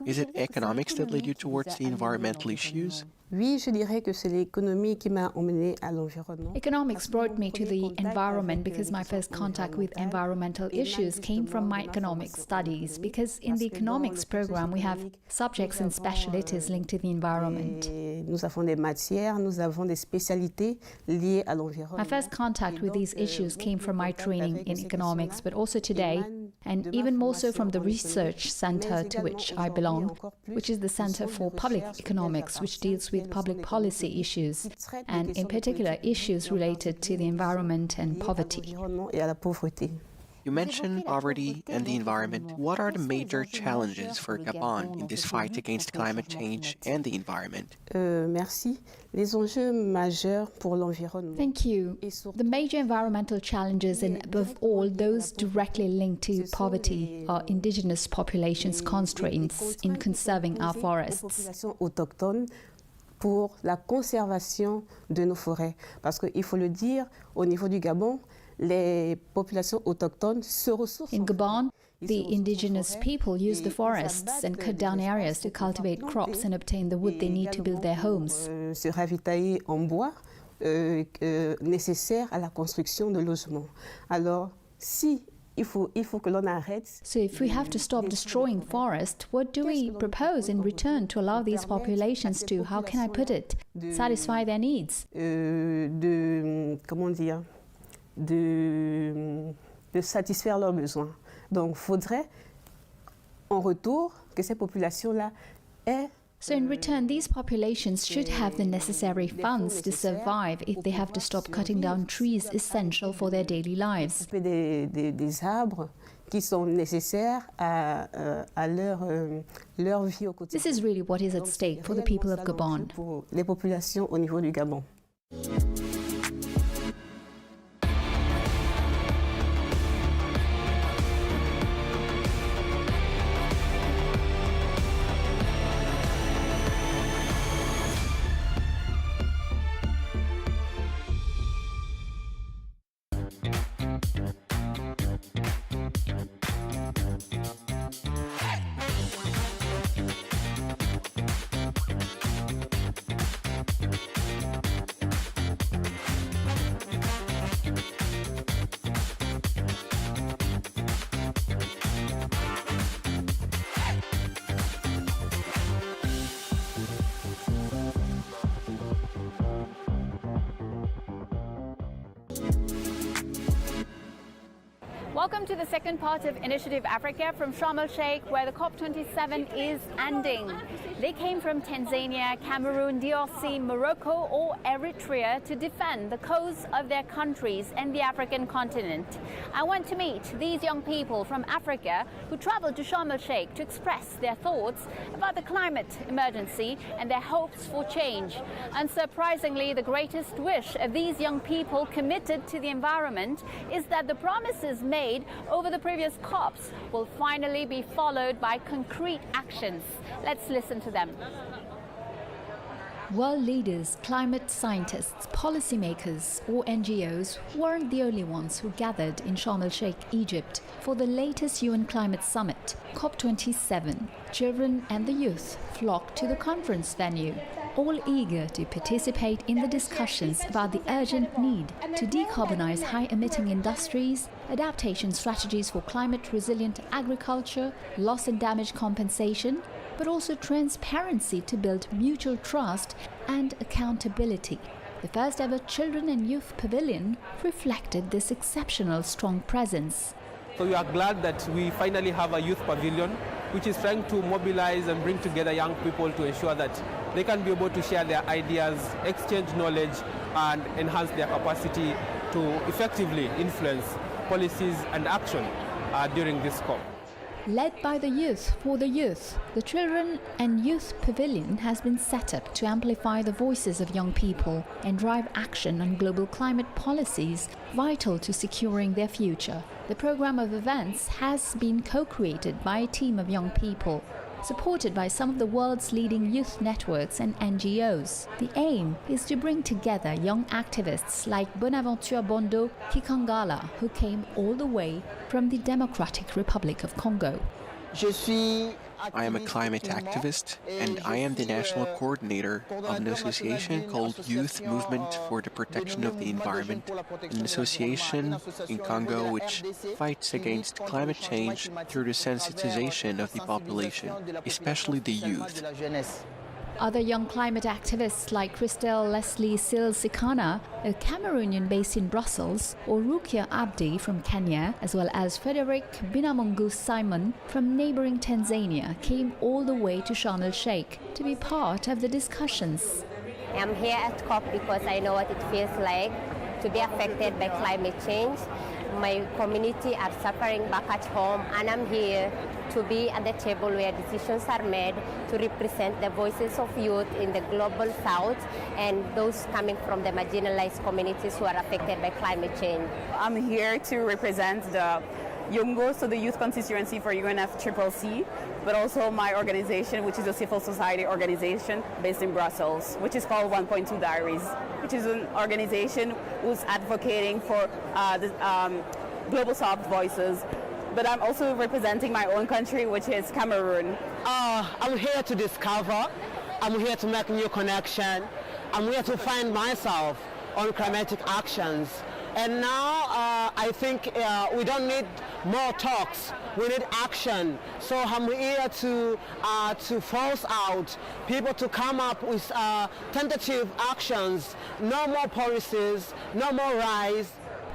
Is it economics that led you towards the environmental issues? Oui, je dirais que c'est l'économie qui m'a emmené à l'environnement. Economics brought me to the environment because my first contact with environmental issues came from my economics studies, because in the economics program we have subjects and specialties linked to the environment. Nous avons des matières, nous avons des spécialités liées à l'environnement. My first contact with these issues came from my training in economics, but also today, and even more so from the research center to which I belong, which is the Center for Public Economics, which deals with public policy issues, and in particular issues related to the environment and poverty. You mentioned poverty and the environment. What are the major challenges for Gabon in this fight against climate change and the environment? Merci. Les enjeux majeurs pour l'environnement. Thank you. The major environmental challenges, and above all those directly linked to poverty, are indigenous populations' constraints in conserving our forests. Pour la conservation de nos forêts. Parce qu'il faut le dire, au niveau du Gabon, les populations autochtones se ressourcent. In Gabon, the indigenous people use the forests and cut down areas to cultivate crops and obtain the wood they need to build their homes. Se ravitailler en bois nécessaire à la construction de logements. Alors, si il faut que l'on arrête. So if we have to stop destroying forests, what do we propose in return to allow these populations to, how can I put it, satisfy their needs? De satisfaire leurs besoins. Donc, faudrait, en retour, que ces populations-là aient. So in return, these populations should have the necessary funds to survive if they have to stop cutting down trees essential for their daily lives. Des arbres qui sont nécessaires à leur vie au quotidien. This is really what is at stake for the people of Gabon. Pour les populations au niveau du Gabon. Welcome to the second part of Initiative Africa from Sharm el-Sheikh, where the COP27 is ending. They came from Tanzania, Cameroon, DRC, Morocco or Eritrea to defend the cause of their countries and the African continent. I went to meet these young people from Africa who traveled to Sharm el-Sheikh to express their thoughts about the climate emergency and their hopes for change. Unsurprisingly, the greatest wish of these young people committed to the environment is that the promises made over the previous COPs will finally be followed by concrete actions. Let's listen to them. World leaders, climate scientists, policymakers or NGOs weren't the only ones who gathered in Sharm el-Sheikh, Egypt for the latest UN Climate Summit, COP27. Children and the youth flocked to the conference venue, all eager to participate in the discussions about the urgent need to decarbonize high-emitting industries, adaptation strategies for climate-resilient agriculture, loss and damage compensation, but also transparency to build mutual trust and accountability. The first ever Children and Youth Pavilion reflected this exceptional strong presence. So we are glad that we finally have a youth pavilion, which is trying to mobilize and bring together young people to ensure that they can be able to share their ideas, exchange knowledge, and enhance their capacity to effectively influence policies and action during this COP. Led by the youth for the youth, the Children and Youth Pavilion has been set up to amplify the voices of young people and drive action on global climate policies vital to securing their future. The program of events has been co-created by a team of young people, supported by some of the world's leading youth networks and NGOs. The aim is to bring together young activists like Bonaventure Bondo Kikangala, who came all the way from the Democratic Republic of Congo. I am a climate activist, and I am the national coordinator of an association called Youth Movement for the Protection of the Environment, an association in Congo which fights against climate change through the sensitization of the population, especially the youth. Other young climate activists like Christelle Leslie Sil-Sikana, a Cameroonian based in Brussels, or Rukia Abdi from Kenya, as well as Frederick Binamungu Simon from neighboring Tanzania, came all the way to Sharm el-Sheikh to be part of the discussions. I'm here at COP because I know what it feels like to be affected by climate change. My community are suffering back at home, and I'm here to be at the table where decisions are made to represent the voices of youth in the global south and those coming from the marginalized communities who are affected by climate change. I'm here to represent the Yongo, so the youth constituency for UNFCCC, but also my organization, which is a civil society organization based in Brussels, which is called 1.2 Diaries, which is an organization who's advocating for the global South voices. But I'm also representing my own country, which is Cameroon. I'm here to discover, I'm here to make new connection, I'm here to find myself on climatic actions. And now I think we don't need more talks, we need action. So I'm here to force out people to come up with tentative actions, no more policies, no more rise.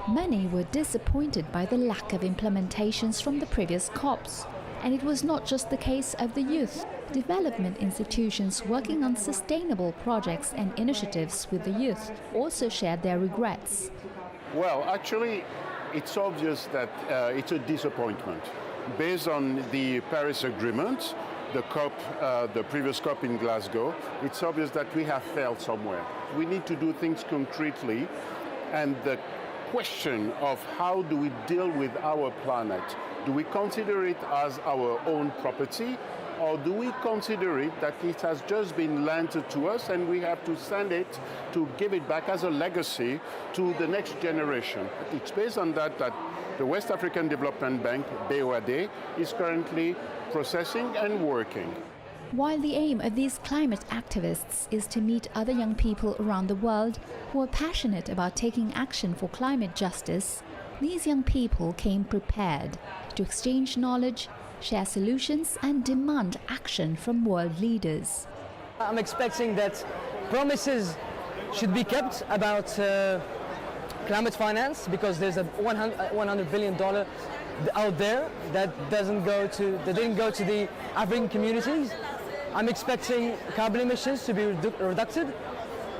Many were disappointed by the lack of implementations from the previous COPs. And it was not just the case of the youth. Development institutions working on sustainable projects and initiatives with the youth also shared their regrets. Well, actually, it's obvious that it's a disappointment. Based on the Paris Agreement, the COP, the previous COP in Glasgow, it's obvious that we have failed somewhere. We need to do things concretely, and the question of how do we deal with our planet, do we consider it as our own property, or do we consider it that it has just been lent to us and we have to send it to give it back as a legacy to the next generation? It's based on that the West African Development Bank, BOAD, is currently processing and working. While the aim of these climate activists is to meet other young people around the world who are passionate about taking action for climate justice, these young people came prepared to exchange knowledge, share solutions and demand action from world leaders. I'm expecting that promises should be kept about climate finance, because there's a $100 billion out there that didn't go to the African communities. I'm expecting carbon emissions to be reduced.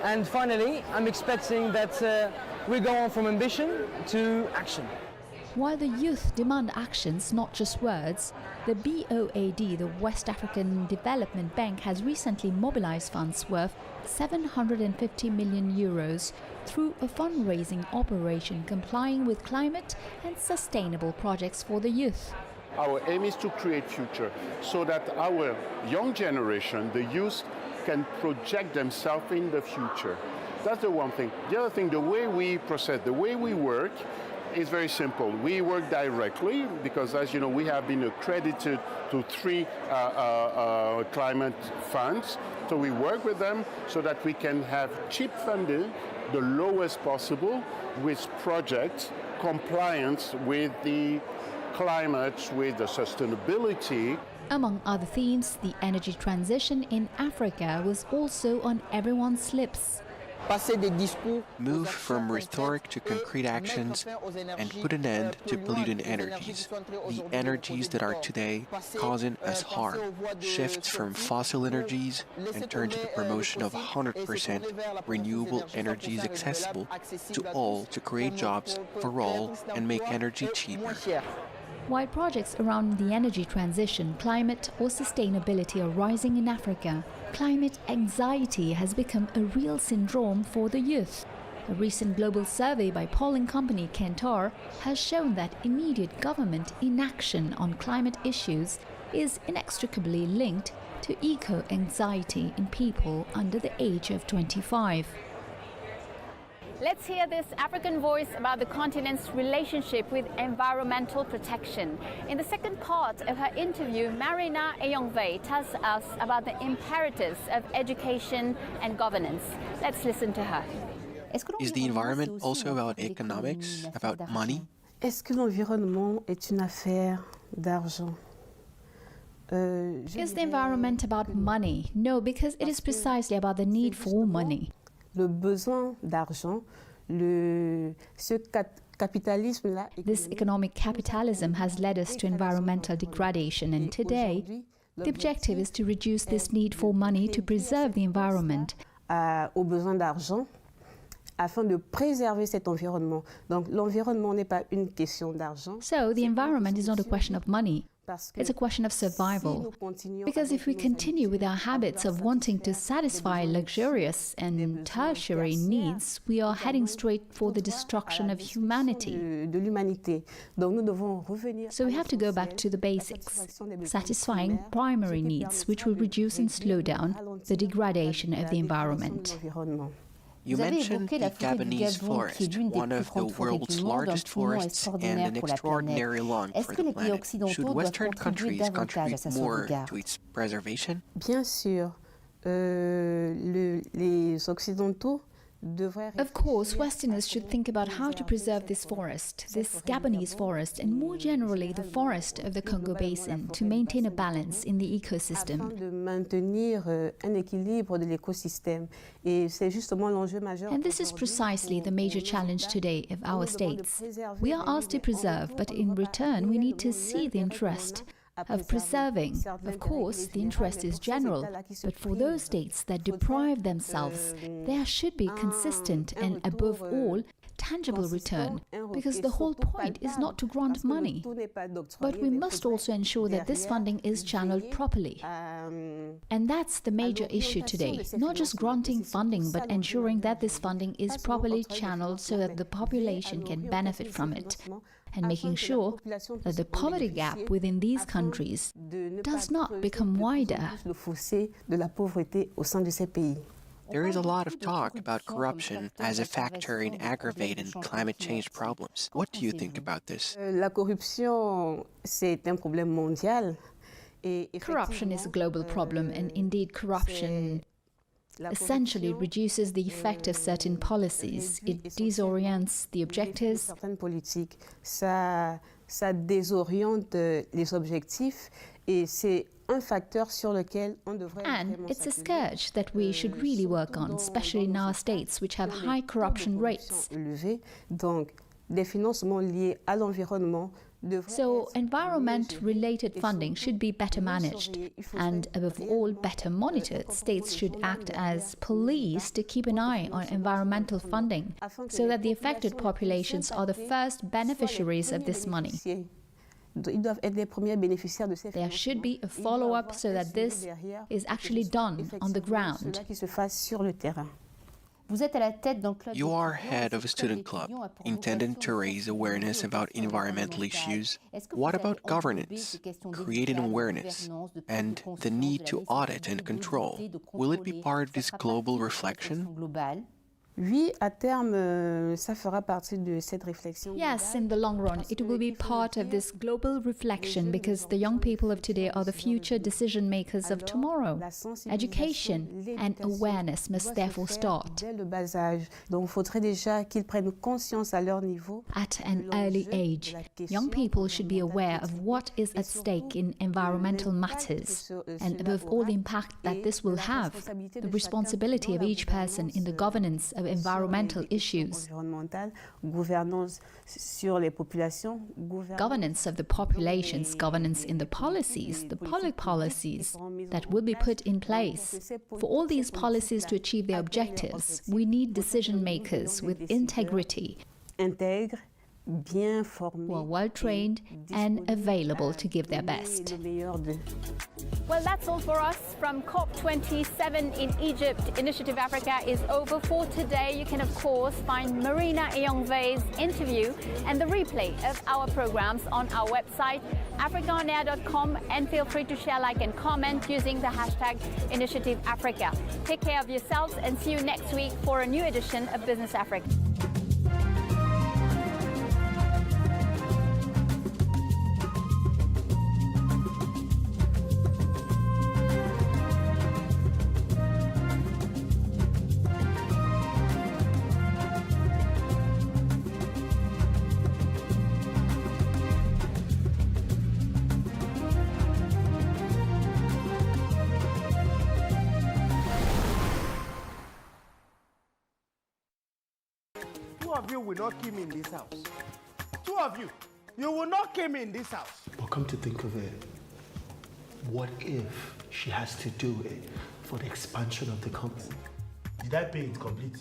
And finally, I'm expecting that we go on from ambition to action. While the youth demand actions, not just words, the BOAD, the West African Development Bank, has recently mobilized funds worth 750 million euros through a fundraising operation complying with climate and sustainable projects for the youth. Our aim is to create future so that our young generation, the youth, can project themselves in the future. That's the one thing. The other thing, the way we process, the way we work, is very simple. We work directly because, as you know, we have been accredited to 3 climate funds. So we work with them so that we can have cheap funding, the lowest possible, with projects compliance with the climate, with the sustainability. Among other themes, the energy transition in Africa was also on everyone's lips. Move from rhetoric to concrete actions and put an end to polluting energies. The energies that are today causing us harm. Shift from fossil energies and turn to the promotion of 100% renewable energies accessible to all to create jobs for all and make energy cheaper. While projects around the energy transition, climate or sustainability are rising in Africa, climate anxiety has become a real syndrome for the youth. A recent global survey by polling company Kantar has shown that immediate government inaction on climate issues is inextricably linked to eco-anxiety in people under the age of 25. Let's hear this African voice about the continent's relationship with environmental protection. In the second part of her interview, Marina Eyongve tells us about the imperatives of education and governance. Let's listen to her. Is the environment also about economics, about money? Est-ce que l'environnement est une affaire d'argent? Is the environment about money? No, because it is precisely about the need for money. Le besoin d'argent, capitalisme-là. This economic capitalism has led us to environmental degradation, and today the objective is to reduce this need for money to preserve the environment. Au besoin d'argent afin de préserver cet environnement. Donc l'environnement n'est pas une question d'argent. So the environment is not a question of money. It's a question of survival. Because if we continue with our habits of wanting to satisfy luxurious and tertiary needs, we are heading straight for the destruction of humanity. So we have to go back to the basics, satisfying primary needs, which will reduce and slow down the degradation of the environment. You mentioned the Gabonese forest, one of the world's largest forests and an extraordinary alarm for the planet. Should Western countries contribute more to its preservation? Bien sûr, les Occidentaux. Of course, Westerners should think about how to preserve this forest, this Gabonese forest, and more generally the forest of the Congo Basin, to maintain a balance in the ecosystem. And this is precisely the major challenge today of our states. We are asked to preserve, but in return we need to see the interest of preserving. Of course, the interest is general, but for those states that deprive themselves, there should be consistent and, above all, tangible return, because the whole point is not to grant money, but we must also ensure that this funding is channeled properly. And that's the major issue today, not just granting funding, but ensuring that this funding is properly channeled so that the population can benefit from it, and making sure that the poverty gap within these countries does not become wider. There is a lot of talk about corruption as a factor in aggravating climate change problems. What do you think about this? Corruption is a global problem, and indeed corruption essentially reduces the effect of certain policies. It disorients the objectives. Ça désoriente les objectifs Et c'est un facteur sur lequel on devrait And it's a scourge that we should really work on, especially in our states which have high corruption rates. Donc, des financements liés à l'environnement. So environment-related funding should be better managed and, above all, better monitored. States should act as police to keep an eye on environmental funding so that the affected populations are the first beneficiaries of this money. There should be a follow-up so that this is actually done on the ground. You are head of a student club intended to raise awareness about environmental issues. What about governance, creating awareness, and the need to audit and control? Will it be part of this global reflection? Oui, à terme, ça fera partie de cette réflexion. Yes, in the long run, it will be part of this global reflection because the young people of today are the future decision makers of tomorrow. Education and awareness must therefore start dès le bas âge. Donc, il faudrait déjà qu'ils prennent conscience à leur niveau. At an early age. Young people should be aware of what is at stake in environmental matters and, above all, the impact that this will have, the responsibility of each person in the governance of environmental issues. Gouvernance sur les populations, governance of the populations, governance in the policies, the public policies that will be put in place. For all these policies to achieve their objectives, we need decision makers with integrity, bien formés, who are well trained and available to give their best. Well, that's all for us from COP27 in Egypt. Initiative Africa is over for today. You can, of course, find Marina Eyongve's interview and the replay of our programs on our website, africaonair.com, and feel free to share, like, and comment using the hashtag Initiative Africa. Take care of yourselves and see you next week for a new edition of Business Africa. Two of you will not kill me in this house. Two of you, you will not kill me in this house. But come to think of it, what if she has to do it for the expansion of the company? Did I pay it complete?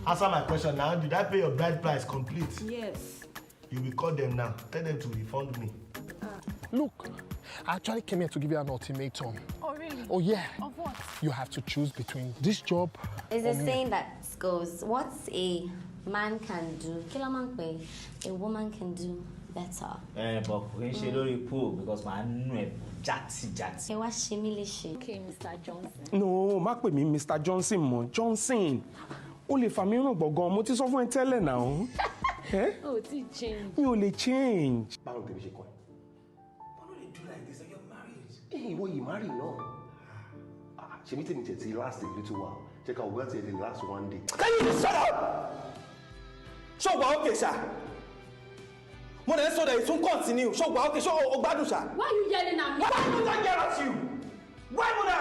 Answer my question now. Did I pay your bride price complete? Yes. You will call them now. Tell them to refund me. Look, I actually came here to give you an ultimatum. Oh, really? Oh, yeah. Of what? You have to choose between this job There's or a me. saying that goes, what a man can do, a woman can do better. But we should only pull because my jatsi. Okay, Mr. Johnson. No, má pè mí Mr. Johnson mọ́, Johnson. O lè fà mí ràn gbọ̀ngàn, mo ti sọ fún ẹ tẹ́lẹ̀ náà. Oh, ti change. Mi ò lè change. Báwo tẹ̀lé ṣe kọ́ ẹ? Why don't they do like this? You're married. Hey, well, you married, no? She meeting me to last a little while. Check out what's the last one day. Can you just shut up? So we're okay, sir. More than so that it won't continue. So we're okay. So Ogbadu, sir. Why are you yelling at me? Why would I yell at you? Why would I?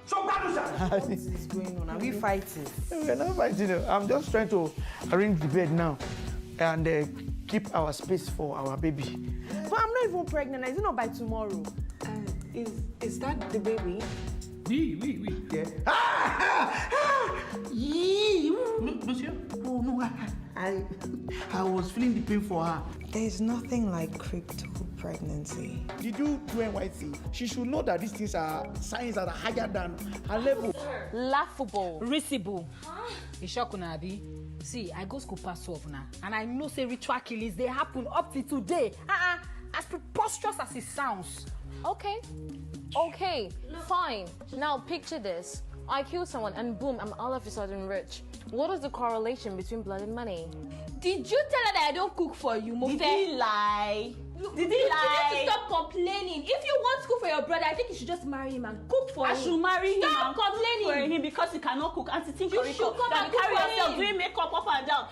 So Ogbadu, sir. What is going on? Are we fighting? We're not fighting. I'm just trying to arrange the bed now and keep our space for our baby. But I'm not even pregnant. Is it not by tomorrow? Is that the baby? Oui. Yeah. Monsieur? Oh, no, I was feeling the pain for her. There's nothing like crypto pregnancy. Did you do NYC? She should know that these things are signs that are higher than her level. Laughable, risible. Ishokunabi. See, I go school past 12 now, and I know say ritual killings they happen up to today. As preposterous as it sounds. Okay, fine. Now picture this. I kill someone and boom, I'm all of a sudden rich. What is the correlation between blood and money? Did you tell her that I don't cook for you, Mofe? Did he lie? Did he lie? You need to stop complaining. If you want to cook for your brother, I think you should just marry him and cook for him. I should marry him Stop and complaining. cook for him because he cannot cook. And think you should come and cook carry for yourself him. doing makeup up and down.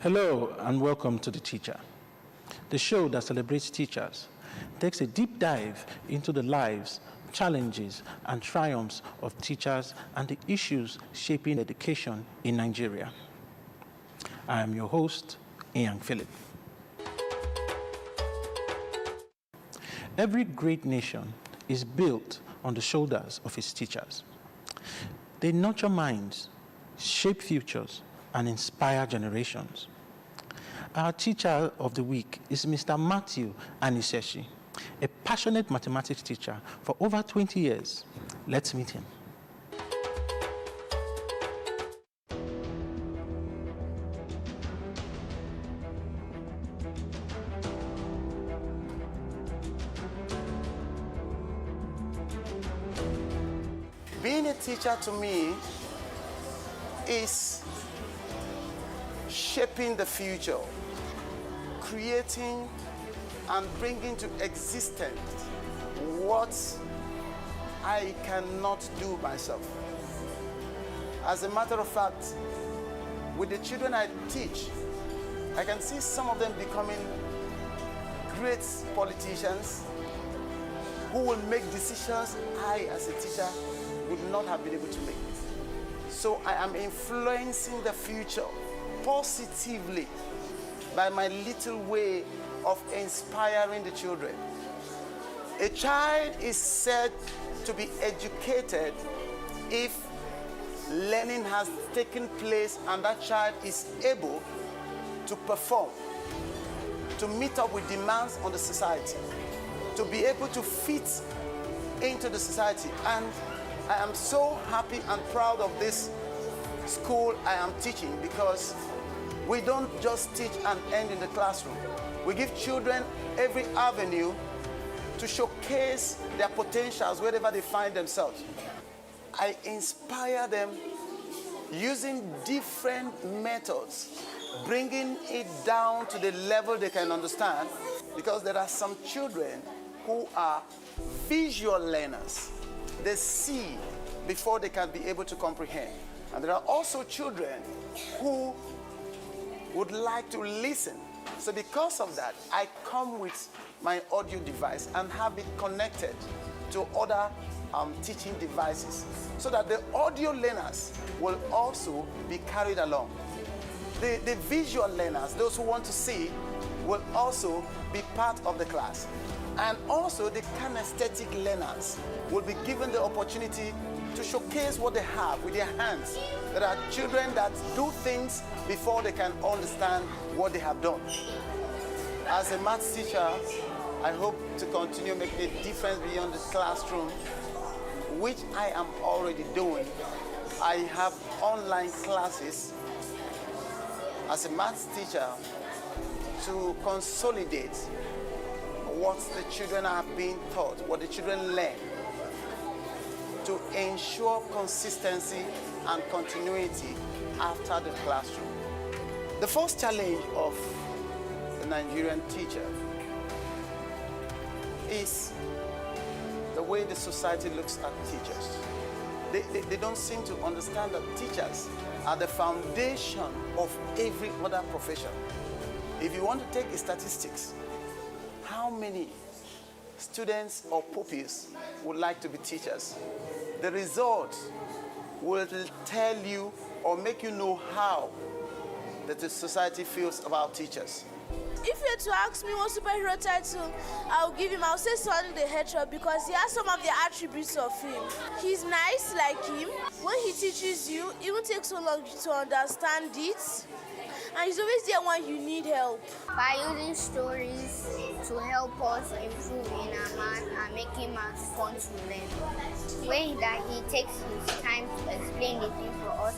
Hello and welcome to The Teacher, the show that celebrates teachers, takes a deep dive into the lives, challenges, and triumphs of teachers and the issues shaping education in Nigeria. I am your host, Ian Philip. Every great nation is built on the shoulders of its teachers. They nurture minds, shape futures, and inspire generations. Our teacher of the week is Mr. Matthew Aniseshi, a passionate mathematics teacher for over 20 years. Let's meet him. Being a teacher to me is shaping the future, creating and bringing to existence what I cannot do myself. As a matter of fact, with the children I teach, I can see some of them becoming great politicians who will make decisions I, as a teacher, would not have been able to make. So I am influencing the future positively by my little way of inspiring the children. A child is said to be educated if learning has taken place and that child is able to perform, to meet up with demands on the society, to be able to fit into the society. And I am so happy and proud of this school I am teaching, because we don't just teach and end in the classroom. We give children every avenue to showcase their potentials wherever they find themselves. I inspire them using different methods, bringing it down to the level they can understand, because there are some children who are visual learners. They see before they can be able to comprehend. And there are also children who would like to listen. So because of that, I come with my audio device and have it connected to other teaching devices, so that the audio learners will also be carried along. The visual learners, those who want to see, will also be part of the class. And also the kinesthetic learners will be given the opportunity to showcase what they have with their hands. There are children that do things before they can understand what they have done. As a maths teacher, I hope to continue making a difference beyond the classroom, which I am already doing. I have online classes as a maths teacher to consolidate what the children are being taught, what the children learn, to ensure consistency and continuity after the classroom. The first challenge of the Nigerian teacher is the way the society looks at teachers. They don't seem to understand that teachers are the foundation of every other profession. If you want to take statistics, how many students or pupils would like to be teachers? The result will tell you or make you know how that the society feels about teachers. If you were to ask me what superhero title I'll give him, I'll say Sonic the Hedgehog, because he has some of the attributes of him. He's nice like him. When he teaches you, it won't take so long to understand it. And he's always there when you need help. By using stories to help us improve in our math and making math fun to learn. Way that he takes his time to explain the thing for us,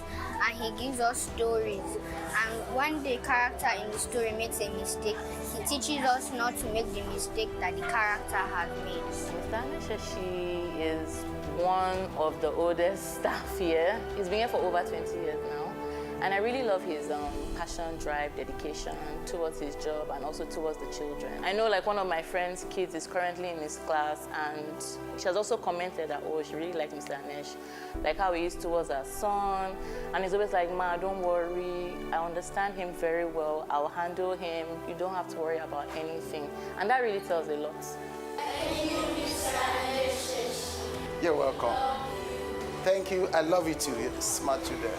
and he gives us stories. And when the character in the story makes a mistake, he teaches us not to make the mistake that the character has made. Mr. Aniseshi is one of the oldest staff here. He's been here for over 20 years now. And I really love his passion, drive, dedication towards his job and also towards the children. I know like one of my friend's kids is currently in his class, and she has also commented that, oh, she really liked Mr. Anesh, like how he is towards her son. And he's always like, Ma, don't worry. I understand him very well. I'll handle him. You don't have to worry about anything. And that really tells a lot. You're welcome. Thank you. I love you too. You're smart children.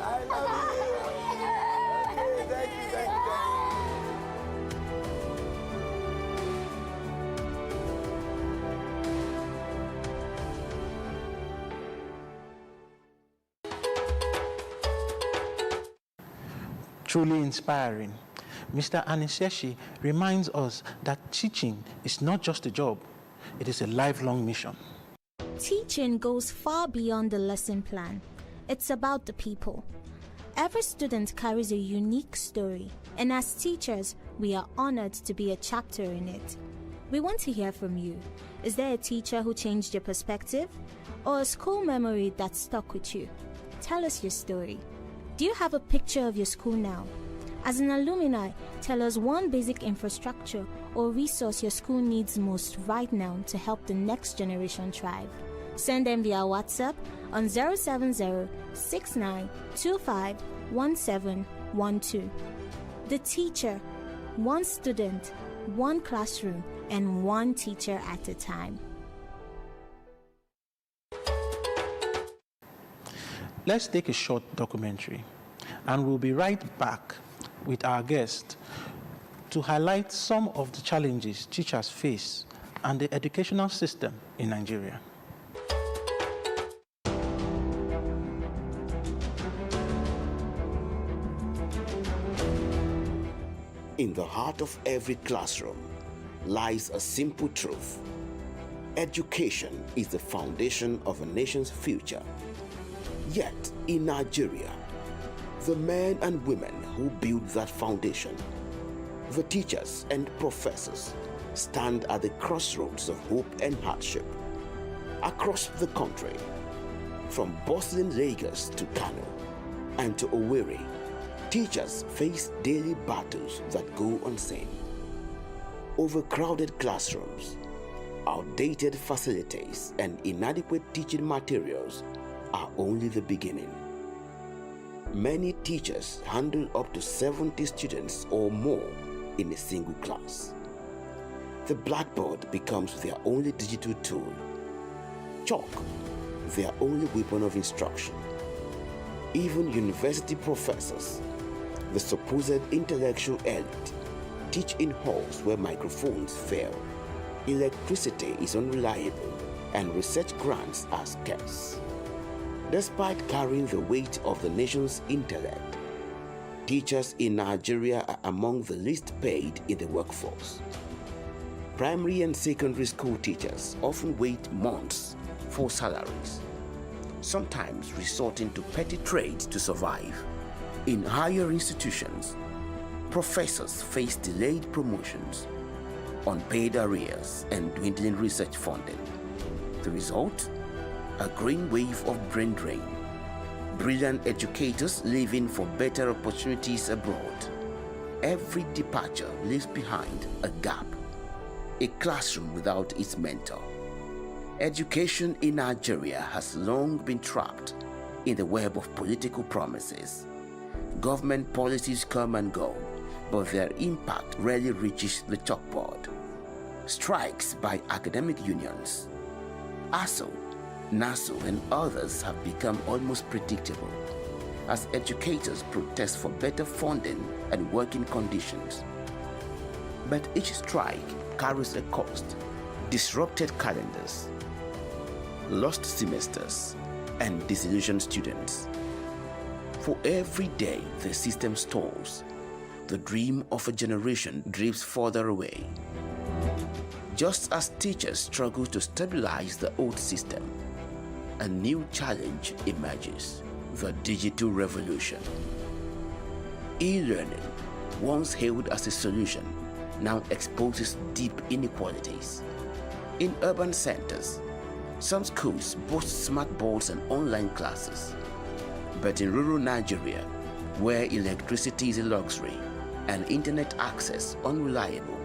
I love you. Okay, thank you. Truly inspiring. Mr. Aniseshi reminds us that teaching is not just a job, it is a lifelong mission. Teaching goes far beyond the lesson plan. It's about the people. Every student carries a unique story, and as teachers, we are honored to be a chapter in it. We want to hear from you. Is there a teacher who changed your perspective? Or a school memory that stuck with you? Tell us your story. Do you have a picture of your school now? As an alumni, tell us one basic infrastructure or resource your school needs most right now to help the next generation thrive. Send them via WhatsApp on 070-6925-1712. The teacher, one student, one classroom, and one teacher at a time. Let's take a short documentary, and we'll be right back with our guest to highlight some of the challenges teachers face and the educational system in Nigeria. In the heart of every classroom lies a simple truth. Education is the foundation of a nation's future. Yet, in Nigeria, the men and women who build that foundation, the teachers and professors, stand at the crossroads of hope and hardship. Across the country, from bustling Lagos to Kano and to Owerri, teachers face daily battles that go unseen. Overcrowded classrooms, outdated facilities, and inadequate teaching materials are only the beginning. Many teachers handle up to 70 students or more in a single class. The blackboard becomes their only digital tool. Chalk, their only weapon of instruction. Even university professors, the supposed intellectual elite, teach in halls where microphones fail, electricity is unreliable, and research grants are scarce. Despite carrying the weight of the nation's intellect, teachers in Nigeria are among the least paid in the workforce. Primary and secondary school teachers often wait months for salaries, sometimes resorting to petty trades to survive. In higher institutions, professors face delayed promotions, unpaid arrears, and dwindling research funding. The result? A green wave of brain drain. Brilliant educators leaving for better opportunities abroad. Every departure leaves behind a gap, a classroom without its mentor. Education in Nigeria has long been trapped in the web of political promises. Government policies come and go, but their impact rarely reaches the chalkboard. Strikes by academic unions, ASU, NASU, and others have become almost predictable as educators protest for better funding and working conditions. But each strike carries a cost: disrupted calendars, lost semesters, and disillusioned students. For every day the system stalls, the dream of a generation drifts further away. Just as teachers struggle to stabilize the old system, a new challenge emerges: the digital revolution. E-learning, once hailed as a solution, now exposes deep inequalities. In urban centers, some schools boast smart boards and online classes. But in rural Nigeria, where electricity is a luxury and internet access unreliable,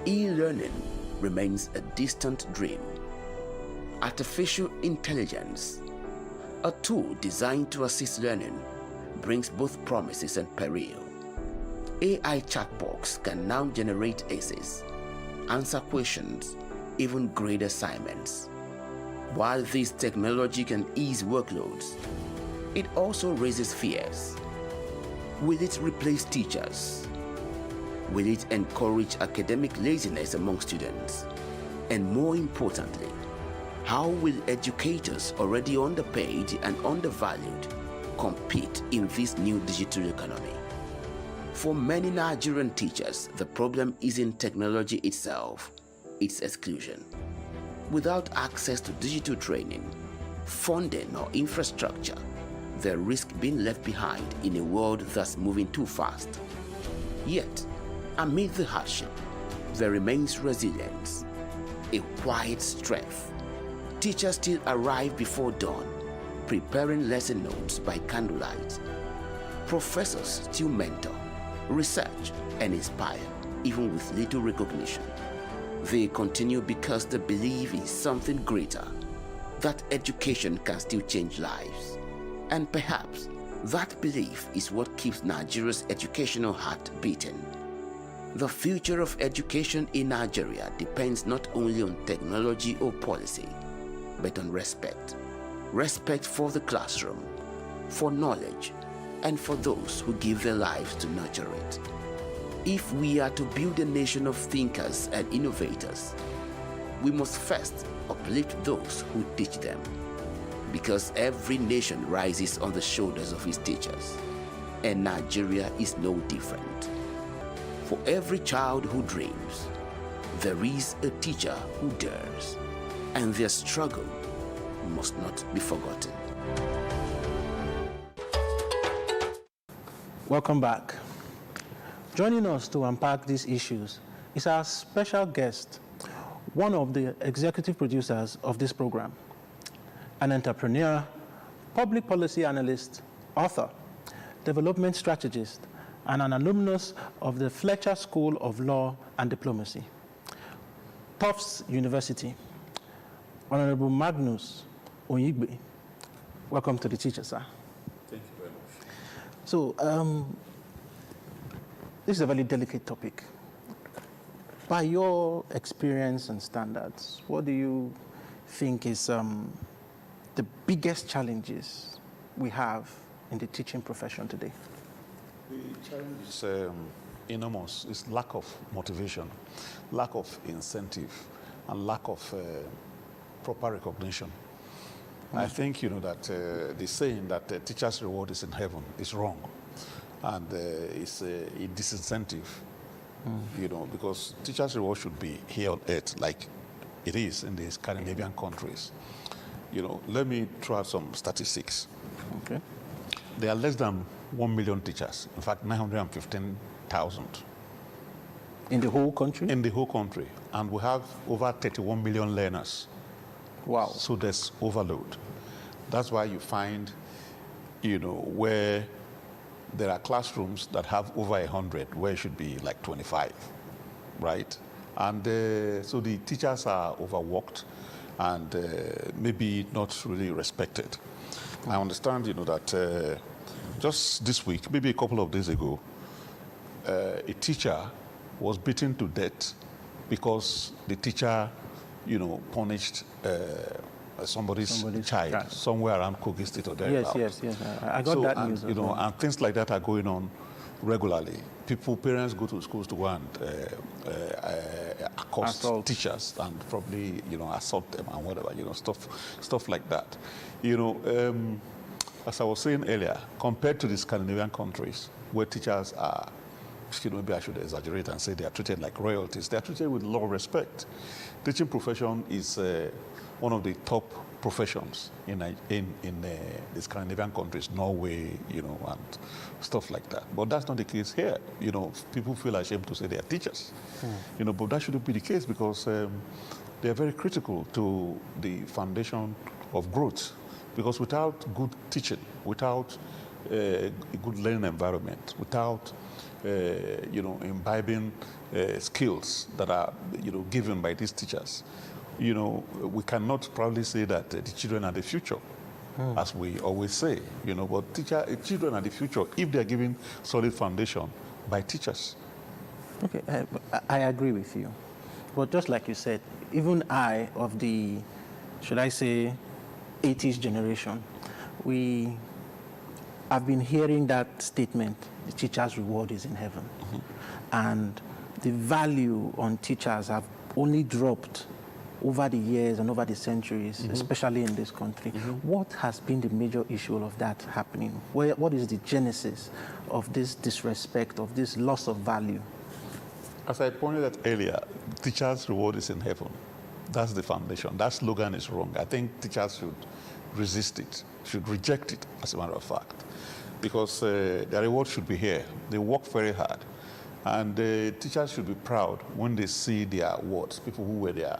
e-learning remains a distant dream. Artificial intelligence, a tool designed to assist learning, brings both promises and peril. AI chatbots can now generate essays, answer questions, even grade assignments. While this technology can ease workloads, it also raises fears. Will it replace teachers? Will it encourage academic laziness among students? And more importantly, how will educators already underpaid and undervalued compete in this new digital economy? For many Nigerian teachers, the problem isn't technology itself, it's exclusion. Without access to digital training, funding or infrastructure, they risk being left behind in a world that's moving too fast. Yet, amid the hardship, there remains resilience, a quiet strength. Teachers still arrive before dawn, preparing lesson notes by candlelight. Professors still mentor, research, and inspire, even with little recognition. They continue because they believe in something greater, that education can still change lives. And perhaps that belief is what keeps Nigeria's educational heart beating. The future of education in Nigeria depends not only on technology or policy, but on respect. Respect for the classroom, for knowledge, and for those who give their lives to nurture it. If we are to build a nation of thinkers and innovators, we must first uplift those who teach them, because every nation rises on the shoulders of its teachers, and Nigeria is no different. For every child who dreams, there is a teacher who dares, and their struggle must not be forgotten. Welcome back. Joining us to unpack these issues is our special guest, one of the executive producers of this program, an entrepreneur, public policy analyst, author, development strategist, and an alumnus of the Fletcher School of Law and Diplomacy, Tufts University, Honorable Magnus Onyigbe. Welcome to the teacher, sir. Thank you very much. So, this is a very delicate topic. By your experience and standards, what do you think is the biggest challenges we have in the teaching profession today? The challenge is enormous. It's lack of motivation, lack of incentive, and lack of proper recognition. I think, that the saying that the teacher's reward is in heaven is wrong. And it's a disincentive, because teachers' reward should be here on earth like it is in the Scandinavian countries. Let me throw out some statistics. Okay. There are less than 1 million teachers, in fact, 915,000. In the whole country? In the whole country. And we have over 31 million learners. Wow. So there's overload. That's why you find, where there are classrooms that have over 100, where it should be like 25, right? And so the teachers are overworked and maybe not really respected. I understand, that just this week, maybe a couple of days ago, a teacher was beaten to death because the teacher, punished somebody's child somewhere around Kogi State or thereabout. Yes. I got that news. And things like that are going on regularly. Parents go to schools to go and accost teachers and probably, assault them and whatever, stuff like that. As I was saying earlier, compared to the Scandinavian countries where teachers are, maybe I should exaggerate and say they are treated like royalties. They are treated with a lot of respect. Teaching profession is one of the top professions in the Scandinavian countries, Norway, and stuff like that. But that's not the case here. People feel ashamed to say they are teachers. But that shouldn't be the case because they are very critical to the foundation of growth Because without good teaching, without a good learning environment, without imbibing skills that are given by these teachers, we cannot proudly say that the children are the future, as we always say. But children are the future if they are given solid foundation by teachers. Okay, I agree with you. But just like you said, even I, of the, should I say, 80s generation, I've been hearing that statement, the teacher's reward is in heaven. And the value on teachers have only dropped over the years and over the centuries, especially in this country. What has been the major issue of that happening? What is the genesis of this disrespect, of this loss of value? As I pointed out earlier, teachers' reward is in heaven. That's the foundation. That slogan is wrong. I think teachers should resist it, should reject it, as a matter of fact, because their reward should be here. They work very hard. And teachers should be proud when they see their awards, people who were their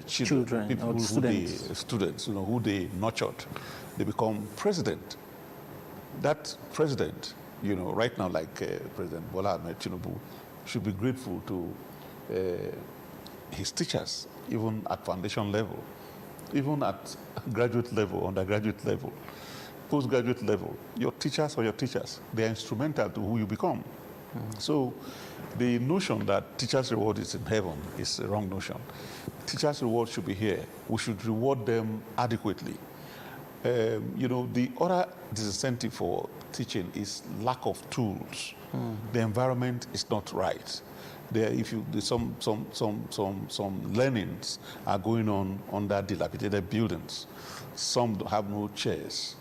children, people who students, who they nurtured. They become president. That president, right now, like President Bola Ahmed Tinubu, should be grateful to his teachers, even at foundation level, even at graduate level, undergraduate level, postgraduate level. Your teachers, they are instrumental to who you become. So the notion that teachers' reward is in heaven is a wrong notion. Teachers' reward should be here. We should reward them adequately. The other disincentive for teaching is lack of tools. The environment is not right. Some learnings are going on under dilapidated buildings. Some have no chairs.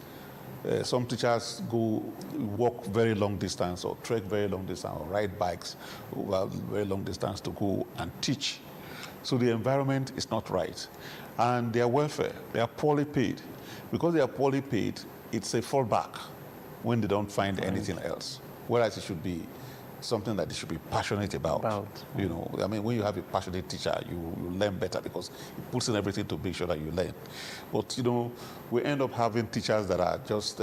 Some teachers walk very long distance or trek very long distance or ride bikes over very long distance to go and teach. So the environment is not right. And their welfare, they are poorly paid. Because they are poorly paid, it's a fallback when they don't find anything else. Whereas it should be something that they should be passionate about. When you have a passionate teacher, you learn better because it puts in everything to make sure that you learn. But, we end up having teachers that are just,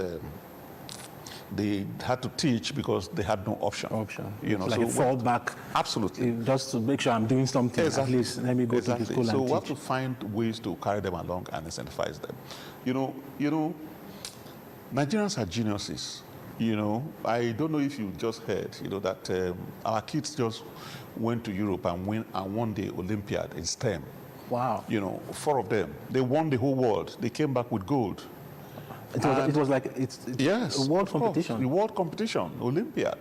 they had to teach because they had no option. Like a fallback. Absolutely. Just to make sure I'm doing something, at least let me go to the school and teach. So we have to find ways to carry them along and incentivize them. Nigerians are geniuses. I don't know if you just heard, that our kids just went to Europe and won the Olympiad in STEM. Wow. 4 of them. They won the whole world. They came back with gold. It was like it's a world competition. The world competition, Olympiad.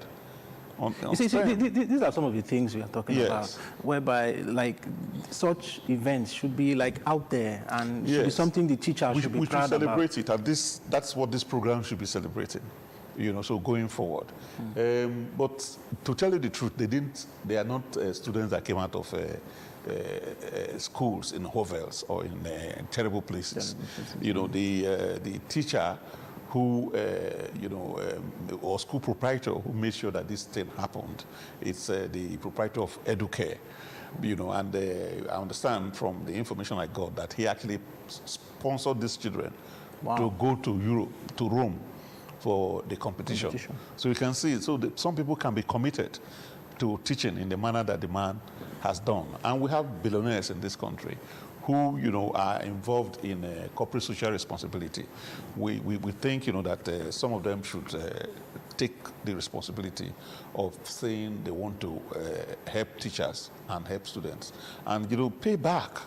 You see, these are some of the things we are talking about, whereby like such events should be like out there and should be something the teachers should be proud about. We should celebrate it, and that's what this program should be celebrating. So going forward. But to tell you the truth, they are not students that came out of schools in hovels or in terrible places. The teacher who, or school proprietor who made sure that this thing happened, it's the proprietor of Educare. And I understand from the information I got that he actually sponsored these children to go to Europe, to Rome, for the competition. So you can see, some people can be committed to teaching in the manner that the man has done. And we have billionaires in this country who, are involved in corporate social responsibility. We think, that some of them should take the responsibility of saying they want to help teachers and help students and, pay back.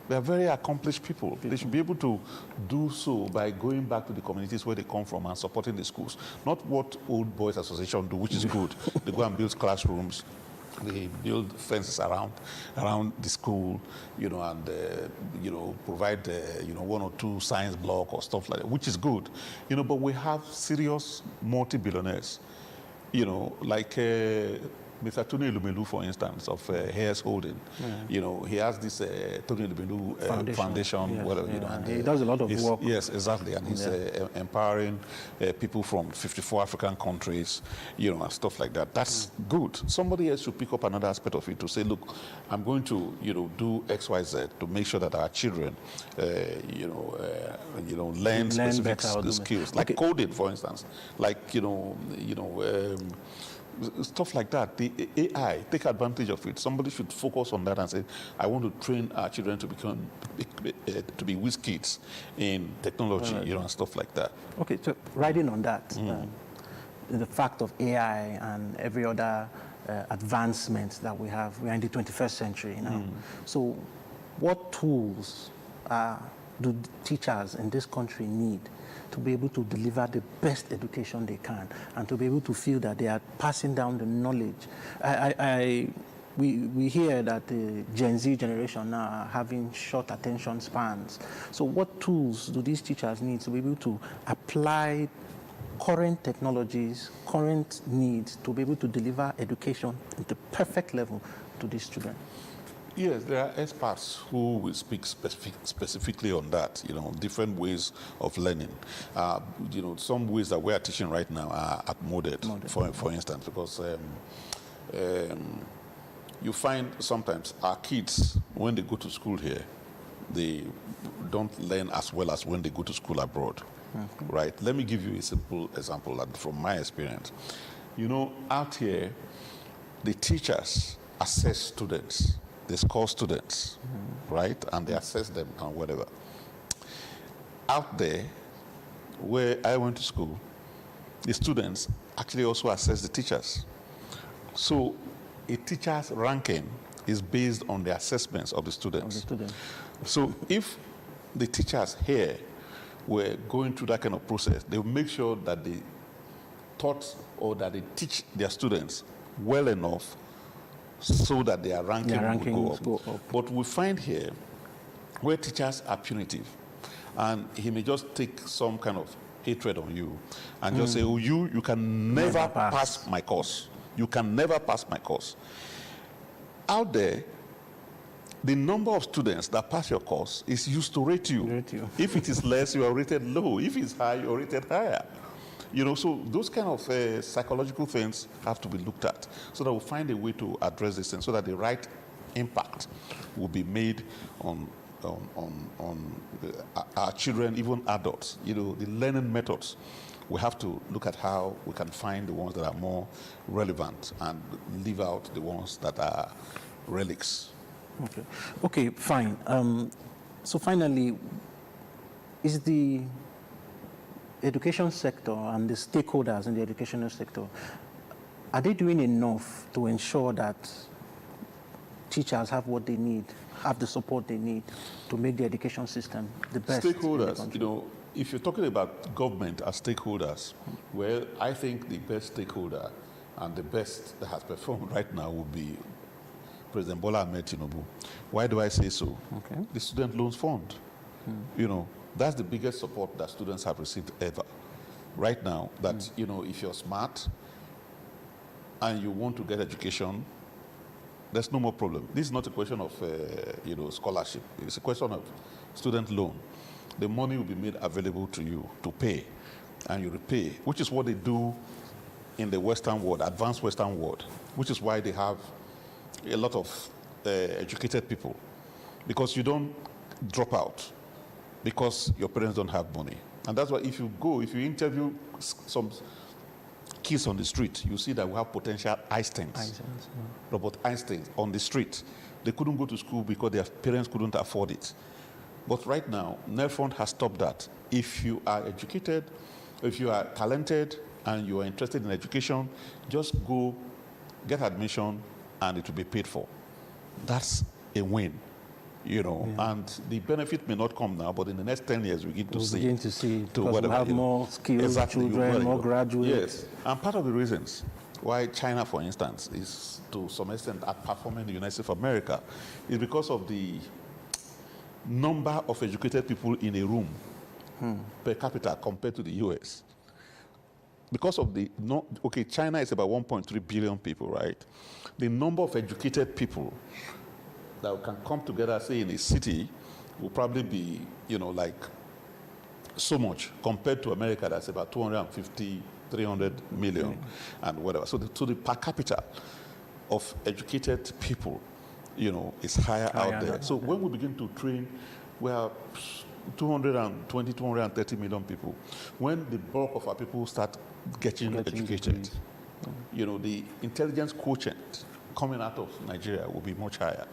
They are very accomplished people. They should be able to do so by going back to the communities where they come from and supporting the schools. Not what Old Boys Association do, which is good. They go and build classrooms. They build fences around the school, and provide 1 or 2 science block or stuff like that, which is good. But we have serious multi-billionaires, like Mr. Tony Lumelu, for instance, of Hayes Holding. You know, he has this Tony Lumelu Foundation. Yes, Well, you know, and he does a lot of work. Yes, exactly, and he's empowering people from 54 African countries, you know, and stuff like that. That's good. Somebody else should pick up another aspect of it to say, look, I'm going to, you know, do X, Y, Z to make sure that our children, learn specific skills, like coding, for instance, like stuff like that. The AI, take advantage of it. Somebody should focus on that and say, I want to train our children to become to be whiz kids in technology, you know, and stuff like that. Okay, so riding on that, the fact of AI and every other advancement that we have, we are in the 21st century now. So what tools do teachers in this country need to be able to deliver the best education they can and to be able to feel that they are passing down the knowledge? We hear that the Gen Z generation now are having short attention spans. So what tools do these teachers need to be able to apply current technologies, current needs to be able to deliver education at the perfect level to these students? Yes, there are experts who will speak specifically on that, you know, different ways of learning. You know, some ways that we are teaching right now are outmoded, for instance, because you find sometimes our kids, when they go to school here, they don't learn as well as when they go to school abroad, right? Let me give you a simple example from my experience. You know, out here, the teachers assess students. They score students, right? And they assess them and whatever. Out there, where I went to school, the students actually also assess the teachers. So a teacher's ranking is based on the assessments of the students. So if the teachers here were going through that kind of process, they will make sure that they taught or that they teach their students well enough so that their ranking will go up. But we find here where teachers are punitive, and he may just take some kind of hatred on you and just say, oh, you can never pass my course. You can never pass my course. Out there, the number of students that pass your course is used to rate you. If it is less, you are rated low. If it's high, you are rated higher. You know, so those kind of psychological things have to be looked at so that we'll find a way to address this thing so that the right impact will be made on our children, even adults. You know, the learning methods, we have to look at how we can find the ones that are more relevant and leave out the ones that are relics. Okay, fine. So finally, is the education sector and the stakeholders in the educational sector, are they doing enough to ensure that teachers have what they need, have the support they need to make the education system the best? Stakeholders, you know, if you're talking about government as stakeholders, well, I think the best stakeholder and the best that has performed right now would be President Bola Ahmed Tinubu. Why do I say so? The Student Loans Fund. You know, that's the biggest support that students have received ever. Right now, that, you know, if you're smart and you want to get education, there's no more problem. This is not a question of, you know, scholarship. It's a question of student loan. The money will be made available to you to pay, and you repay, which is what they do in the Western world, advanced Western world, which is why they have a lot of educated people, because you don't drop out because your parents don't have money. And that's why if you interview some kids on the street, you see that we have potential Einsteins, Robert Einstein on the street. They couldn't go to school because their parents couldn't afford it. But right now, NELFund has stopped that. If you are educated, if you are talented, and you are interested in education, just go get admission and it will be paid for. That's a win. You know, and the benefit may not come now, but in the next 10 years, we begin to see because we have more skilled children, more graduates. Yes, and part of the reasons why China, for instance, is to some extent outperforming the United States of America is because of the number of educated people in a room per capita compared to the US. because of the, China is about 1.3 billion people, right? The number of educated people that can come together, say, in a city will probably be, like so much compared to America, that's about 250, 300 million and whatever. So the per capita of educated people, is higher out there. So when we begin to train, we have 220, 230 million people. When the bulk of our people start getting educated, the intelligence quotient coming out of Nigeria will be much higher.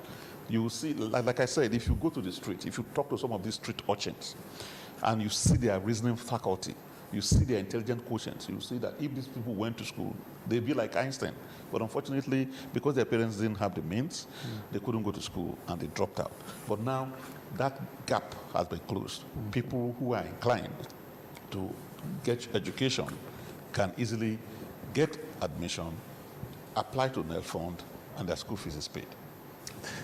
You will see, like I said, if you go to the street, if you talk to some of these street urchins, and you see their reasoning faculty, you see their intelligent quotients, you see that if these people went to school, they'd be like Einstein. But unfortunately, because their parents didn't have the means, they couldn't go to school and they dropped out. But now, that gap has been closed. People who are inclined to get education can easily get admission, apply to NEL fund, and their school fees is paid.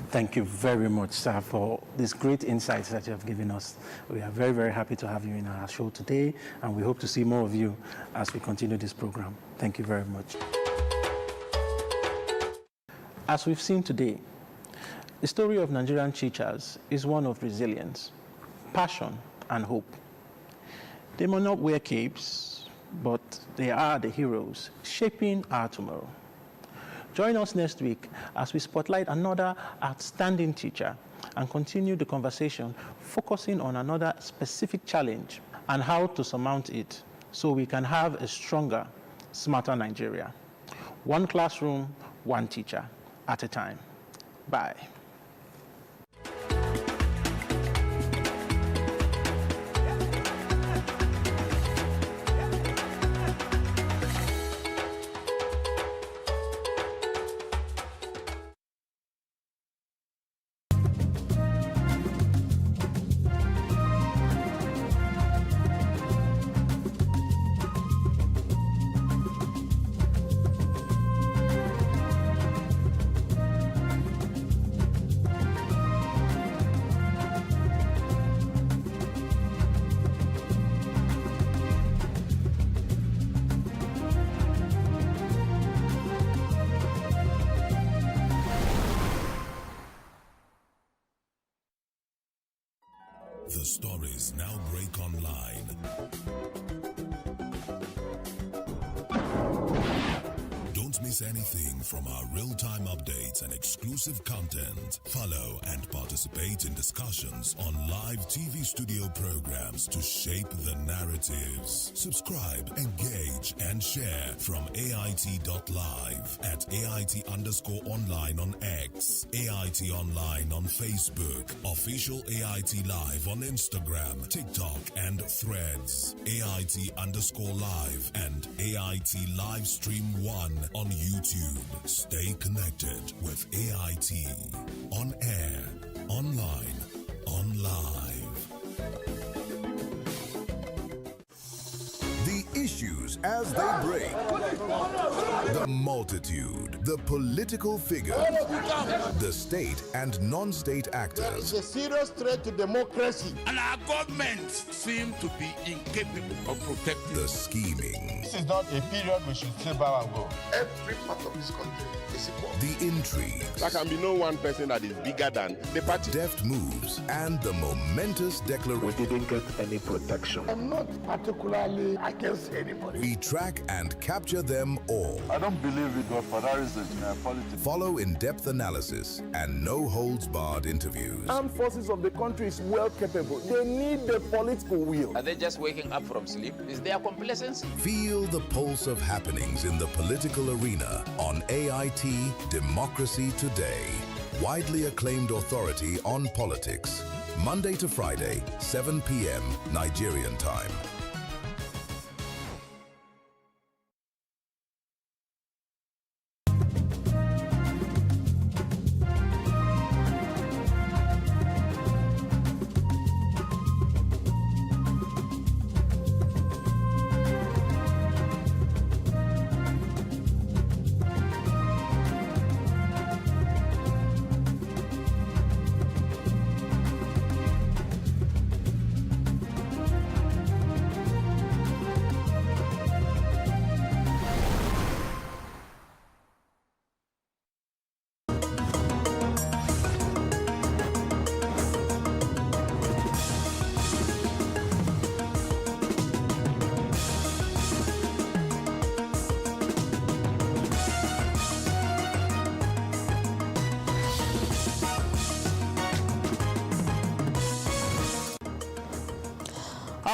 Thank you very much, sir, for these great insights that you have given us. We are very, very happy to have you in our show today, and we hope to see more of you as we continue this program. Thank you very much. As we've seen today, the story of Nigerian teachers is one of resilience, passion, and hope. They may not wear capes, but they are the heroes shaping our tomorrow. Join us next week as we spotlight another outstanding teacher and continue the conversation focusing on another specific challenge and how to surmount it so we can have a stronger, smarter Nigeria. One classroom, one teacher at a time. Bye. The stories now break online. Don't miss anything from our real-time updates and exclusive content. Follow and participate in discussions on live TV studio programs to shape the narratives. Subscribe, engage, and share from AIT.live at AIT_online on X, AIT Online on Facebook, Official AIT Live on Instagram, TikTok, and Threads, AIT_live, and AIT Livestream 1 on YouTube. Stay connected with AIT. On air, online, on live. The issues as they break. The multitude, the political figures, the state and non-state actors. It's a serious threat to democracy. And our government seem to be incapable of protecting. The scheming. This is not a period we should sit back and go. Every part of this country is equal. The intrigues. There can be no one person that is bigger than the party. Deft moves and the momentous declaration. We didn't get any protection. I'm not particularly against anybody. We track and capture them all. I don't believe in godfatherism in politics. Follow in-depth analysis and no-holds-barred interviews. Armed forces of the country is well capable. They need the political will. Are they just waking up from sleep? Is there complacency? Feel the pulse of happenings in the political arena on AIT Democracy Today. Widely acclaimed authority on politics. Monday to Friday, 7 p.m. Nigerian time.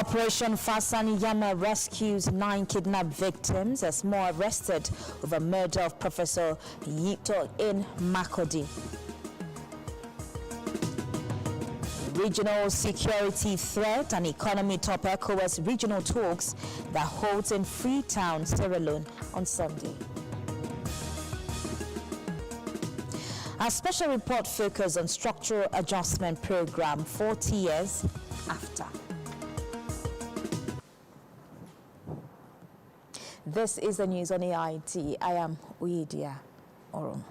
Operation Fasani Yama rescues 9 kidnapped victims as more arrested over murder of Professor Yito in Makurdi. Regional security threat and economy top ECOWAS regional talks that holds in Freetown, Sierra Leone on Sunday. Our special report focuses on structural adjustment program 40 years after. This is the news on AIT. I am Uyidia Orum.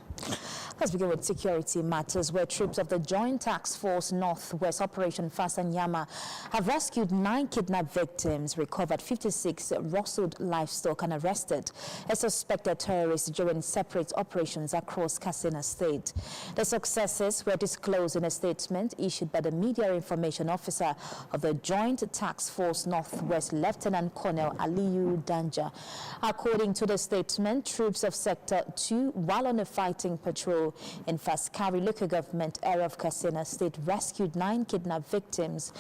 Let's begin with security matters, where troops of the Joint Task Force Northwest Operation Fasanyama have rescued 9 kidnapped victims, recovered 56 rustled livestock, and arrested a suspected terrorist during separate operations across Katsina State. The successes were disclosed in a statement issued by the Media Information Officer of the Joint Task Force Northwest, Lieutenant Colonel Aliyu Danja. According to the statement, troops of Sector 2, while on a fighting patrol in Faskari local government area of Katsina State, rescued 9 kidnapped victims,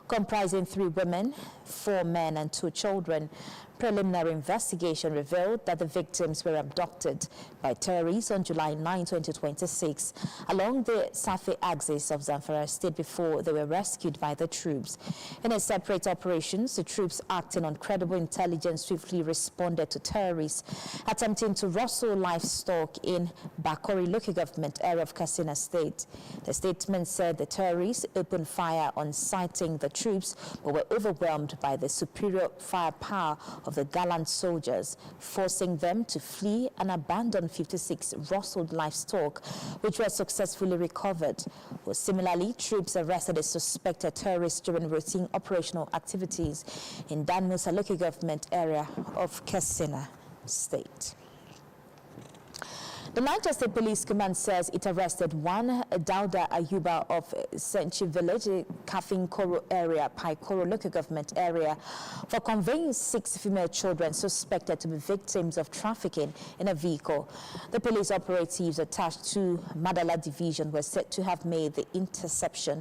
comprising 3 women, 4 men, and 2 children. Preliminary investigation revealed that the victims were abducted by terrorists on July 9, 2026, along the Safi axis of Zamfara State before they were rescued by the troops. In a separate operations, the troops acting on credible intelligence swiftly responded to terrorists attempting to rustle livestock in Bakori local government area of Katsina State. The statement said the terrorists opened fire on sighting the troops, but were overwhelmed by the superior firepower of the gallant soldiers, forcing them to flee and abandon 56 rustled livestock, which were successfully recovered. Well, similarly, troops arrested a suspected terrorist during routine operational activities in Dan Musa local government area of Katsina State. The Niger State Police Command says it arrested one Dauda Ayuba of Senchi Village, Kafin Koro area, Paikoro local government area, for conveying 6 female children suspected to be victims of trafficking in a vehicle. The police operatives attached to Madala Division were said to have made the interception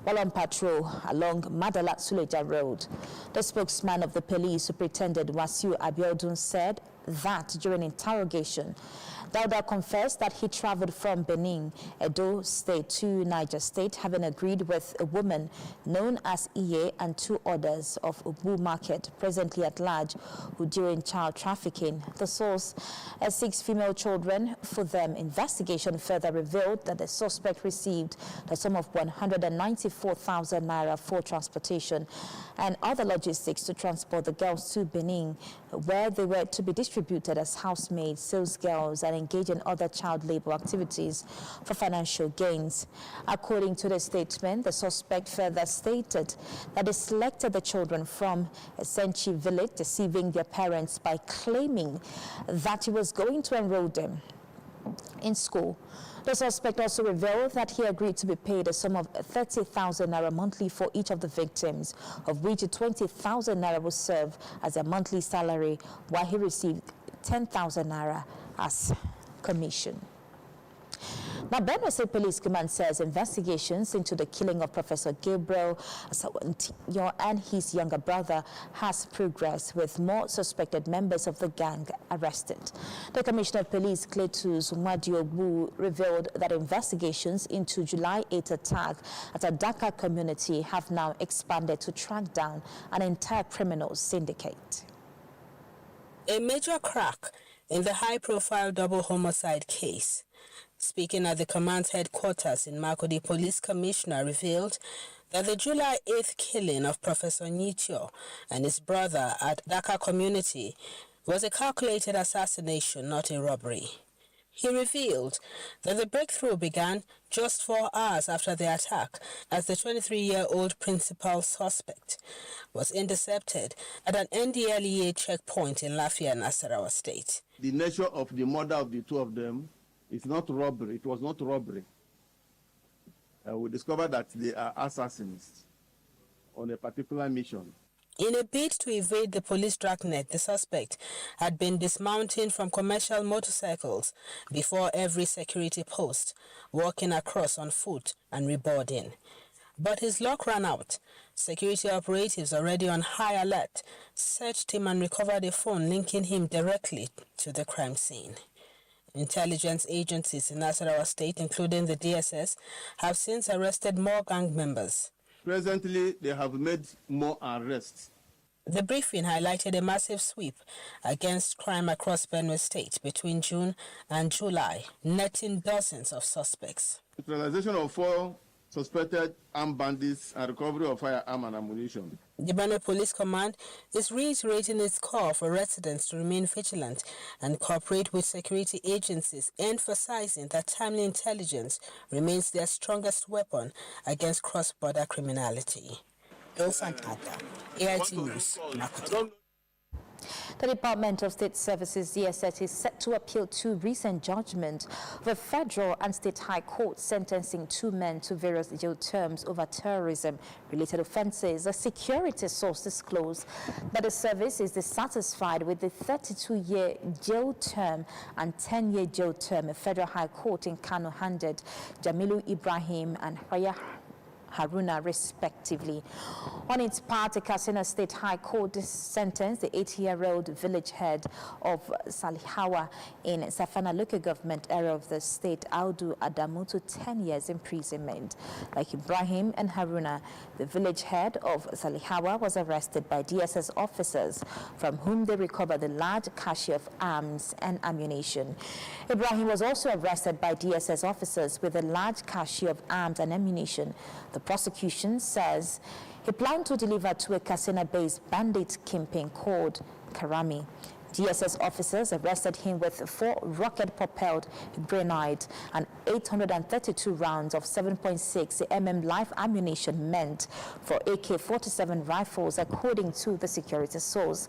while on patrol along Madala Suleja Road. The spokesman of the police, Superintendent Wasiu Abiodun, said that during interrogation, Dauda confessed that he traveled from Benin, Edo State to Niger State, having agreed with a woman known as Iye and 2 others of Ubu Market, presently at large, who during child trafficking. The source, 6 female children. For them, investigation further revealed that the suspect received the sum of 194,000 naira for transportation and other logistics to transport the girls to Benin, where they were to be distributed as housemaids, sales girls, and engage in other child labor activities for financial gains. According to the statement, the suspect further stated that they selected the children from a Senchi village, deceiving their parents by claiming that he was going to enroll them in school. The suspect also revealed that he agreed to be paid a sum of 30,000 naira monthly for each of the victims, of which 20,000 naira will serve as a monthly salary, while he received 10,000 naira as commission. Now, Benue State Police Command says investigations into the killing of Professor Gabriel Asawantiyo and his younger brother has progressed, with more suspected members of the gang arrested. The Commissioner of Police, Cletus Mwadiobu, revealed that investigations into July 8 attack at a Dakar community have now expanded to track down an entire criminal syndicate. A major crack in the high-profile double homicide case. Speaking at the command's headquarters in Makurdi, Police Commissioner revealed that the July 8th killing of Professor Nitio and his brother at Dakar community was a calculated assassination, not a robbery. He revealed that the breakthrough began just 4 hours after the attack, as the 23-year-old principal suspect was intercepted at an NDLEA checkpoint in Lafia, Nasarawa State. The nature of the murder of the 2 of them is not robbery. It was not robbery. We discovered that they are assassins on a particular mission. In a bid to evade the police dragnet, the suspect had been dismounting from commercial motorcycles before every security post, walking across on foot and reboarding. but his luck ran out. Security operatives already on high alert searched him and recovered a phone linking him directly to the crime scene. Intelligence agencies in Nasarawa State, including the DSS, have since arrested more gang members. Presently, they have made more arrests. The briefing highlighted a massive sweep against crime across Benue State between June and July, netting dozens of suspects. Neutralization of 4 suspected armed bandits and recovery of firearm and ammunition. The Benue Police Command is reiterating its call for residents to remain vigilant and cooperate with security agencies, emphasizing that timely intelligence remains their strongest weapon against cross-border criminality. Dolphin Atta, AIT News, Makati. The Department of State Services, DSS, is set to appeal 2 recent judgments of a federal and state high court sentencing 2 men to various jail terms over terrorism-related offenses. A security source disclosed that the service is dissatisfied with the 32-year jail term and 10-year jail term a federal high court in Kano handed Jamilu Ibrahim and Haya Haruna, respectively. On its part, the Katsina State High Court sentenced the 80-year-old village head of Salihawa in Safana local government area of the state, Audu Adamu, to 10 years imprisonment. Like Ibrahim and Haruna, the village head of Salihawa was arrested by DSS officers from whom they recovered a large cache of arms and ammunition. Ibrahim was also arrested by DSS officers with a large cache of arms and ammunition. The prosecution says he planned to deliver to a Katsina-based bandit kingpin called Karami. DSS officers arrested him with 4 rocket-propelled grenades and 832 rounds of 7.6 mm live ammunition meant for AK-47 rifles, according to the security source.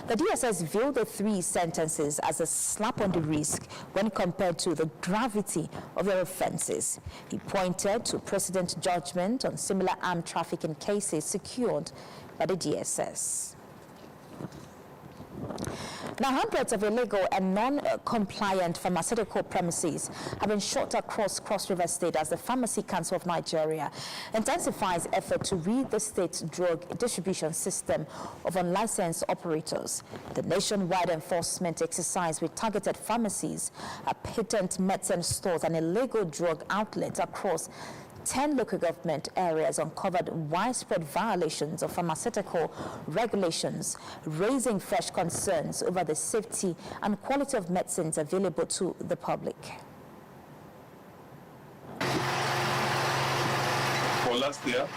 The DSS viewed the 3 sentences as a slap on the wrist when compared to the gravity of their offenses. He pointed to precedent judgment on similar armed trafficking cases secured by the DSS. Now, hundreds of illegal and non-compliant pharmaceutical premises have been shut across Cross River State as the Pharmacy Council of Nigeria intensifies effort to rid the state's drug distribution system of unlicensed operators. The nationwide enforcement exercise with targeted pharmacies, patent medicine stores, and illegal drug outlets across 10 local government areas uncovered widespread violations of pharmaceutical regulations, raising fresh concerns over the safety and quality of medicines available to the public. For last year,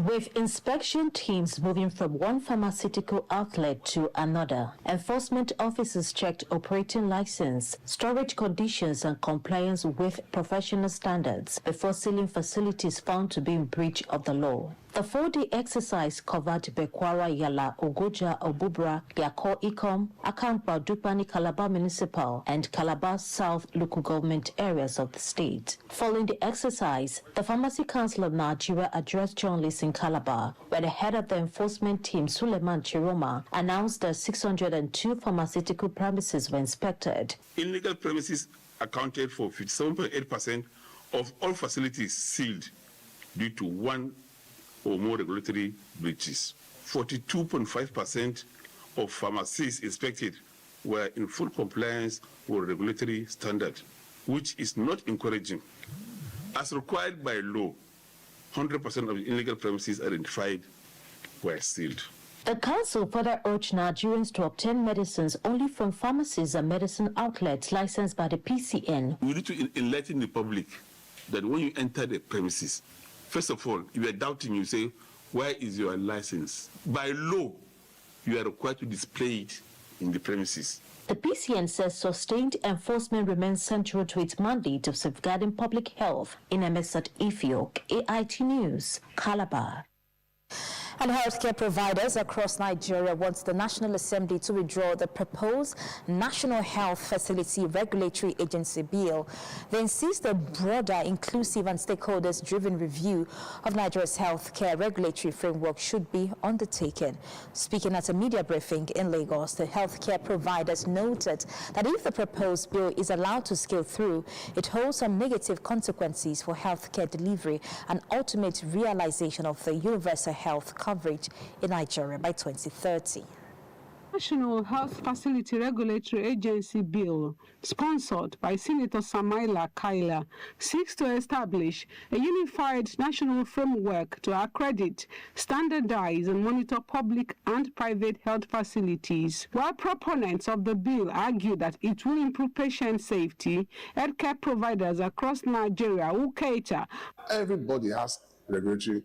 with inspection teams moving from one pharmaceutical outlet to another, enforcement officers checked operating license, storage conditions, and compliance with professional standards before sealing facilities found to be in breach of the law. The 4-day exercise covered Bekwara, Yala, Ogoja, Obubra, Yako, Ikom, Akankpa, Dupani, Calabar Municipal, and Calabar South local government areas of the state. Following the exercise, the Pharmacy Council of Nigeria addressed journalists in Calabar, where the head of the enforcement team, Suleiman Chiroma, announced that 602 pharmaceutical premises were inspected. Illegal premises accounted for 57.8% of all facilities sealed due to one or more regulatory breaches. 42.5% of pharmacies inspected were in full compliance with regulatory standard, which is not encouraging. As required by law, 100% of illegal premises identified were sealed. The council further urged Nigerians to obtain medicines only from pharmacies and medicine outlets licensed by the PCN. We need to enlighten the public that when you enter the premises, first of all, if you are doubting, you say, where is your license? By law, you are required to display it in the premises. The PCN says sustained enforcement remains central to its mandate of safeguarding public health in Emesat Ifiok. AIT News, Calabar. And healthcare providers across Nigeria want the National Assembly to withdraw the proposed National Health Facility Regulatory Agency bill. They insist a broader, inclusive and stakeholders-driven review of Nigeria's healthcare regulatory framework should be undertaken. Speaking at a media briefing in Lagos, the healthcare providers noted that if the proposed bill is allowed to scale through, it holds some negative consequences for healthcare delivery and ultimate realization of the universal health coverage in Nigeria by 2030. National Health Facility Regulatory Agency bill, sponsored by Senator Samaila Kaila, seeks to establish a unified national framework to accredit, standardize, and monitor public and private health facilities. While proponents of the bill argue that it will improve patient safety, healthcare providers across Nigeria will cater. Everybody has regulatory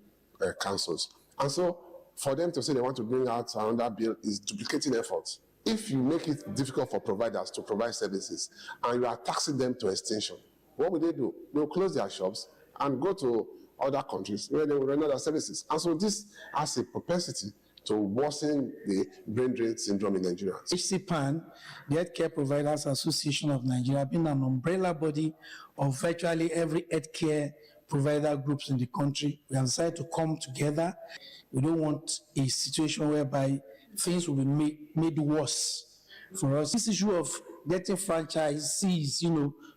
councils, and so for them to say they want to bring out another bill is duplicating efforts. If you make it difficult for providers to provide services and you are taxing them to extinction, what will they do? They will close their shops and go to other countries where they will render their services. And so this has a propensity to worsen the brain drain syndrome in Nigeria. HCPAN, the Healthcare Providers Association of Nigeria, being an umbrella body of virtually every healthcare provider groups in the country, we have decided to come together. We don't want a situation whereby things will be made worse for us. This issue of getting franchisees,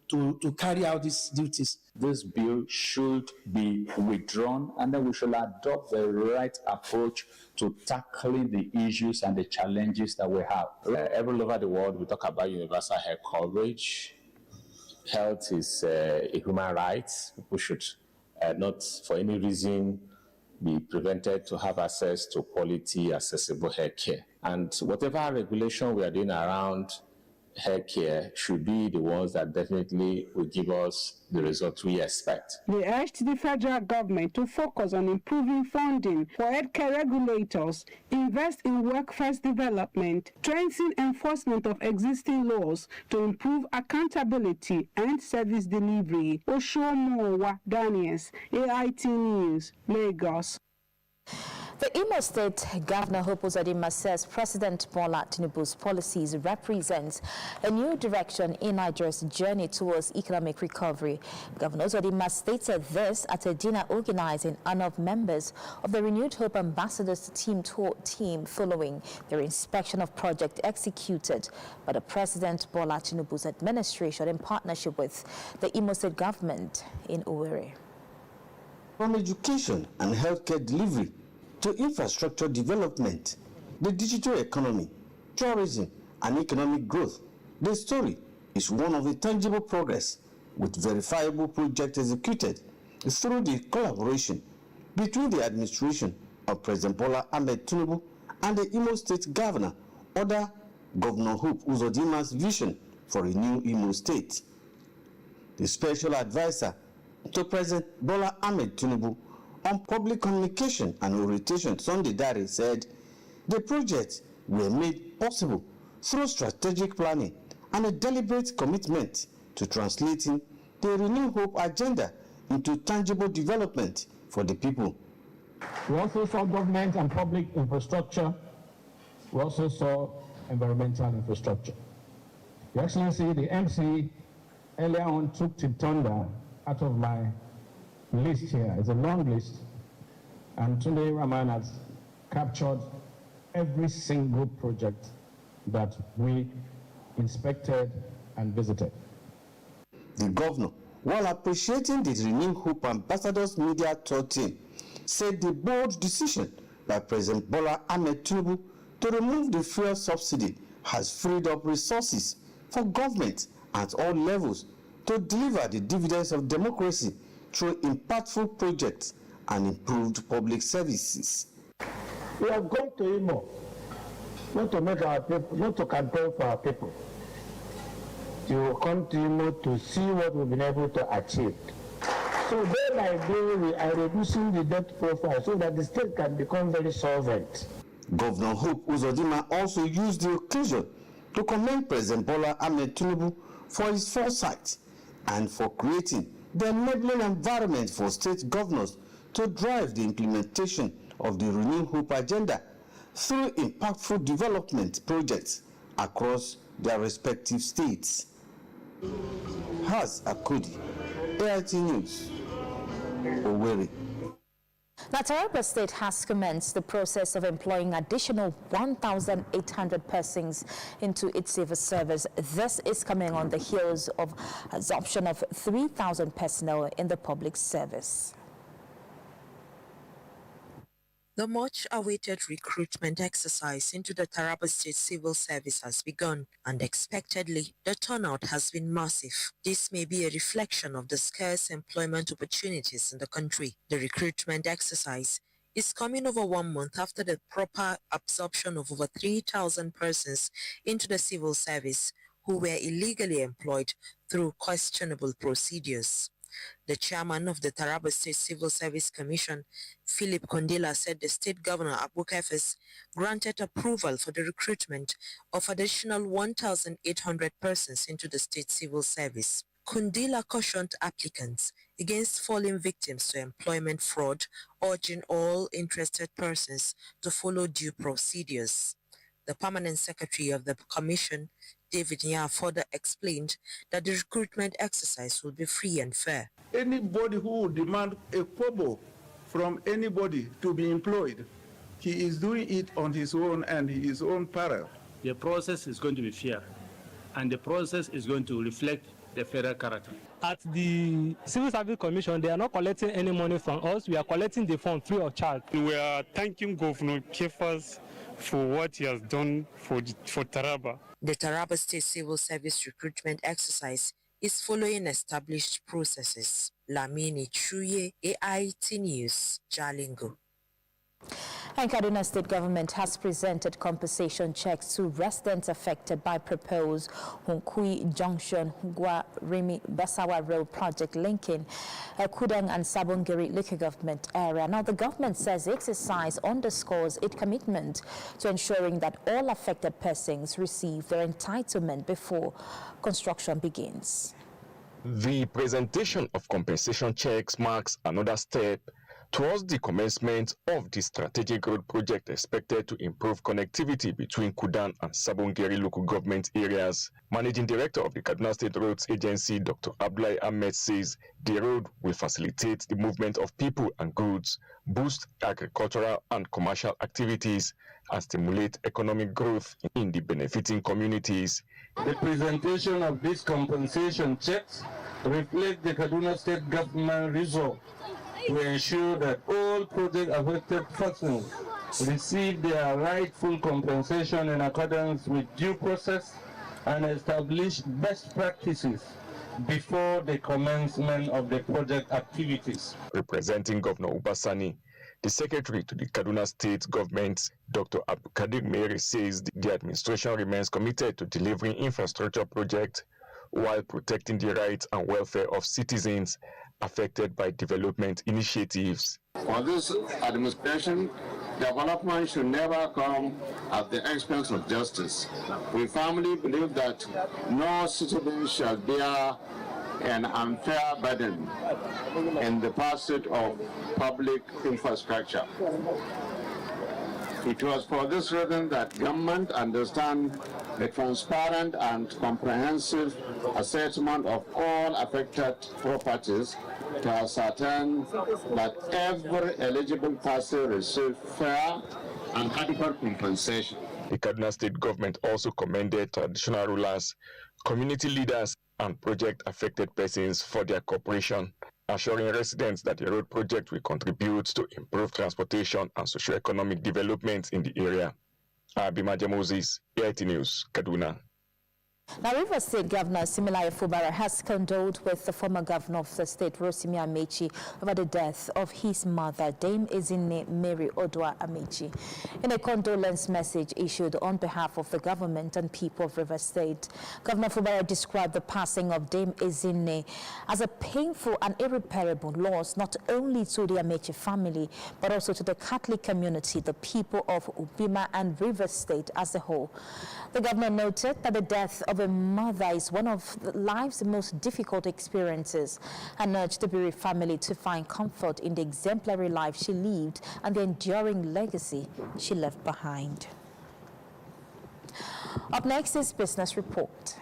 to carry out these duties. This bill should be withdrawn, and then we should adopt the right approach to tackling the issues and the challenges that we have. All over the world, we talk about universal health coverage. Health is a human right. People should not, for any reason, be prevented to have access to quality, accessible healthcare. And whatever regulation we are doing around healthcare should be the ones that definitely will give us the results we expect. They urged the federal government to focus on improving funding for healthcare regulators, invest in workforce development, strengthen enforcement of existing laws to improve accountability and service delivery. Oshomowa Daniels, AIT News, Lagos. The Imo State Governor Hope Uzodinma says President Bola Tinubu's policies represent a new direction in Nigeria's journey towards economic recovery. Governor Uzodinma stated this at a dinner organized in honor of members of the Renewed Hope Ambassadors team following their inspection of projects executed by the President Bola Tinubu's administration in partnership with the Imo State government in Owerri. From education and healthcare delivery to infrastructure development, the digital economy, tourism, and economic growth, the story is one of the tangible progress with verifiable projects executed through the collaboration between the administration of President Bola Ahmed Tinubu and the Imo State Governor, under Governor Hope Uzodinma's vision for a new Imo State. The special advisor to President Bola Ahmed Tinubu on public communication and orientation, Sunday Dare, said the projects were made possible through strategic planning and a deliberate commitment to translating the Renew Hope agenda into tangible development for the people. We also saw government and public infrastructure. We also saw environmental infrastructure. Your Excellency, the MC earlier on took the thunder out of my list here. It's a long list, and Tunde Rahman has captured every single project that we inspected and visited. The governor, while appreciating the Renewed Hope Ambassadors Media Tour team, said the bold decision by President Bola Ahmed Tinubu to remove the fuel subsidy has freed up resources for government at all levels to deliver the dividends of democracy through impactful projects and improved public services. We have gone to Imo, not to make our people, not to campaign for our people. You will come to Imo to see what we've been able to achieve. So day by day, we are reducing the debt profile so that the state can become very solvent. Governor Hope Uzodinma also used the occasion to commend President Bola Ahmed Tinubu for his foresight and for creating the enabling environment for state governors to drive the implementation of the Renew Hope agenda through impactful development projects across their respective states. Has Akudi, AIT News, Owerri. Now, Taraba State has commenced the process of employing additional 1,800 persons into its civil service. This is coming on the heels of absorption of 3,000 personnel in the public service. The much-awaited recruitment exercise into the Taraba State Civil Service has begun, and expectedly, the turnout has been massive. This may be a reflection of the scarce employment opportunities in the country. The recruitment exercise is coming over 1 month after the proper absorption of over 3,000 persons into the civil service who were illegally employed through questionable procedures. The chairman of the Taraba State Civil Service Commission, Philip Kondila, said the state governor, Abu Kefes, granted approval for the recruitment of additional 1,800 persons into the state civil service. Kondila cautioned applicants against falling victims to employment fraud, urging all interested persons to follow due procedures. The permanent secretary of the commission, David Nya, further explained that the recruitment exercise will be free and fair. Anybody who would demand a kobo from anybody to be employed, he is doing it on his own and his own peril. The process is going to be fair, and the process is going to reflect the federal character. At the Civil Service Commission, they are not collecting any money from us. We are collecting the fund free of charge. We are thanking Governor Kefas for what he has done for Taraba. The Taraba State Civil Service recruitment exercise is following established processes. Lamini Chuye, AIT News, Jalingo. And Kaduna State government has presented compensation checks to residents affected by proposed Hunkui Junction Gwa-Rimi Basawa Road project linking Kudang and Sabongeri local government area. Now, the government says the exercise underscores its commitment to ensuring that all affected persons receive their entitlement before construction begins. The presentation of compensation checks marks another step towards the commencement of the strategic road project expected to improve connectivity between Kudan and Sabongeri local government areas. Managing Director of the Kaduna State Roads Agency, Dr. Abdullahi Ahmed, says the road will facilitate the movement of people and goods, boost agricultural and commercial activities, and stimulate economic growth in the benefiting communities. The presentation of these compensation checks reflect the Kaduna State government resolve to ensure that all project-affected persons receive their rightful compensation in accordance with due process and establish best practices before the commencement of the project activities. Representing Governor Ubasani, the Secretary to the Kaduna State Government, Dr. Abdulkadir Mary, says the administration remains committed to delivering infrastructure projects while protecting the rights and welfare of citizens affected by development initiatives. For this administration, development should never come at the expense of justice. We firmly believe that no citizen shall bear an unfair burden in the pursuit of public infrastructure. It was for this reason that government understands the transparent and comprehensive assessment of all affected properties to ascertain that every eligible person receives fair and adequate compensation. The Kaduna State government also commended traditional rulers, community leaders, and project-affected persons for their cooperation, assuring residents that the road project will contribute to improved transportation and socio-economic development in the area. Abimaja Moses, AIT News, Kaduna. Now, Rivers State Governor Similayo Fubara has condoled with the former governor of the state, Rotimi Amechi, over the death of his mother, Dame Ezinne Mary Odua Amechi. In a condolence message issued on behalf of the government and people of Rivers State, Governor Fubara described the passing of Dame Ezinne as a painful and irreparable loss, not only to the Amechi family, but also to the Catholic community, the people of Ubima and Rivers State as a whole. The governor noted that the death of of a mother is one of life's most difficult experiences, and urged the bereaved family to find comfort in the exemplary life she lived and the enduring legacy she left behind. Up next is Business Report.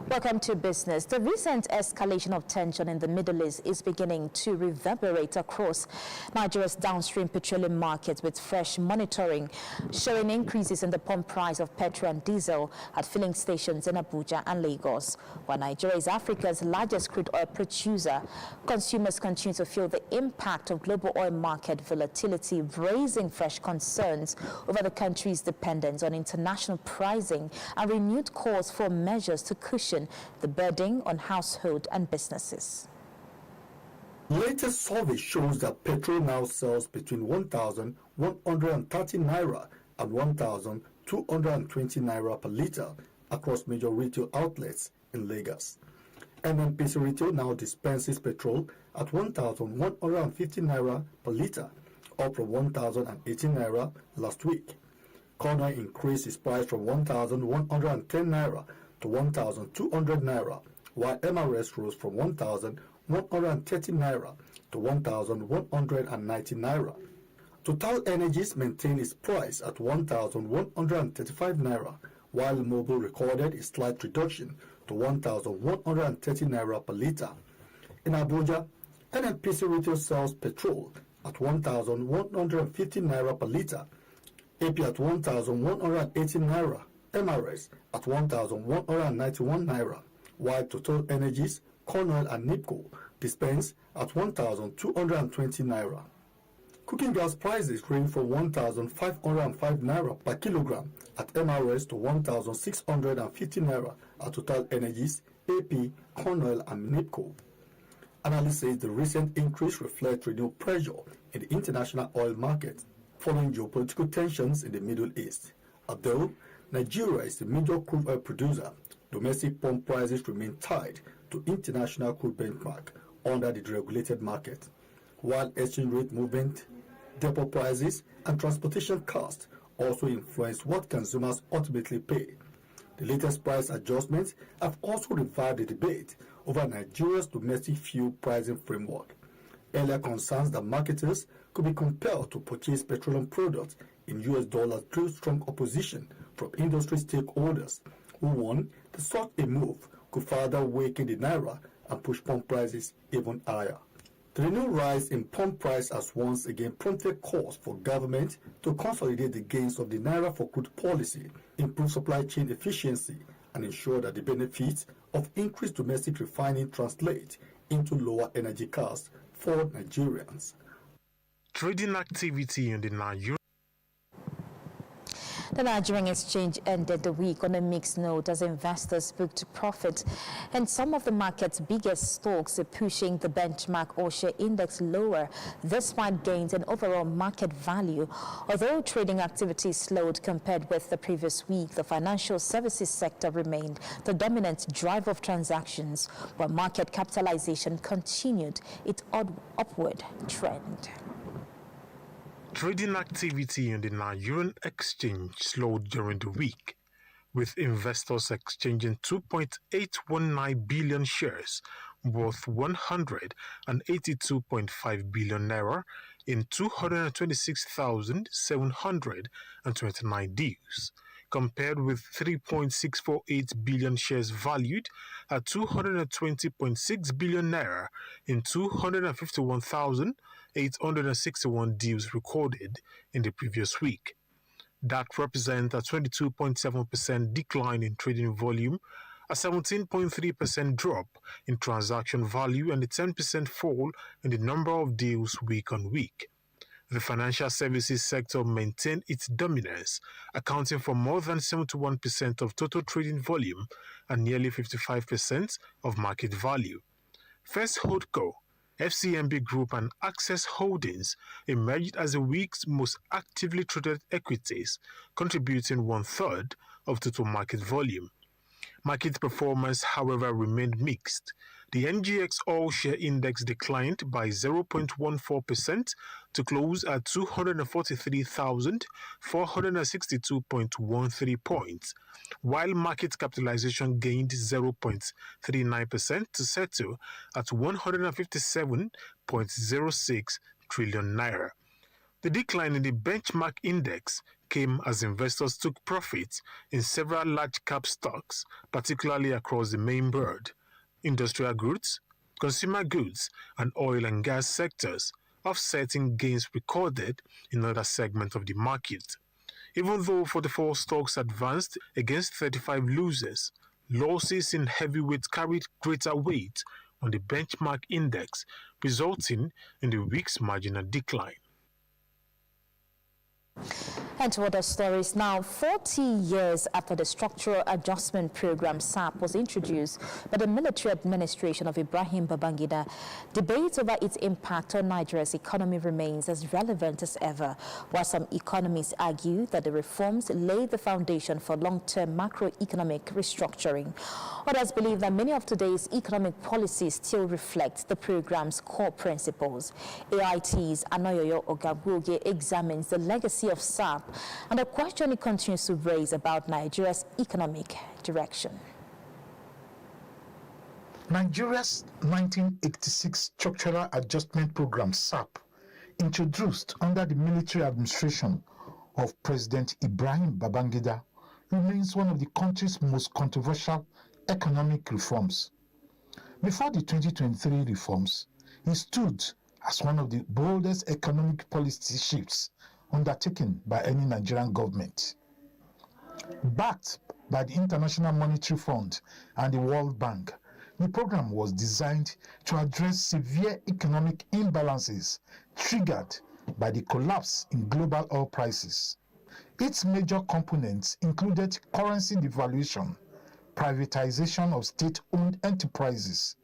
Welcome to Business. The recent escalation of tension in the Middle East is beginning to reverberate across Nigeria's downstream petroleum markets, with fresh monitoring showing increases in the pump price of petrol and diesel at filling stations in Abuja and Lagos. While Nigeria is Africa's largest crude oil producer, consumers continue to feel the impact of global oil market volatility, raising fresh concerns over the country's dependence on international pricing and renewed calls for measures to cushion the burden on household and businesses. Latest survey shows that petrol now sells between 1,130 naira and 1,220 naira per litre across major retail outlets in Lagos. NNPC Retail now dispenses petrol at 1,150 naira per litre, up from 1,018 naira last week. Corner increased its price from 1,110 naira to 1,200 naira, while MRS rose from 1,130 naira to 1,190 naira. Total Energies maintained its price at 1,135 naira, while Mobil recorded a slight reduction to 1,130 naira per litre. In Abuja, NNPC Retail sells petrol at 1,150 naira per litre, AP at 1,180 naira, MRS at 1,191 naira, while Total Energies, Cornell and NIPCO dispense at 1,220 naira. Cooking gas prices range from 1,505 naira per kilogram at MRS to 1,650 naira at Total Energies, AP, Cornell and NIPCO. Analysts say the recent increase reflects renewed pressure in the international oil market following geopolitical tensions in the Middle East. Although Nigeria is the major crude oil producer, domestic pump prices remain tied to international crude benchmark under the deregulated market, while exchange rate movement, depot prices, and transportation costs also influence what consumers ultimately pay. The latest price adjustments have also revived the debate over Nigeria's domestic fuel pricing framework. Earlier concerns that marketers could be compelled to purchase petroleum products in US dollars drew strong opposition from industry stakeholders who warned that such a move could further weaken the naira and push pump prices even higher. The renewed rise in pump price has once again prompted calls for government to consolidate the gains of the naira for crude policy, improve supply chain efficiency, and ensure that the benefits of increased domestic refining translate into lower energy costs for Nigerians. Trading activity in the Nigerian The Nigerian exchange ended the week on a mixed note as investors booked profit, and some of the market's biggest stocks are pushing the benchmark all-share index lower despite gains in overall market value. Although trading activity slowed compared with the previous week, the financial services sector remained the dominant driver of transactions, while market capitalization continued its upward trend. Trading activity in the Nigerian exchange slowed during the week, with investors exchanging 2.819 billion shares worth 182.5 billion naira in 226,729 deals, compared with 3.648 billion shares valued at 220.6 billion naira in 251,861 deals recorded in the previous week. That represents a 22.7% decline in trading volume, a 17.3% drop in transaction value, and a 10% fall in the number of deals week on week. The financial services sector maintained its dominance, accounting for more than 71% of total trading volume and nearly 55% of market value. First Holdco, FCMB Group and Access Holdings emerged as the week's most actively traded equities, contributing 1/3 of total market volume. Market performance, however, remained mixed. The NGX All Share Index declined by 0.14% to close at 243,462.13 points, while market capitalization gained 0.39% to settle at 157.06 trillion naira. The decline in the benchmark index came as investors took profits in several large-cap stocks, particularly across the main board, industrial goods, consumer goods, and oil and gas sectors, offsetting gains recorded in other segments of the market. Even though 44 stocks advanced against 35 losers, losses in heavyweights carried greater weight on the benchmark index, resulting in the week's marginal decline. And to other stories now, 40 years after the Structural Adjustment Program SAP was introduced by the military administration of Ibrahim Babangida, debate over its impact on Nigeria's economy remains as relevant as ever, while some economists argue that the reforms laid the foundation for long-term macroeconomic restructuring. Others believe that many of today's economic policies still reflect the program's core principles. AIT's Anoyoyo Ogabuoge examines the legacy of SAP and the question it continues to raise about Nigeria's economic direction. Nigeria's 1986 Structural Adjustment Program, SAP, introduced under the military administration of President Ibrahim Babangida, remains one of the country's most controversial economic reforms. Before the 2023 reforms, it stood as one of the boldest economic policy shifts undertaken by any Nigerian government. Backed by the International Monetary Fund and the World Bank, the program was designed to address severe economic imbalances triggered by the collapse in global oil prices. Its major components included currency devaluation, privatization of state-owned enterprises,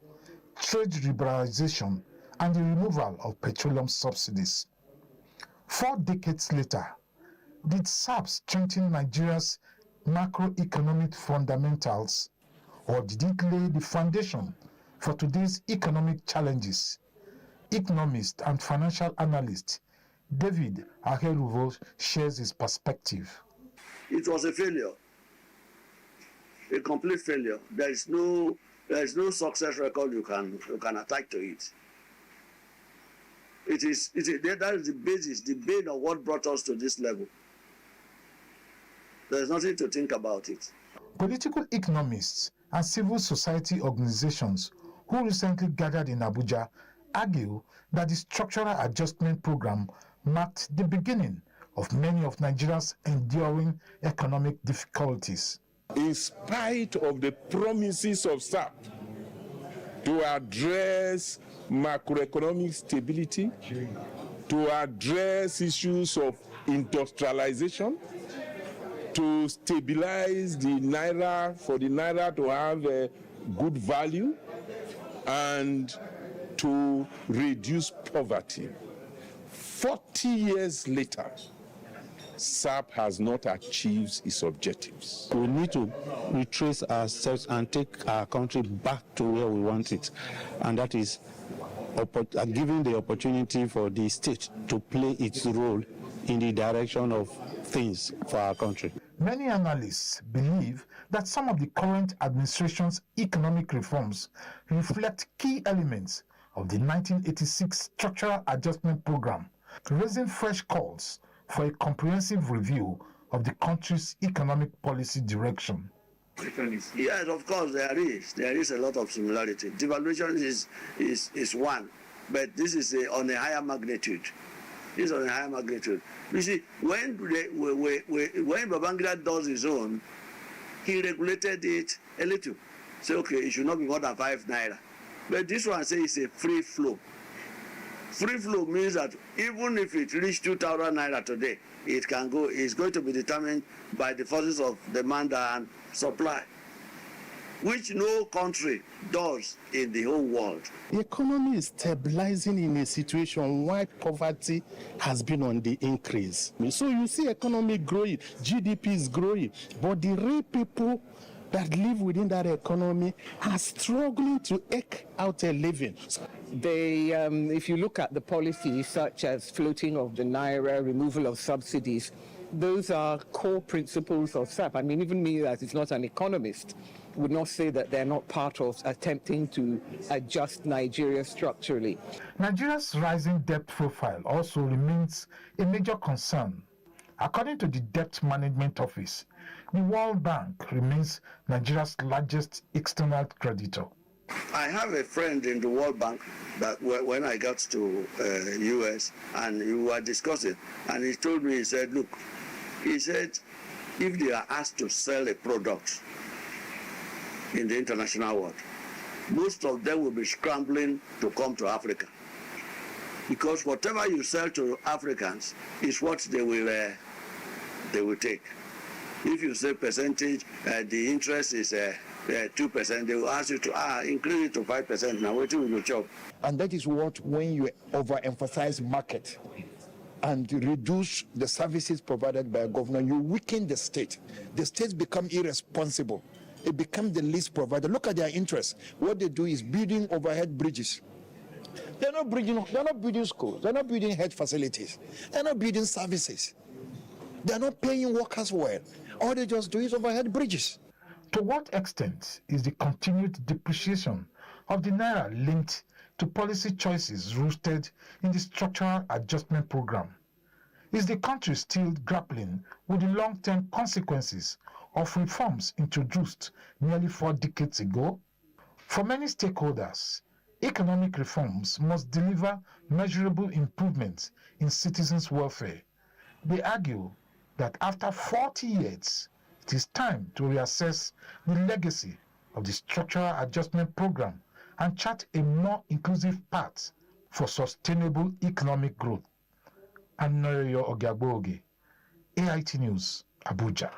trade liberalization, and the removal of petroleum subsidies. 4 decades later, did SAP strengthen Nigeria's macroeconomic fundamentals, or did it lay the foundation for today's economic challenges? Economist and financial analyst David Aheruvo shares his perspective. It was a failure, a complete failure. There is no success record you can attach to it. That is the basis, the bane of what brought us to this level. There is nothing to think about it. Political economists and civil society organizations who recently gathered in Abuja argue that the Structural Adjustment Program marked the beginning of many of Nigeria's enduring economic difficulties. In spite of the promises of SAP to address macroeconomic stability, to address issues of industrialization, to stabilize the naira, for the naira to have a good value, and to reduce poverty. 40 years later, SAP has not achieved its objectives. We need to retrace ourselves and take our country back to where we want it, and that is giving the opportunity for the state to play its role in the direction of things for our country. Many analysts believe that some of the current administration's economic reforms reflect key elements of the 1986 Structural Adjustment Program, raising fresh calls for a comprehensive review of the country's economic policy direction. Yes, of course, there is a lot of similarity. Devaluation is one, but this is on a higher magnitude. This is on a higher magnitude. You see, when Babangida does his own, he regulated it a little. Say, okay, it should not be more than 5 naira. But this one says it's a free flow. Free flow means that even if it reaches 2,000 naira today, it can go. It's going to be determined by the forces of demand and supply, which no country does in the whole world. The economy is stabilizing in a situation where poverty has been on the increase. So you see economy growing, GDP is growing, but the real people that live within that economy are struggling to eke out a living. If you look at the policies such as floating of the naira, removal of subsidies, those are core principles of SAP. I mean, even me, as is not an economist, would not say that they're not part of attempting to adjust Nigeria structurally. Nigeria's rising debt profile also remains a major concern. According to the Debt Management Office, the World Bank remains Nigeria's largest external creditor. I have a friend in the World Bank that when I got to US and we were discussing, and he told me, he said, look, he said, if they are asked to sell a product in the international world, most of them will be scrambling to come to Africa. Because whatever you sell to Africans is what they will take. If you say percentage, the interest is 2%, they will ask you to increase it to 5% now. What will you chop? And that is what, when you overemphasize market and reduce the services provided by a government, you weaken the state. The states become irresponsible. It becomes the least provider. Look at their interests. What they do is building overhead bridges. They're not building schools. They're not building health facilities. They're not building services. They're not paying workers well. All they just do is overhead bridges. To what extent is the continued depreciation of the naira linked to policy choices rooted in the Structural Adjustment Program? Is the country still grappling with the long-term consequences of reforms introduced nearly 4 decades ago? For many stakeholders, economic reforms must deliver measurable improvements in citizens' welfare. They argue that after 40 years, it is time to reassess the legacy of the Structural Adjustment Program and chart a more inclusive path for sustainable economic growth. Anoyo Ogiagboge, AIT News, Abuja.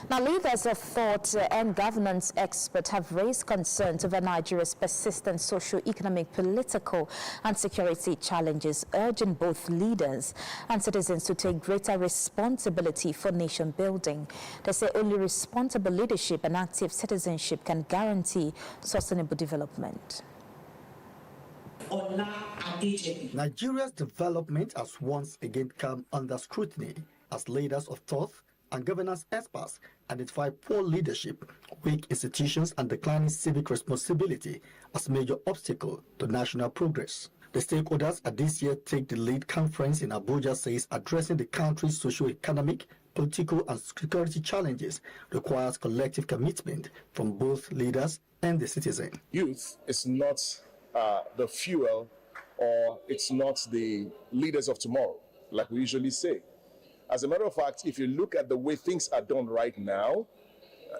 Now, leaders of thought and governance experts have raised concerns over Nigeria's persistent socio-economic, political and security challenges, urging both leaders and citizens to take greater responsibility for nation building. They say only responsible leadership and active citizenship can guarantee sustainable development. Nigeria's development has once again come under scrutiny as leaders of thought and governance experts identify poor leadership, weak institutions, and declining civic responsibility as major obstacle to national progress. The stakeholders at this year's Take the Lead conference in Abuja says addressing the country's socio-economic, political, and security challenges requires collective commitment from both leaders and the citizen. Youth is not the fuel, or it's not the leaders of tomorrow, like we usually say. As a matter of fact, if you look at the way things are done right now,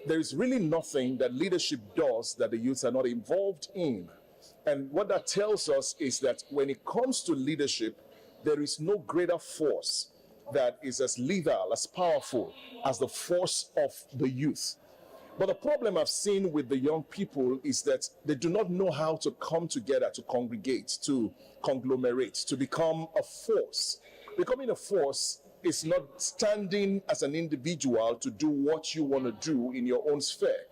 there is really nothing that leadership does that the youths are not involved in. And what that tells us is that when it comes to leadership, there is no greater force that is as lethal, as powerful as the force of the youth. But the problem I've seen with the young people is that they do not know how to come together, to congregate, to conglomerate, to become a force. Becoming a force is not standing as an individual to do what you want to do in your own sphere.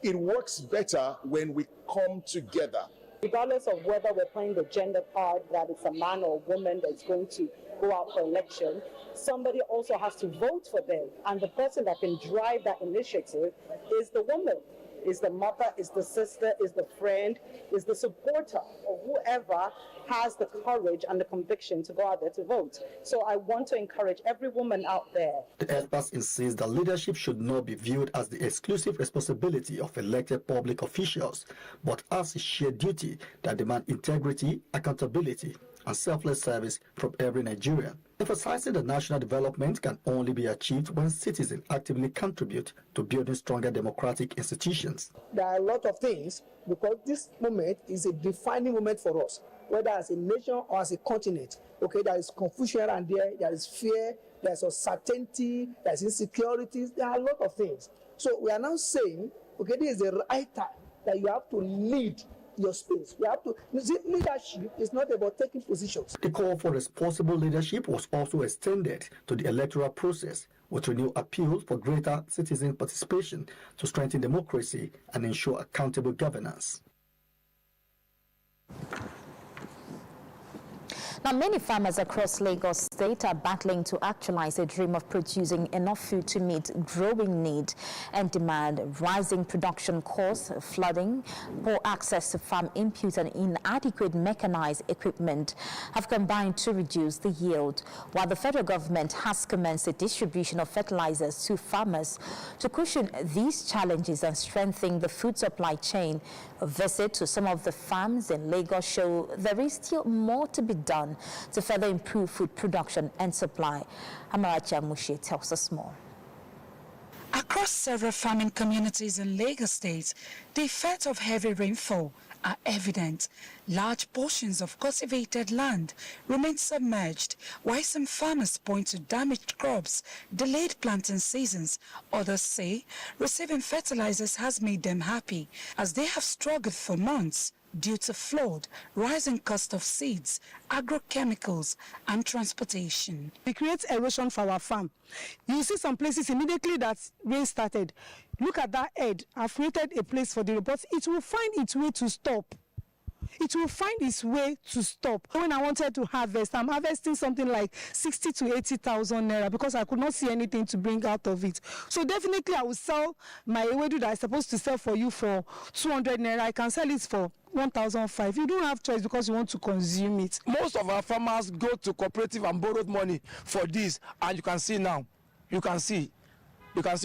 It works better when we come together. Regardless of whether we're playing the gender card, that it's a man or a woman that's going to go out for election, somebody also has to vote for them. And the person that can drive that initiative is the woman, is the mother, is the sister, is the friend, is the supporter of whoever has the courage and the conviction to go out there to vote. So I want to encourage every woman out there. The experts insist that leadership should not be viewed as the exclusive responsibility of elected public officials, but as a shared duty that demands integrity, accountability, and selfless service from every Nigerian, emphasizing that national development can only be achieved when citizens actively contribute to building stronger democratic institutions. There are a lot of things, because this moment is a defining moment for us, whether as a nation or as a continent. Okay, there is confusion around there is fear, there's uncertainty, there's insecurities, there are a lot of things. So we are now saying, okay, this is the right time that you have to lead your space. You have to. You see, leadership is not about taking positions. The call for responsible leadership was also extended to the electoral process, with renewed appeals for greater citizen participation to strengthen democracy and ensure accountable governance. Now, many farmers across Lagos State are battling to actualize a dream of producing enough food to meet growing need and demand. Rising production costs, flooding, poor access to farm inputs and inadequate mechanized equipment have combined to reduce the yield. While the federal government has commenced the distribution of fertilizers to farmers to cushion these challenges and strengthen the food supply chain, a visit to some of the farms in Lagos show there is still more to be done to further improve food production and supply. Amarachi Amushe tells us more. Across several farming communities in Lagos State, the effects of heavy rainfall are evident. Large portions of cultivated land remain submerged, while some farmers point to damaged crops, delayed planting seasons. Others say receiving fertilizers has made them happy, as they have struggled for months due to flood, rising cost of seeds, agrochemicals, and transportation. We create erosion for our farm. You see some places immediately that rain started. Look at that head. I've created a place for the robots. It will find its way to stop. It will find its way to stop. When I wanted to harvest, I'm harvesting something like 60 to 80,000 naira because I could not see anything to bring out of it. So definitely I will sell my ewedu that I'm supposed to sell for you for 200 naira. I can sell it for 1,005. You don't have choice because you want to consume it. Most of our farmers go to cooperative and borrowed money for this, and you can see now. You can see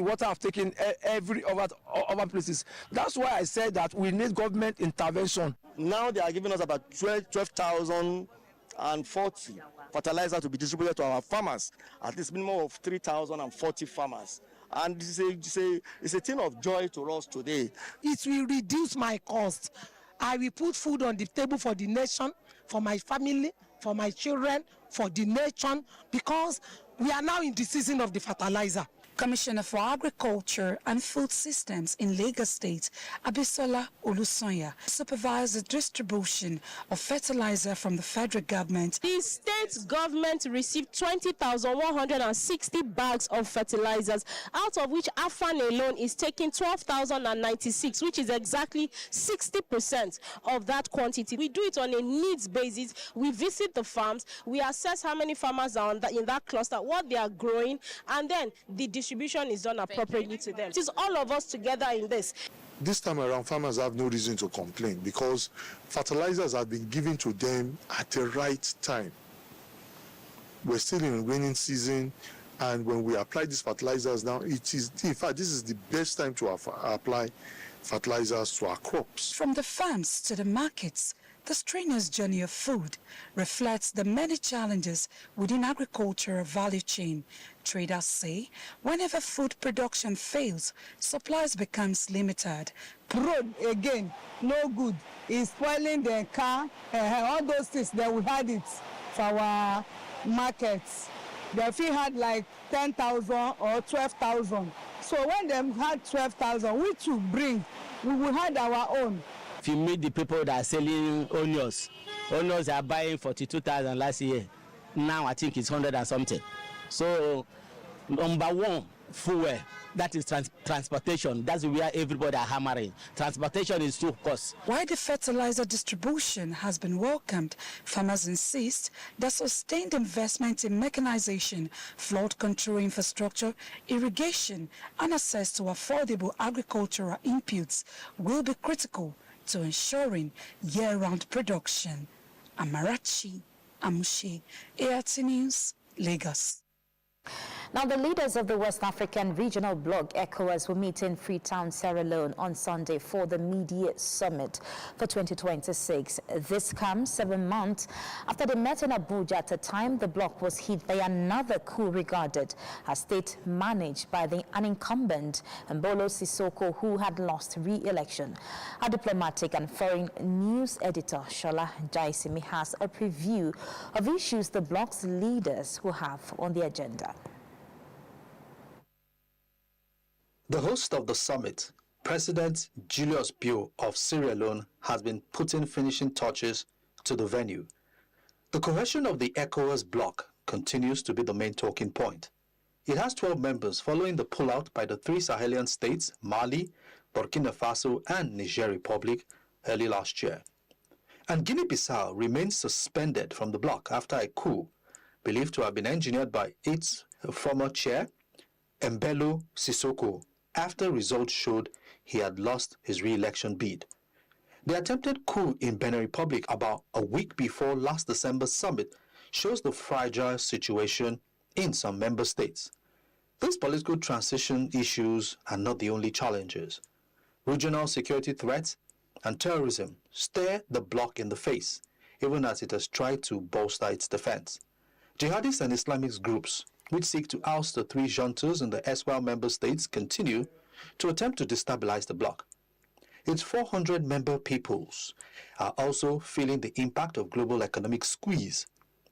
water have taken every other places. That's why I said that we need government intervention. Now they are giving us about 12,040 fertilizer to be distributed to our farmers, at least minimum of 3,040 farmers. And it's a thing of joy to us today. It will reduce my cost. I will put food on the table for the nation, for my family, for my children, for the nation, because we are now in the season of the fertilizer. Commissioner for Agriculture and Food Systems in Lagos State, Abisola Olusonya, supervised the distribution of fertilizer from the federal government. The state government received 20,160 bags of fertilizers, out of which Afan alone is taking 12,096, which is exactly 60% of that quantity. We do it on a needs basis. We visit the farms, we assess how many farmers are in that cluster, what they are growing, and then the distribution is done appropriately to them. It is all of us together in this. This time around, farmers have no reason to complain because fertilizers have been given to them at the right time. We're still in rainy season, and when we apply these fertilizers now, it is, in fact, this is the best time to apply fertilizers to our crops. From the farms to the markets, the strenuous journey of food reflects the many challenges within agricultural value chain. Traders say whenever food production fails, supplies becomes limited. Road again, no good. It's spoiling the car, all those things that we had it for our markets. They fee had like 10,000 or 12,000. So when they had 12,000, we should bring, we will have our own. If you meet the people that are selling onions are buying 42,000 last year. Now I think it's 100 and something. So number one, fuel, that is transportation. That's where everybody are hammering. Transportation is too cost. While the fertilizer distribution has been welcomed, farmers insist that sustained investment in mechanization, flood control infrastructure, irrigation, and access to affordable agricultural inputs will be critical to ensuring year-round production. Amarachi Amushe, ART News, Lagos. Now, the leaders of the West African Regional Bloc, ECOWAS, will meet in Freetown, Sierra Leone on Sunday for the Mid-Year Summit for 2026. This comes 7 months after they met in Abuja at a time the bloc was hit by another coup regarded as state managed by an incumbent, Mbolo Sissoko, who had lost re-election. Our diplomatic and foreign news editor, Shola Jaisimi, has a preview of issues the bloc's leaders will have on the agenda. The host of the summit, President Julius Bio of Sierra Leone has been putting finishing touches to the venue. The cohesion of the ECOWAS bloc continues to be the main talking point. It has 12 members following the pullout by the three Sahelian states, Mali, Burkina Faso, and Niger Republic, early last year. And Guinea-Bissau remains suspended from the bloc after a coup believed to have been engineered by its former chair, Embello Sissoko, after results showed he had lost his re-election bid. The attempted coup in Benin Republic about a week before last December's summit shows the fragile situation in some member states. These political transition issues are not the only challenges. Regional security threats and terrorism stare the bloc in the face, even as it has tried to bolster its defense. Jihadist and Islamist groups, which seek to oust the three juntas in the erstwhile member states, continue to attempt to destabilize the bloc. Its 400-member peoples are also feeling the impact of global economic squeeze.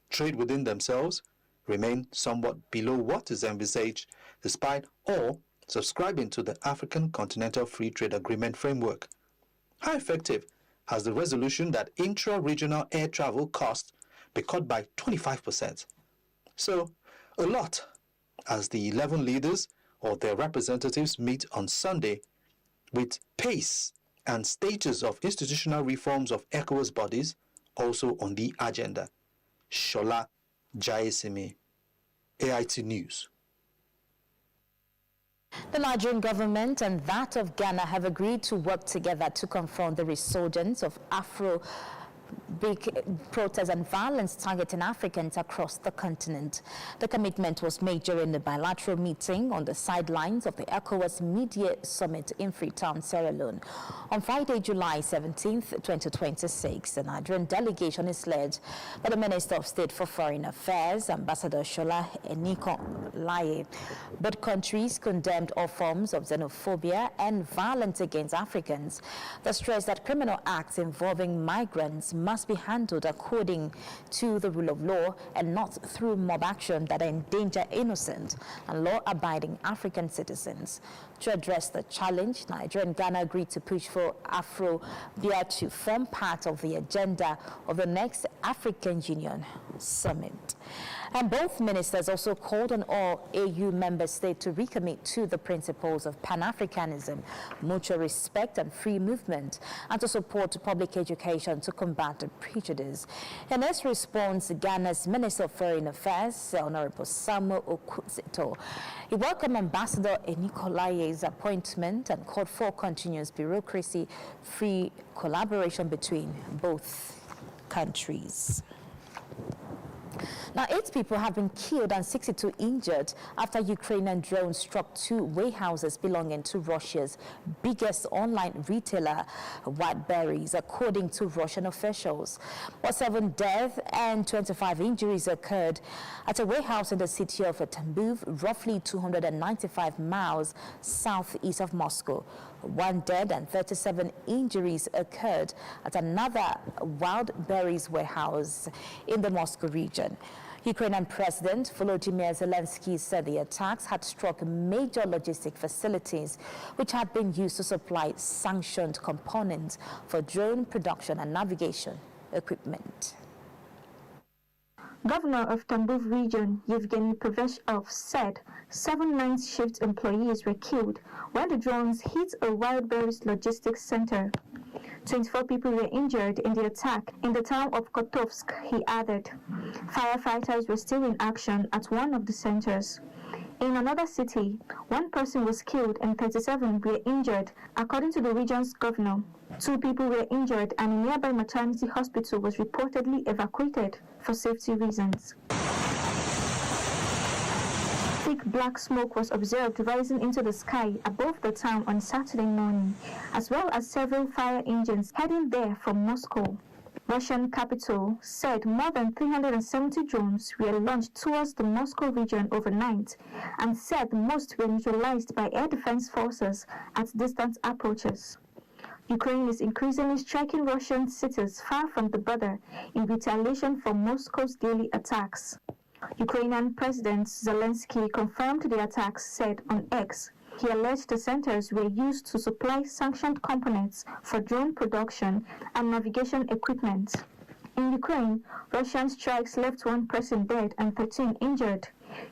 Trade within themselves remain somewhat below what is envisaged, despite all subscribing to the African Continental Free Trade Agreement framework. How effective has the resolution that intra-regional air travel costs be cut by 25%? So, a lot, as the 11 leaders or their representatives meet on Sunday, with pace and status of institutional reforms of ECOWAS bodies also on the agenda. Shola Jayesimi, AIT News. The Nigerian government and that of Ghana have agreed to work together to confront the resurgence of big protests and violence targeting Africans across the continent. The commitment was made during the bilateral meeting on the sidelines of the ECOWAS Media Summit in Freetown, Sierra Leone. On Friday, July 17, 2026, the Nigerian delegation is led by the Minister of State for Foreign Affairs, Ambassador Shola Enikolaye. Both countries condemned all forms of xenophobia and violence against Africans. They stressed that criminal acts involving migrants must be handled according to the rule of law and not through mob action that endanger innocent and law-abiding African citizens. To address the challenge, Nigeria and Ghana agreed to push for Afro-BIA to form part of the agenda of the next African Union Summit. And both ministers also called on all AU member states to recommit to the principles of Pan-Africanism, mutual respect and free movement, and to support public education to combat prejudice. In his response, Ghana's Minister of Foreign Affairs, Honorable Samuel Okudzeto, he welcomed Ambassador Enikolaye's appointment and called for continuous bureaucracy-free collaboration between both countries. Now, 8 people have been killed and 62 injured after Ukrainian drones struck 2 warehouses belonging to Russia's biggest online retailer, Wildberries, according to Russian officials. 7 deaths and 25 injuries occurred at a warehouse in the city of Tambov, roughly 295 miles southeast of Moscow. 1 dead and 37 injuries occurred at another Wildberries warehouse in the Moscow region. Ukrainian President Volodymyr Zelensky said the attacks had struck major logistic facilities which had been used to supply sanctioned components for drone production and navigation equipment. Governor of Tambov region, Yevgeny Peveshov, said 7 night shift employees were killed when the drones hit a Wildberries logistics center. 24 people were injured in the attack in the town of Kotovsk, he added. Firefighters were still in action at one of the centers. In another city, 1 person was killed and 37 were injured, according to the region's governor. 2 people were injured and a nearby maternity hospital was reportedly evacuated for safety reasons. Thick black smoke was observed rising into the sky above the town on Saturday morning, as well as several fire engines heading there from Moscow. Russian capital said more than 370 drones were launched towards the Moscow region overnight and said most were neutralized by air defense forces at distant approaches. Ukraine is increasingly striking Russian cities far from the border in retaliation for Moscow's daily attacks. Ukrainian President Zelensky confirmed the attacks, said on X. He alleged the centers were used to supply sanctioned components for drone production and navigation equipment. In Ukraine, Russian strikes left 1 person dead and 13 injured.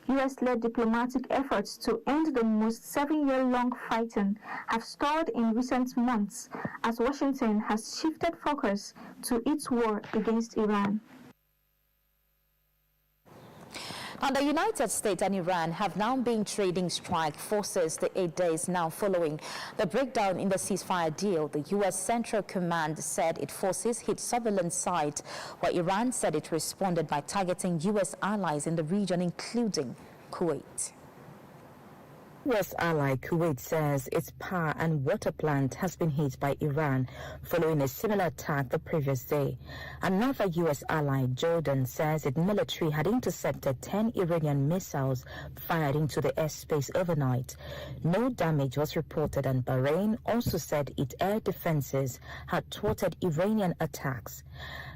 U.S.-led diplomatic efforts to end the most 7-year-long fighting have stalled in recent months as Washington has shifted focus to its war against Iran. And the United States and Iran have now been trading strike forces the 8 days now following the breakdown in the ceasefire deal. The U.S. Central Command said its forces hit surveillance sites, while Iran said it responded by targeting U.S. allies in the region, including Kuwait. U.S. ally Kuwait says its power and water plant has been hit by Iran following a similar attack the previous day. Another U.S. ally, Jordan, says its military had intercepted 10 Iranian missiles fired into the airspace overnight. No damage was reported, and Bahrain also said its air defenses had thwarted Iranian attacks.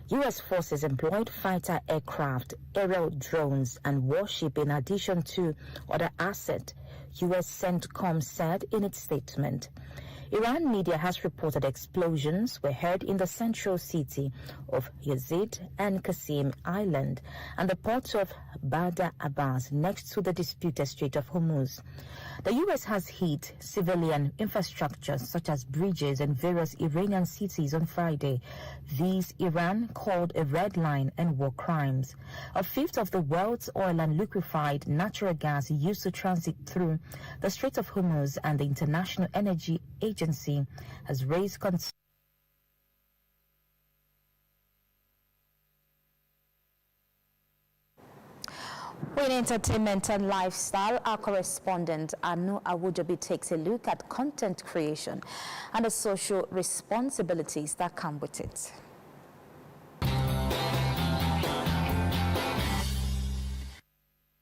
U.S. forces employed fighter aircraft, aerial drones, and warship in addition to other assets, U.S. CENTCOM said in its statement. Iran media has reported explosions were heard in the central city of Yazid and Qasim Island and the port of Badr Abbas next to the disputed Strait of Hormuz. The U.S. has hit civilian infrastructure such as bridges in various Iranian cities on Friday. These Iran called a red line and war crimes. A fifth of the world's oil and liquefied natural gas used to transit through the Strait of Hormuz, and the International Energy Agency has raised concerns. In entertainment and lifestyle, our correspondent Anu Awujobi takes a look at content creation and the social responsibilities that come with it.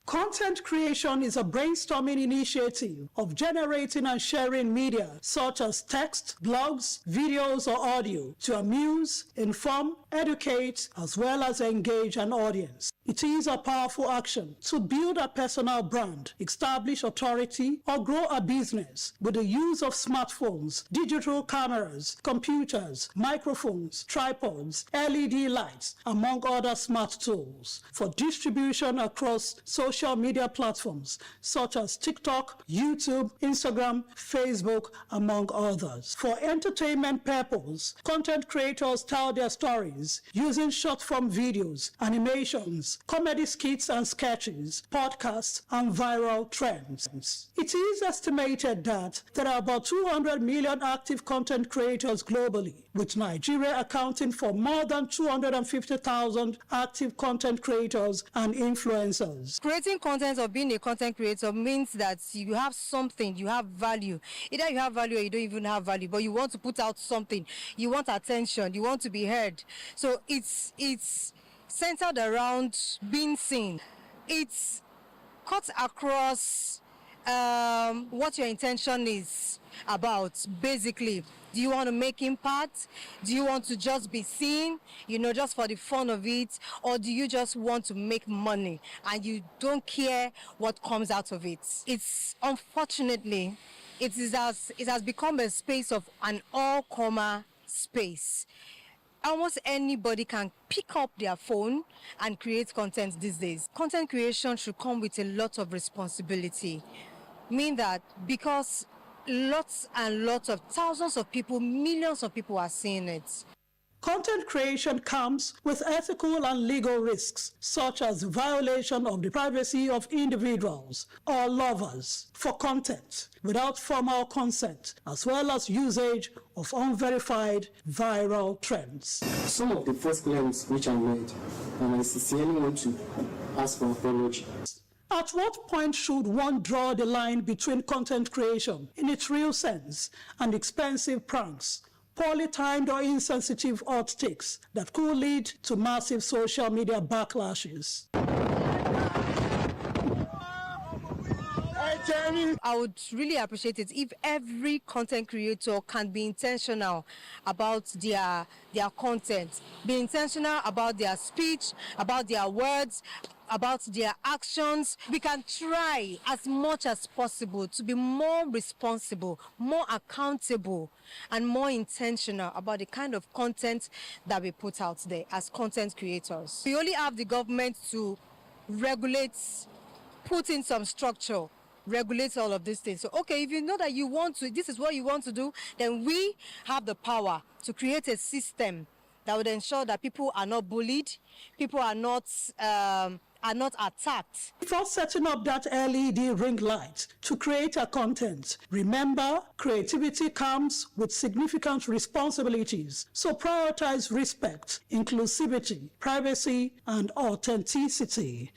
Content creation is a brainstorming initiative of generating and sharing media such as text, blogs, videos, or audio to amuse, inform, educate, as well as engage an audience. It is a powerful action to build a personal brand, establish authority, or grow a business with the use of smartphones, digital cameras, computers, microphones, tripods, LED lights, among other smart tools for distribution across social media platforms such as TikTok, YouTube, Instagram, Facebook, among others. For entertainment purposes, content creators tell their stories using short-form videos, animations, comedy skits and sketches, podcasts, and viral trends. It is estimated that there are about 200 million active content creators globally, with Nigeria accounting for more than 250,000 active content creators and influencers. Creating content or being a content creator means that you have something, you have value. Either you have value or you don't even have value, but you want to put out something. You want attention, you want to be heard. So it's centered around being seen. It's cut across what your intention is about, basically. Do you want to make impact? Do you want to just be seen, just for the fun of it? Or do you just want to make money and you don't care what comes out of it? It's unfortunately, it has become a space of an all-comer space. Almost anybody can pick up their phone and create content these days. Content creation should come with a lot of responsibility. Mean that because lots and lots of thousands of people, millions of people are seeing it. Content creation comes with ethical and legal risks, such as violation of the privacy of individuals or lovers for content without formal consent, as well as usage of unverified viral trends. Some of the first claims which I made, and I sincerely want to ask for apology. At what point should one draw the line between content creation in its real sense and expensive pranks, poorly timed or insensitive hot takes that could lead to massive social media backlashes? I would really appreciate it if every content creator can be intentional about their content, be intentional about their speech, about their words, about their actions. We can try as much as possible to be more responsible, more accountable, and more intentional about the kind of content that we put out there as content creators. We only have the government to regulate, put in some structure, regulate all of these things. So, okay, if you know that you want to, this is what you want to do, then we have the power to create a system that would ensure that people are not bullied, people are not attacked. Before setting up that LED ring light to create a content, remember, creativity comes with significant responsibilities. So prioritize respect, inclusivity, privacy, and authenticity.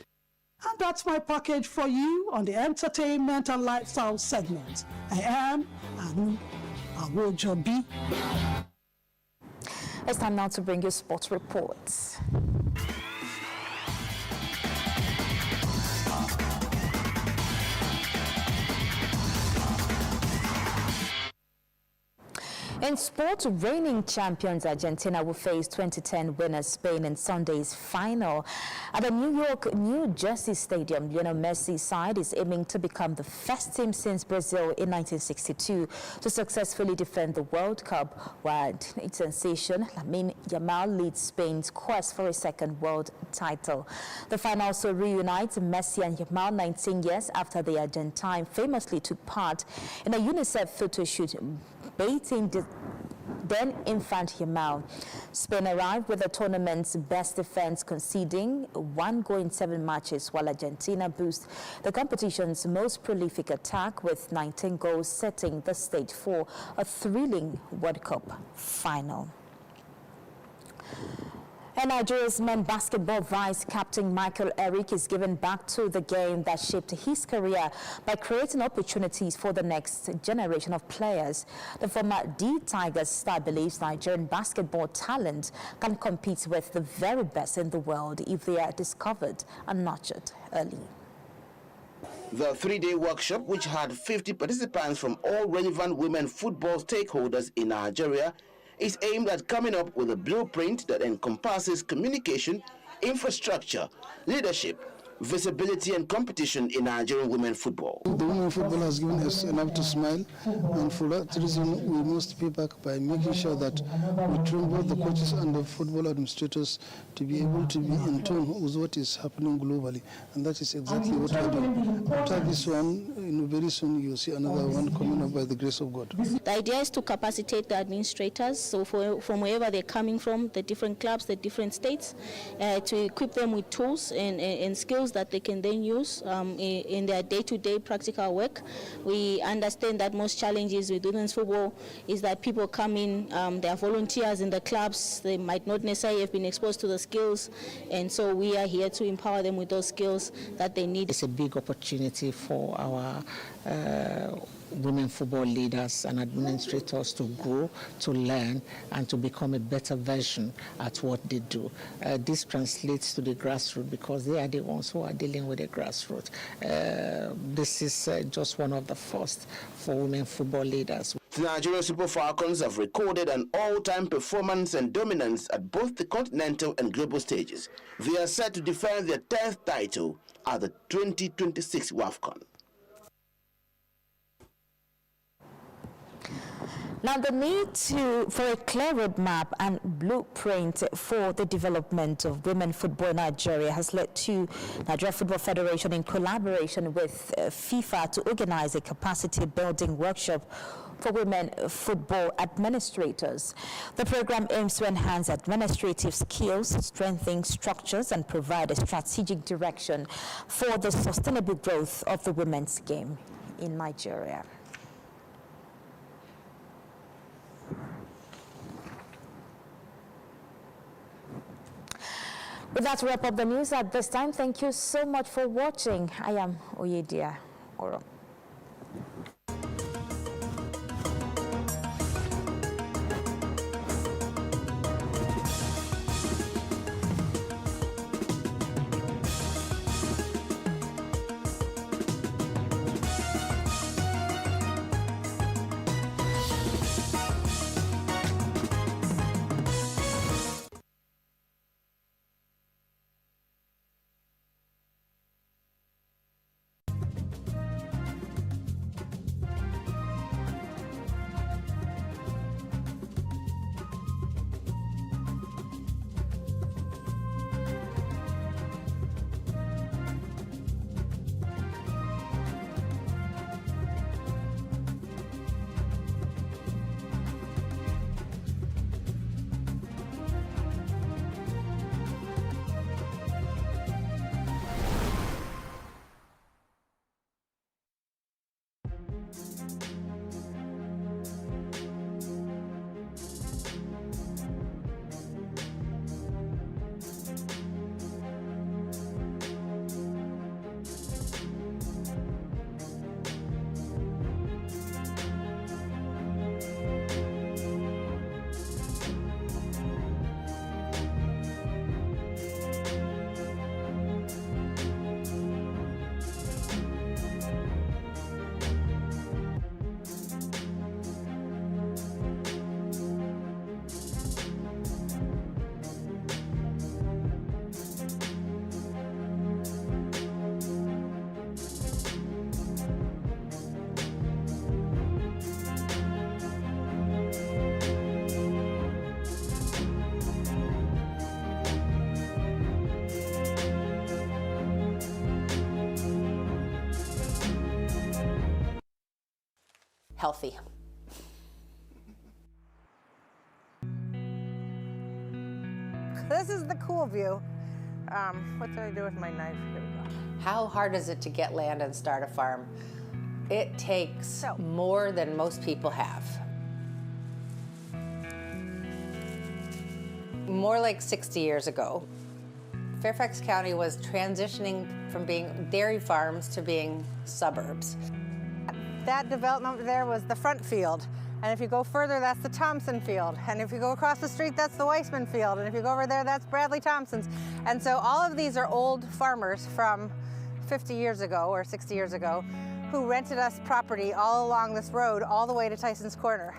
And that's my package for you on the entertainment and lifestyle segment. I am Anu Awojobi. It's time now to bring you sports reports. In sport, reigning champions Argentina will face 2010 winners Spain in Sunday's final. At the New Jersey Stadium, Lionel Messi's side is aiming to become the first team since Brazil in 1962 to successfully defend the World Cup, while its sensation Lamine Yamal leads Spain's quest for a second world title. The final also reunites Messi and Yamal 19 years after the Argentine famously took part in a UNICEF photo shoot baiting then infant Yamal. Spain arrived with the tournament's best defense, conceding 1 goal in 7 matches, while Argentina boasts the competition's most prolific attack with 19 goals, setting the stage for a thrilling World Cup final. And Nigeria's men basketball vice captain Michael Eric is giving back to the game that shaped his career by creating opportunities for the next generation of players. The former D Tigers star believes Nigerian basketball talent can compete with the very best in the world if they are discovered and nurtured early. The 3-day workshop, which had 50 participants from all relevant women football stakeholders in Nigeria, is aimed at coming up with a blueprint that encompasses communication, infrastructure, leadership, visibility and competition in Nigerian women football. The women football has given us enough to smile, and for that reason we must pay back by making sure that we train both the coaches and the football administrators to be able to be in tune with what is happening globally, and that is exactly what we're doing. After this one, very soon you'll see another one coming up by the grace of God. The idea is to capacitate the administrators, so from wherever they're coming from, the different clubs, the different states, to equip them with tools and skills that they can then use in their day-to-day practical work. We understand that most challenges with women's football is that people come in, they are volunteers in the clubs, they might not necessarily have been exposed to the skills, and so we are here to empower them with those skills that they need. It's a big opportunity for our women football leaders and administrators to grow, to learn, and to become a better version at what they do. This translates to the grassroots because they are the ones who are dealing with the grassroots. This is just one of the first for women football leaders. The Nigerian Super Falcons have recorded an all-time performance and dominance at both the continental and global stages. They are set to defend their 10th title at the 2026 WAFCON. Now, the need for a clear roadmap and blueprint for the development of women football in Nigeria has led to Nigeria Football Federation, in collaboration with FIFA, to organize a capacity building workshop for women football administrators. The program aims to enhance administrative skills, strengthen structures, and provide a strategic direction for the sustainable growth of the women's game in Nigeria. With that, wrap up the news at this time. Thank you so much for watching. I am Oyedia Oro. healthy. This is the cool view. What did I do with my knife? Here we go. How hard is it to get land and start a farm? It takes more than most people have. More like 60 years ago, Fairfax County was transitioning from being dairy farms to being suburbs. That development there was the front field. And if you go further, that's the Thompson field. And if you go across the street, that's the Weissman field. And if you go over there, that's Bradley Thompson's. And so all of these are old farmers from 50 years ago or 60 years ago who rented us property all along this road, all the way to Tyson's Corner.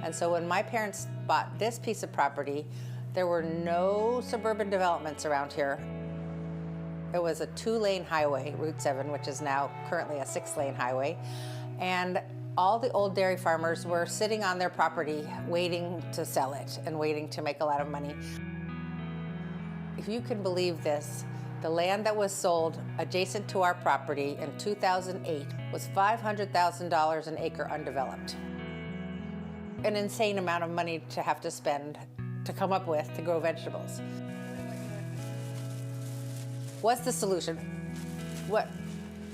And so when my parents bought this piece of property, there were no suburban developments around here. It was a 2-lane highway, Route 7, which is now currently a 6-lane highway. And all the old dairy farmers were sitting on their property waiting to sell it and waiting to make a lot of money. If you can believe this, the land that was sold adjacent to our property in 2008 was $500,000 an acre undeveloped. An insane amount of money to have to spend to come up with to grow vegetables. What's the solution? What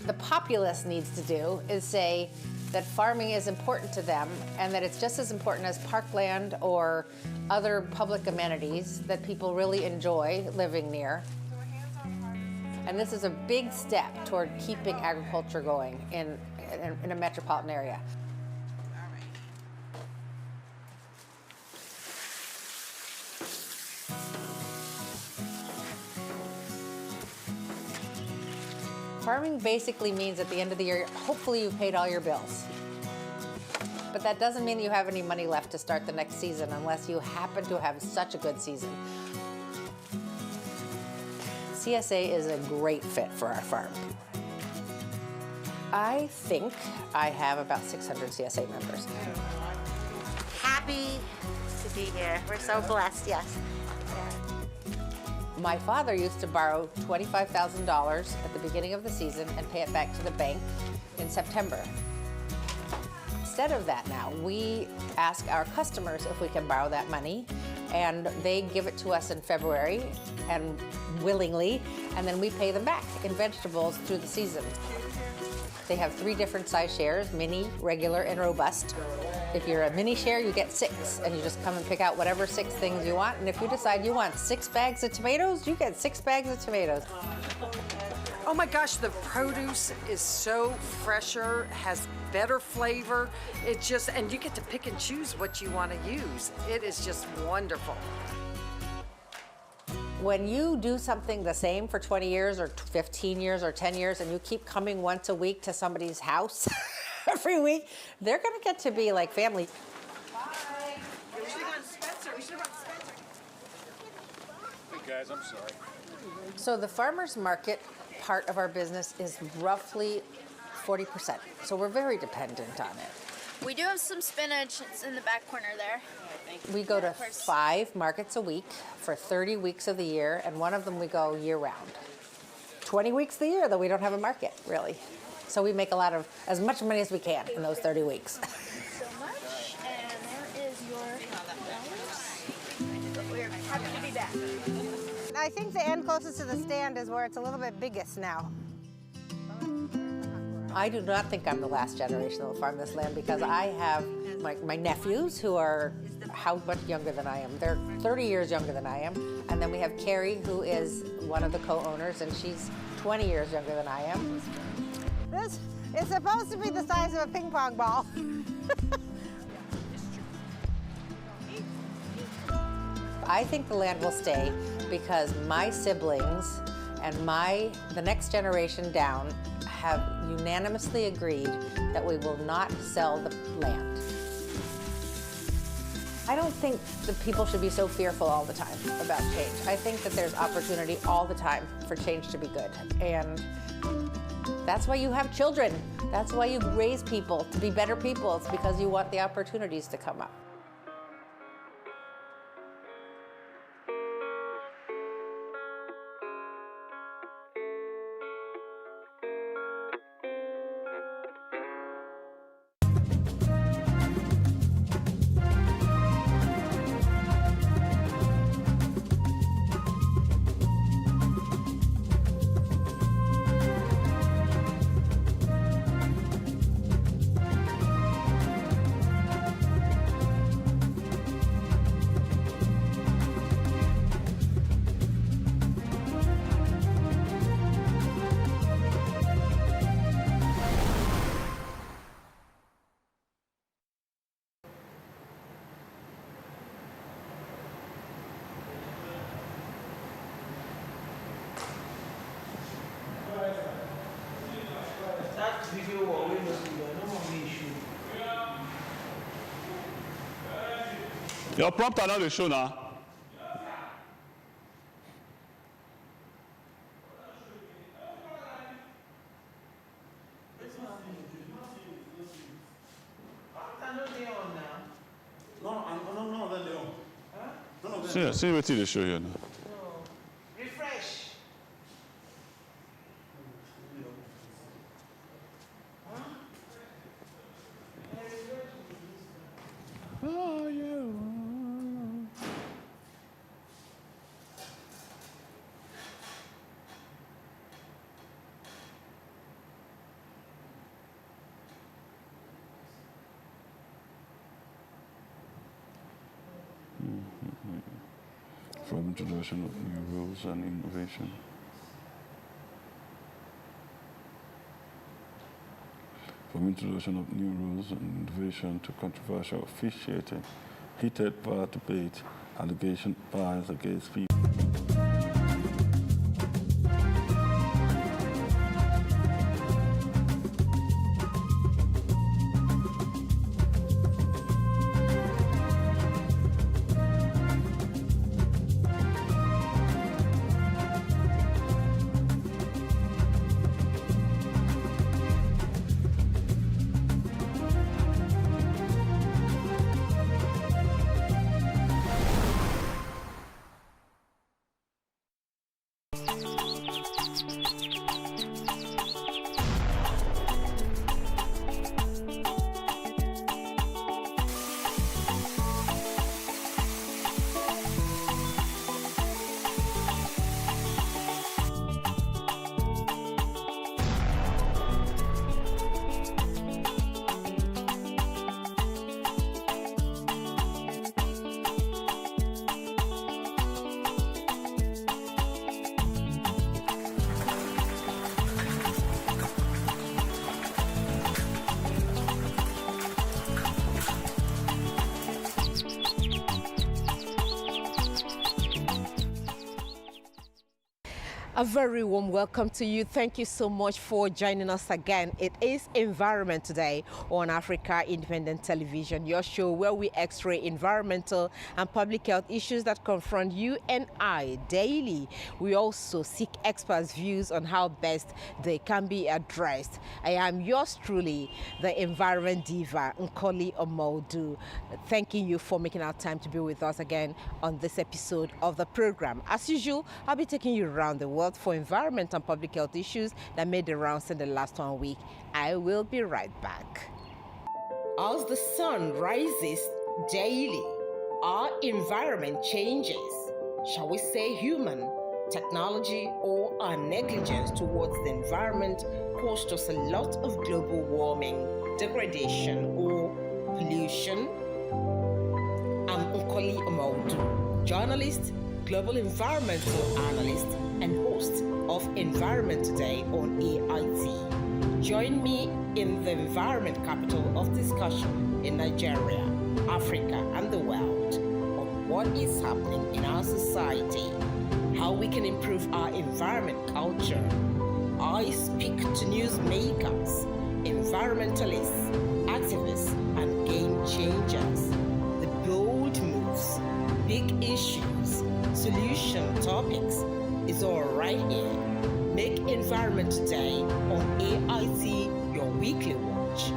the populace needs to do is say that farming is important to them and that it's just as important as parkland or other public amenities that people really enjoy living near. And this is a big step toward keeping agriculture going in a metropolitan area. Farming basically means at the end of the year, hopefully you've paid all your bills. But that doesn't mean you have any money left to start the next season unless you happen to have such a good season. CSA is a great fit for our farm. I think I have about 600 CSA members. Happy to be here. We're so blessed, yes. My father used to borrow $25,000 at the beginning of the season and pay it back to the bank in September. Instead of that now, we ask our customers if we can borrow that money, and they give it to us in February and willingly, and then we pay them back in vegetables through the season. They have 3 different size shares, mini, regular, and robust. If you're a mini share, you get 6, and you just come and pick out whatever 6 things you want. And if you decide you want 6 bags of tomatoes, you get 6 bags of tomatoes. Oh my gosh, the produce is so fresher, has better flavor. It just, and you get to pick and choose what you want to use. It is just wonderful. When you do something the same for 20 years or 15 years or 10 years and you keep coming once a week to somebody's house every week, they're going to get to be like family. Bye. We should have gone Spencer. We should have gone Spencer. Hey guys, I'm sorry. So the farmers market part of our business is roughly 40%. So we're very dependent on it. We do have some spinach. It's in the back corner there. We go to 5 markets a week for 30 weeks of the year, and one of them we go year-round. 20 weeks of the year, though, we don't have a market, really. So we make as much money as we can in those 30 weeks. So much, and there is your $1. We're happy to be back. I think the end closest to the stand is where it's a little bit biggest now. I do not think I'm the last generation that will farm this land because I have my nephews who are how much younger than I am. They're 30 years younger than I am. And then we have Carrie, who is one of the co-owners, and she's 20 years younger than I am. This is supposed to be the size of a ping pong ball. I think the land will stay because my siblings and the next generation down have unanimously agreed that we will not sell the land. I don't think that people should be so fearful all the time about change. I think that there's opportunity all the time for change to be good. And that's why you have children. That's why you raise people to be better people. It's because you want the opportunities to come up. Your prompter not the show now. See what they show here now. Refresh. Oh, yeah. From introduction of new rules and innovation. From introduction of new rules and innovation to controversial officiating, heated bar debate, allegation bias against people. A very warm welcome to you. Thank you so much for joining us again. It is Environment Today on Africa Independent Television, your show where we x-ray environmental and public health issues that confront you and I daily. We also seek experts' views on how best they can be addressed. I am yours truly, the Environment Diva, Nkoli Omodu. Thanking you for making our time to be with us again on this episode of the program. As usual, I'll be taking you around the world for environment and public health issues that made the rounds in the last 1 week. I will be right back. As the sun rises daily, our environment changes. Shall we say human, technology, or our negligence towards the environment cost us a lot of global warming, degradation, or pollution? I'm Nkoli Omodu, journalist, global environmental analyst, and host of Environment Today on AIT. Join me in the environment capital of discussion in Nigeria, Africa, and the world on what is happening in our society, how we can improve our environment culture. I speak to newsmakers, environmentalists, activists, and game changers. The bold moves, big issues, solution topics is all right here. Make Environment Today on AIT your weekly watch.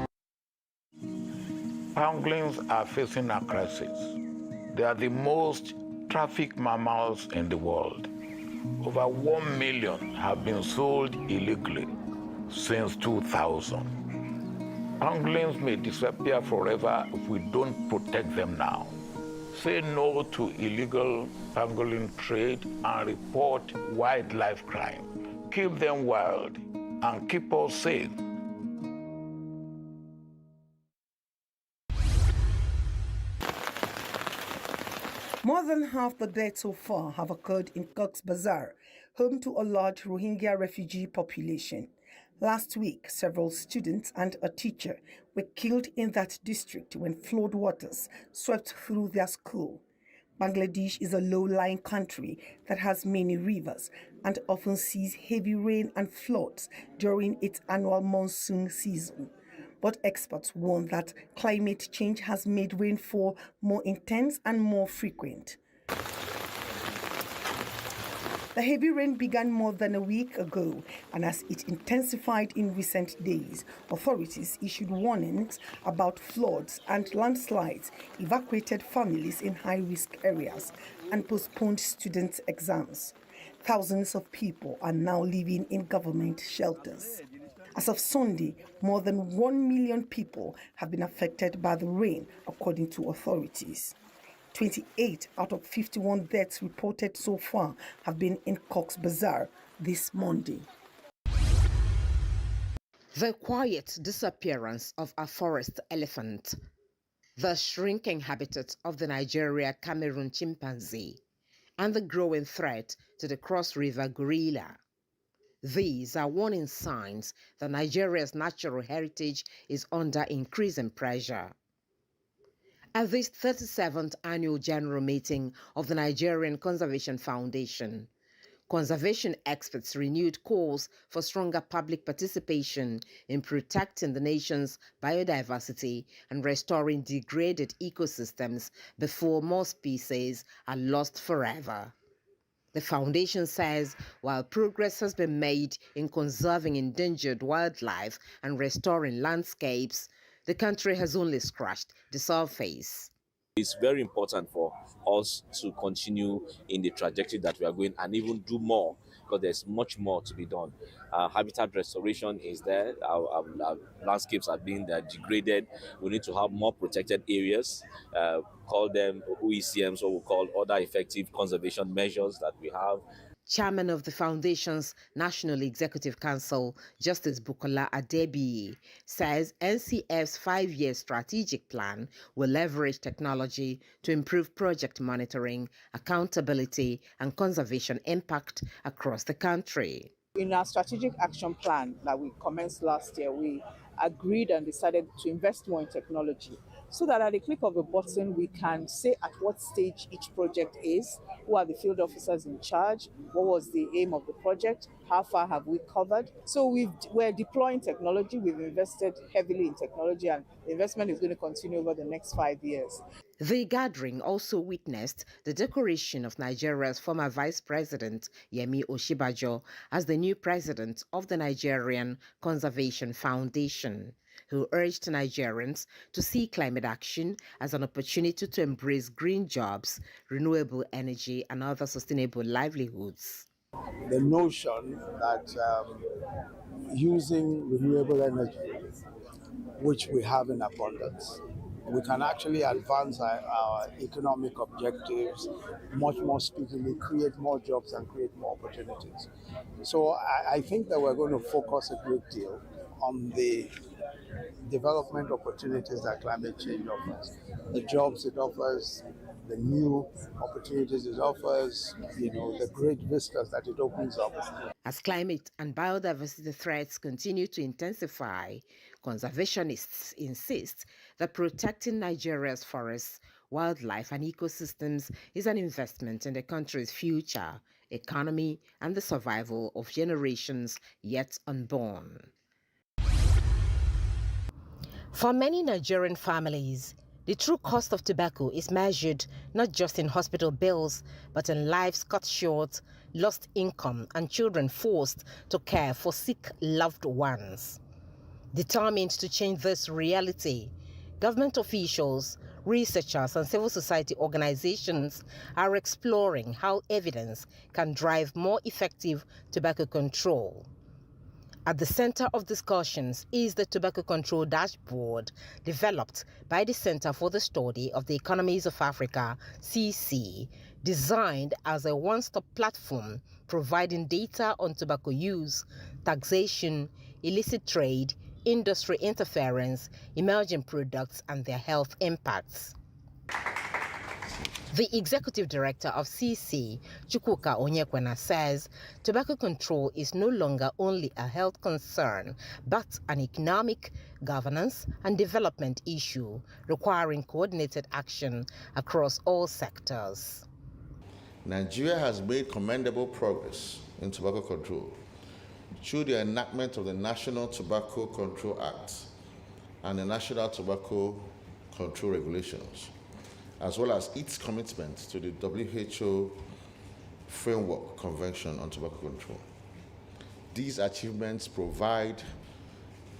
Pangolins are facing a crisis. They are the most trafficked mammals in the world. Over 1 million have been sold illegally since 2000. Pangolins may disappear forever if we don't protect them now. Say no to illegal pangolin trade and report wildlife crime. Keep them wild and keep us safe. More than half the deaths so far have occurred in Cox's Bazar, home to a large Rohingya refugee population. Last week, several students and a teacher were killed in that district when floodwaters swept through their school. Bangladesh is a low-lying country that has many rivers and often sees heavy rain and floods during its annual monsoon season. But experts warn that climate change has made rainfall more intense and more frequent. The heavy rain began more than a week ago, and as it intensified in recent days, authorities issued warnings about floods and landslides, evacuated families in high-risk areas, and postponed students' exams. Thousands of people are now living in government shelters. As of Sunday, more than 1 million people have been affected by the rain, according to authorities. 28 out of 51 deaths reported so far have been in Cox's Bazar this Monday. The quiet disappearance of a forest elephant, the shrinking habitat of the Nigeria-Cameroon chimpanzee, and the growing threat to the Cross River gorilla. These are warning signs that Nigeria's natural heritage is under increasing pressure. At this 37th annual general meeting of the Nigerian Conservation Foundation, conservation experts renewed calls for stronger public participation in protecting the nation's biodiversity and restoring degraded ecosystems before more species are lost forever. The foundation says while progress has been made in conserving endangered wildlife and restoring landscapes, the country has only scratched the surface. It's very important for us to continue in the trajectory that we are going and even do more, because there's much more to be done. Habitat restoration is there. Our landscapes are being degraded. We need to have more protected areas, call them OECMs, or we call other effective conservation measures that we have. Chairman of the Foundation's National Executive Council, Justice Bukola Adebiyi, says NCF's 5-year strategic plan will leverage technology to improve project monitoring, accountability, and conservation impact across the country. In our strategic action plan that we commenced last year, we agreed and decided to invest more in technology so that at the click of a button, we can say at what stage each project is, who are the field officers in charge, what was the aim of the project, how far have we covered. So we're deploying technology, we've invested heavily in technology, and the investment is going to continue over the next 5 years. The gathering also witnessed the decoration of Nigeria's former Vice President, Yemi Osinbajo, as the new president of the Nigerian Conservation Foundation, who urged Nigerians to see climate action as an opportunity to embrace green jobs, renewable energy, and other sustainable livelihoods. The notion that using renewable energy, which we have in abundance, we can actually advance our economic objectives much more speedily, create more jobs and create more opportunities. So I think that we're going to focus a great deal on the development opportunities that climate change offers, the jobs it offers, the new opportunities it offers, the great vistas that it opens up. As climate and biodiversity threats continue to intensify, conservationists insist that protecting Nigeria's forests, wildlife, and ecosystems is an investment in the country's future, economy, and the survival of generations yet unborn. For many Nigerian families, the true cost of tobacco is measured not just in hospital bills, but in lives cut short, lost income, and children forced to care for sick loved ones. Determined to change this reality, government officials, researchers, and civil society organizations are exploring how evidence can drive more effective tobacco control. At the center of discussions is the Tobacco Control Dashboard, developed by the Center for the Study of the Economies of Africa, CC, designed as a one-stop platform providing data on tobacco use, taxation, illicit trade, industry interference, emerging products, and their health impacts. The executive director of CC, Chukwuka Onyekwena, says tobacco control is no longer only a health concern, but an economic, governance, and development issue requiring coordinated action across all sectors. Nigeria has made commendable progress in tobacco control through the enactment of the National Tobacco Control Act and the National Tobacco Control Regulations, as well as its commitment to the WHO Framework Convention on Tobacco Control. These achievements provide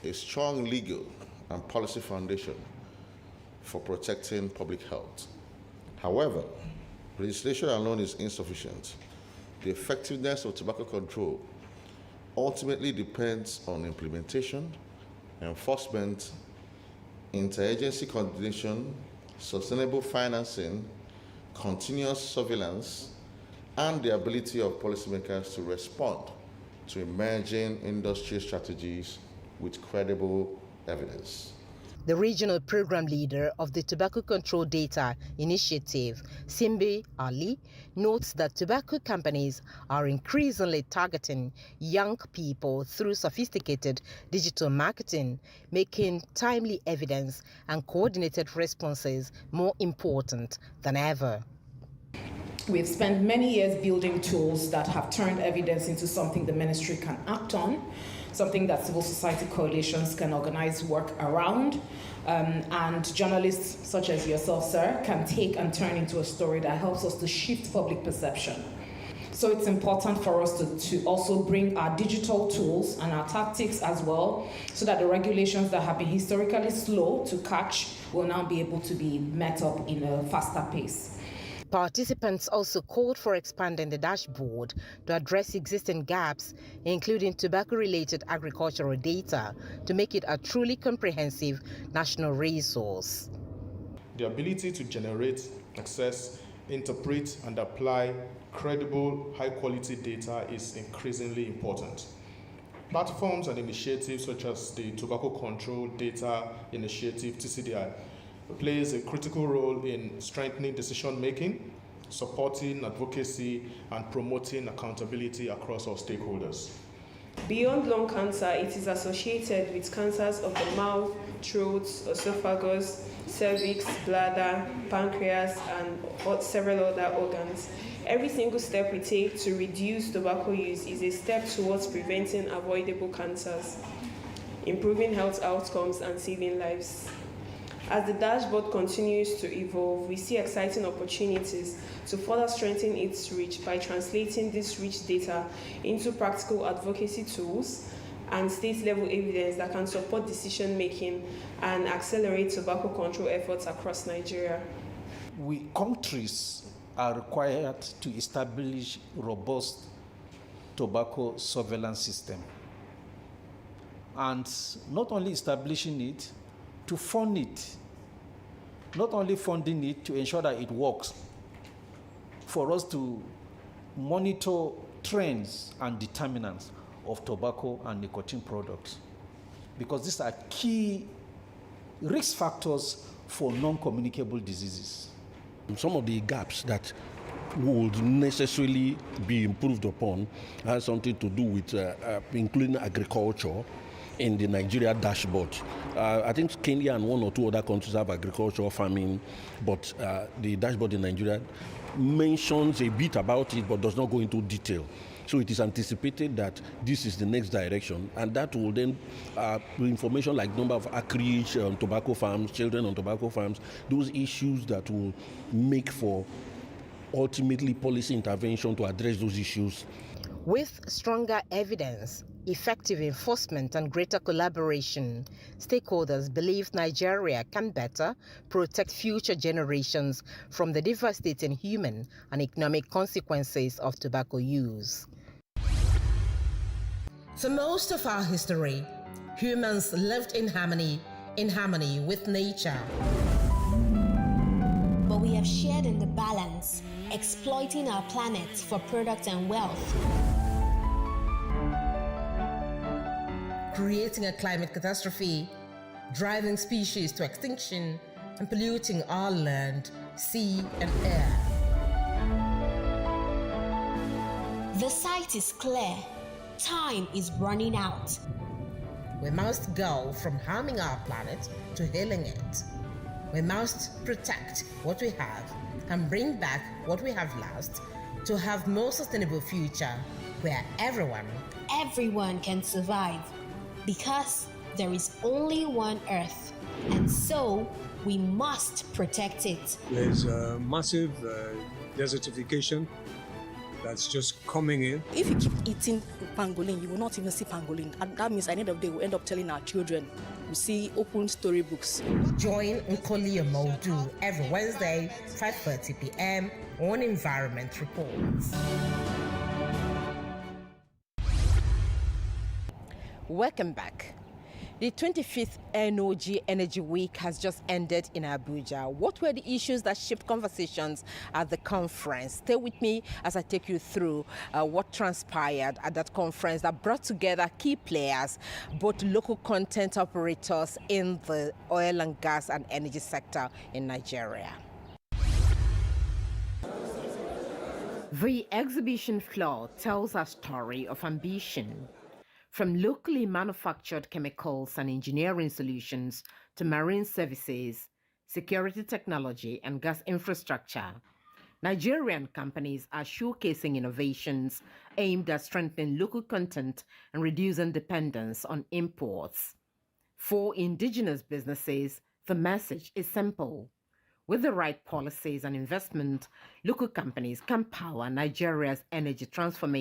a strong legal and policy foundation for protecting public health. However, legislation alone is insufficient. The effectiveness of tobacco control ultimately depends on implementation, enforcement, interagency coordination, sustainable financing, continuous surveillance, and the ability of policymakers to respond to emerging industry strategies with credible evidence. The regional program leader of the Tobacco Control Data Initiative, Simbi Ali, notes that tobacco companies are increasingly targeting young people through sophisticated digital marketing, making timely evidence and coordinated responses more important than ever. We've spent many years building tools that have turned evidence into something the ministry can act on, something that civil society coalitions can organize work around, and journalists such as yourself, sir, can take and turn into a story that helps us to shift public perception. So it's important for us to also bring our digital tools and our tactics as well, so that the regulations that have been historically slow to catch will now be able to be met up in a faster pace. Participants also called for expanding the dashboard to address existing gaps, including tobacco-related agricultural data, to make it a truly comprehensive national resource. The ability to generate, access, interpret, and apply credible, high-quality data is increasingly important. Platforms and initiatives such as the Tobacco Control Data Initiative, TCDI, plays a critical role in strengthening decision-making, supporting advocacy, and promoting accountability across all stakeholders. Beyond lung cancer, it is associated with cancers of the mouth, throat, esophagus, cervix, bladder, pancreas, and several other organs. Every single step we take to reduce tobacco use is a step towards preventing avoidable cancers, improving health outcomes, and saving lives. As the dashboard continues to evolve, we see exciting opportunities to further strengthen its reach by translating this rich data into practical advocacy tools and state-level evidence that can support decision-making and accelerate tobacco control efforts across Nigeria. Countries are required to establish robust tobacco surveillance system. And not only establishing it, to fund it, not only funding it to ensure that it works, for us to monitor trends and determinants of tobacco and nicotine products, because these are key risk factors for non-communicable diseases. Some of the gaps that would necessarily be improved upon has something to do with including agriculture in the Nigeria dashboard. I think Kenya and one or two other countries have agricultural farming, but the dashboard in Nigeria mentions a bit about it but does not go into detail. So it is anticipated that this is the next direction, and that will then information like number of acreage on tobacco farms, children on tobacco farms, those issues that will make for ultimately policy intervention to address those issues. With stronger evidence, effective enforcement, and greater collaboration, stakeholders believe Nigeria can better protect future generations from the devastating human and economic consequences of tobacco use. For most of our history, humans lived in harmony with nature. But we have shared in the balance, exploiting our planet for product and wealth. Creating a climate catastrophe, driving species to extinction, and polluting our land, sea, and air. The sight is clear. Time is running out. We must go from harming our planet to healing it. We must protect what we have and bring back what we have lost to have more sustainable future where everyone can survive, because there is only one Earth, and so we must protect it. There's a massive desertification that's just coming in. If you keep eating pangolin, you will not even see pangolin. And that means at the end of the day, we'll end up telling our children. We see open storybooks. Join Nkoli Modu every Wednesday, 5:30 p.m. on Environment Reports. Welcome back. The 25th NOG Energy Week has just ended in Abuja. What were the issues that shaped conversations at the conference? Stay with me as I take you through what transpired at that conference that brought together key players, both local content operators in the oil and gas and energy sector in Nigeria. The exhibition floor tells a story of ambition. From locally manufactured chemicals and engineering solutions to marine services, security technology, and gas infrastructure, Nigerian companies are showcasing innovations aimed at strengthening local content and reducing dependence on imports. For indigenous businesses, the message is simple. With the right policies and investment, local companies can power Nigeria's energy transformation.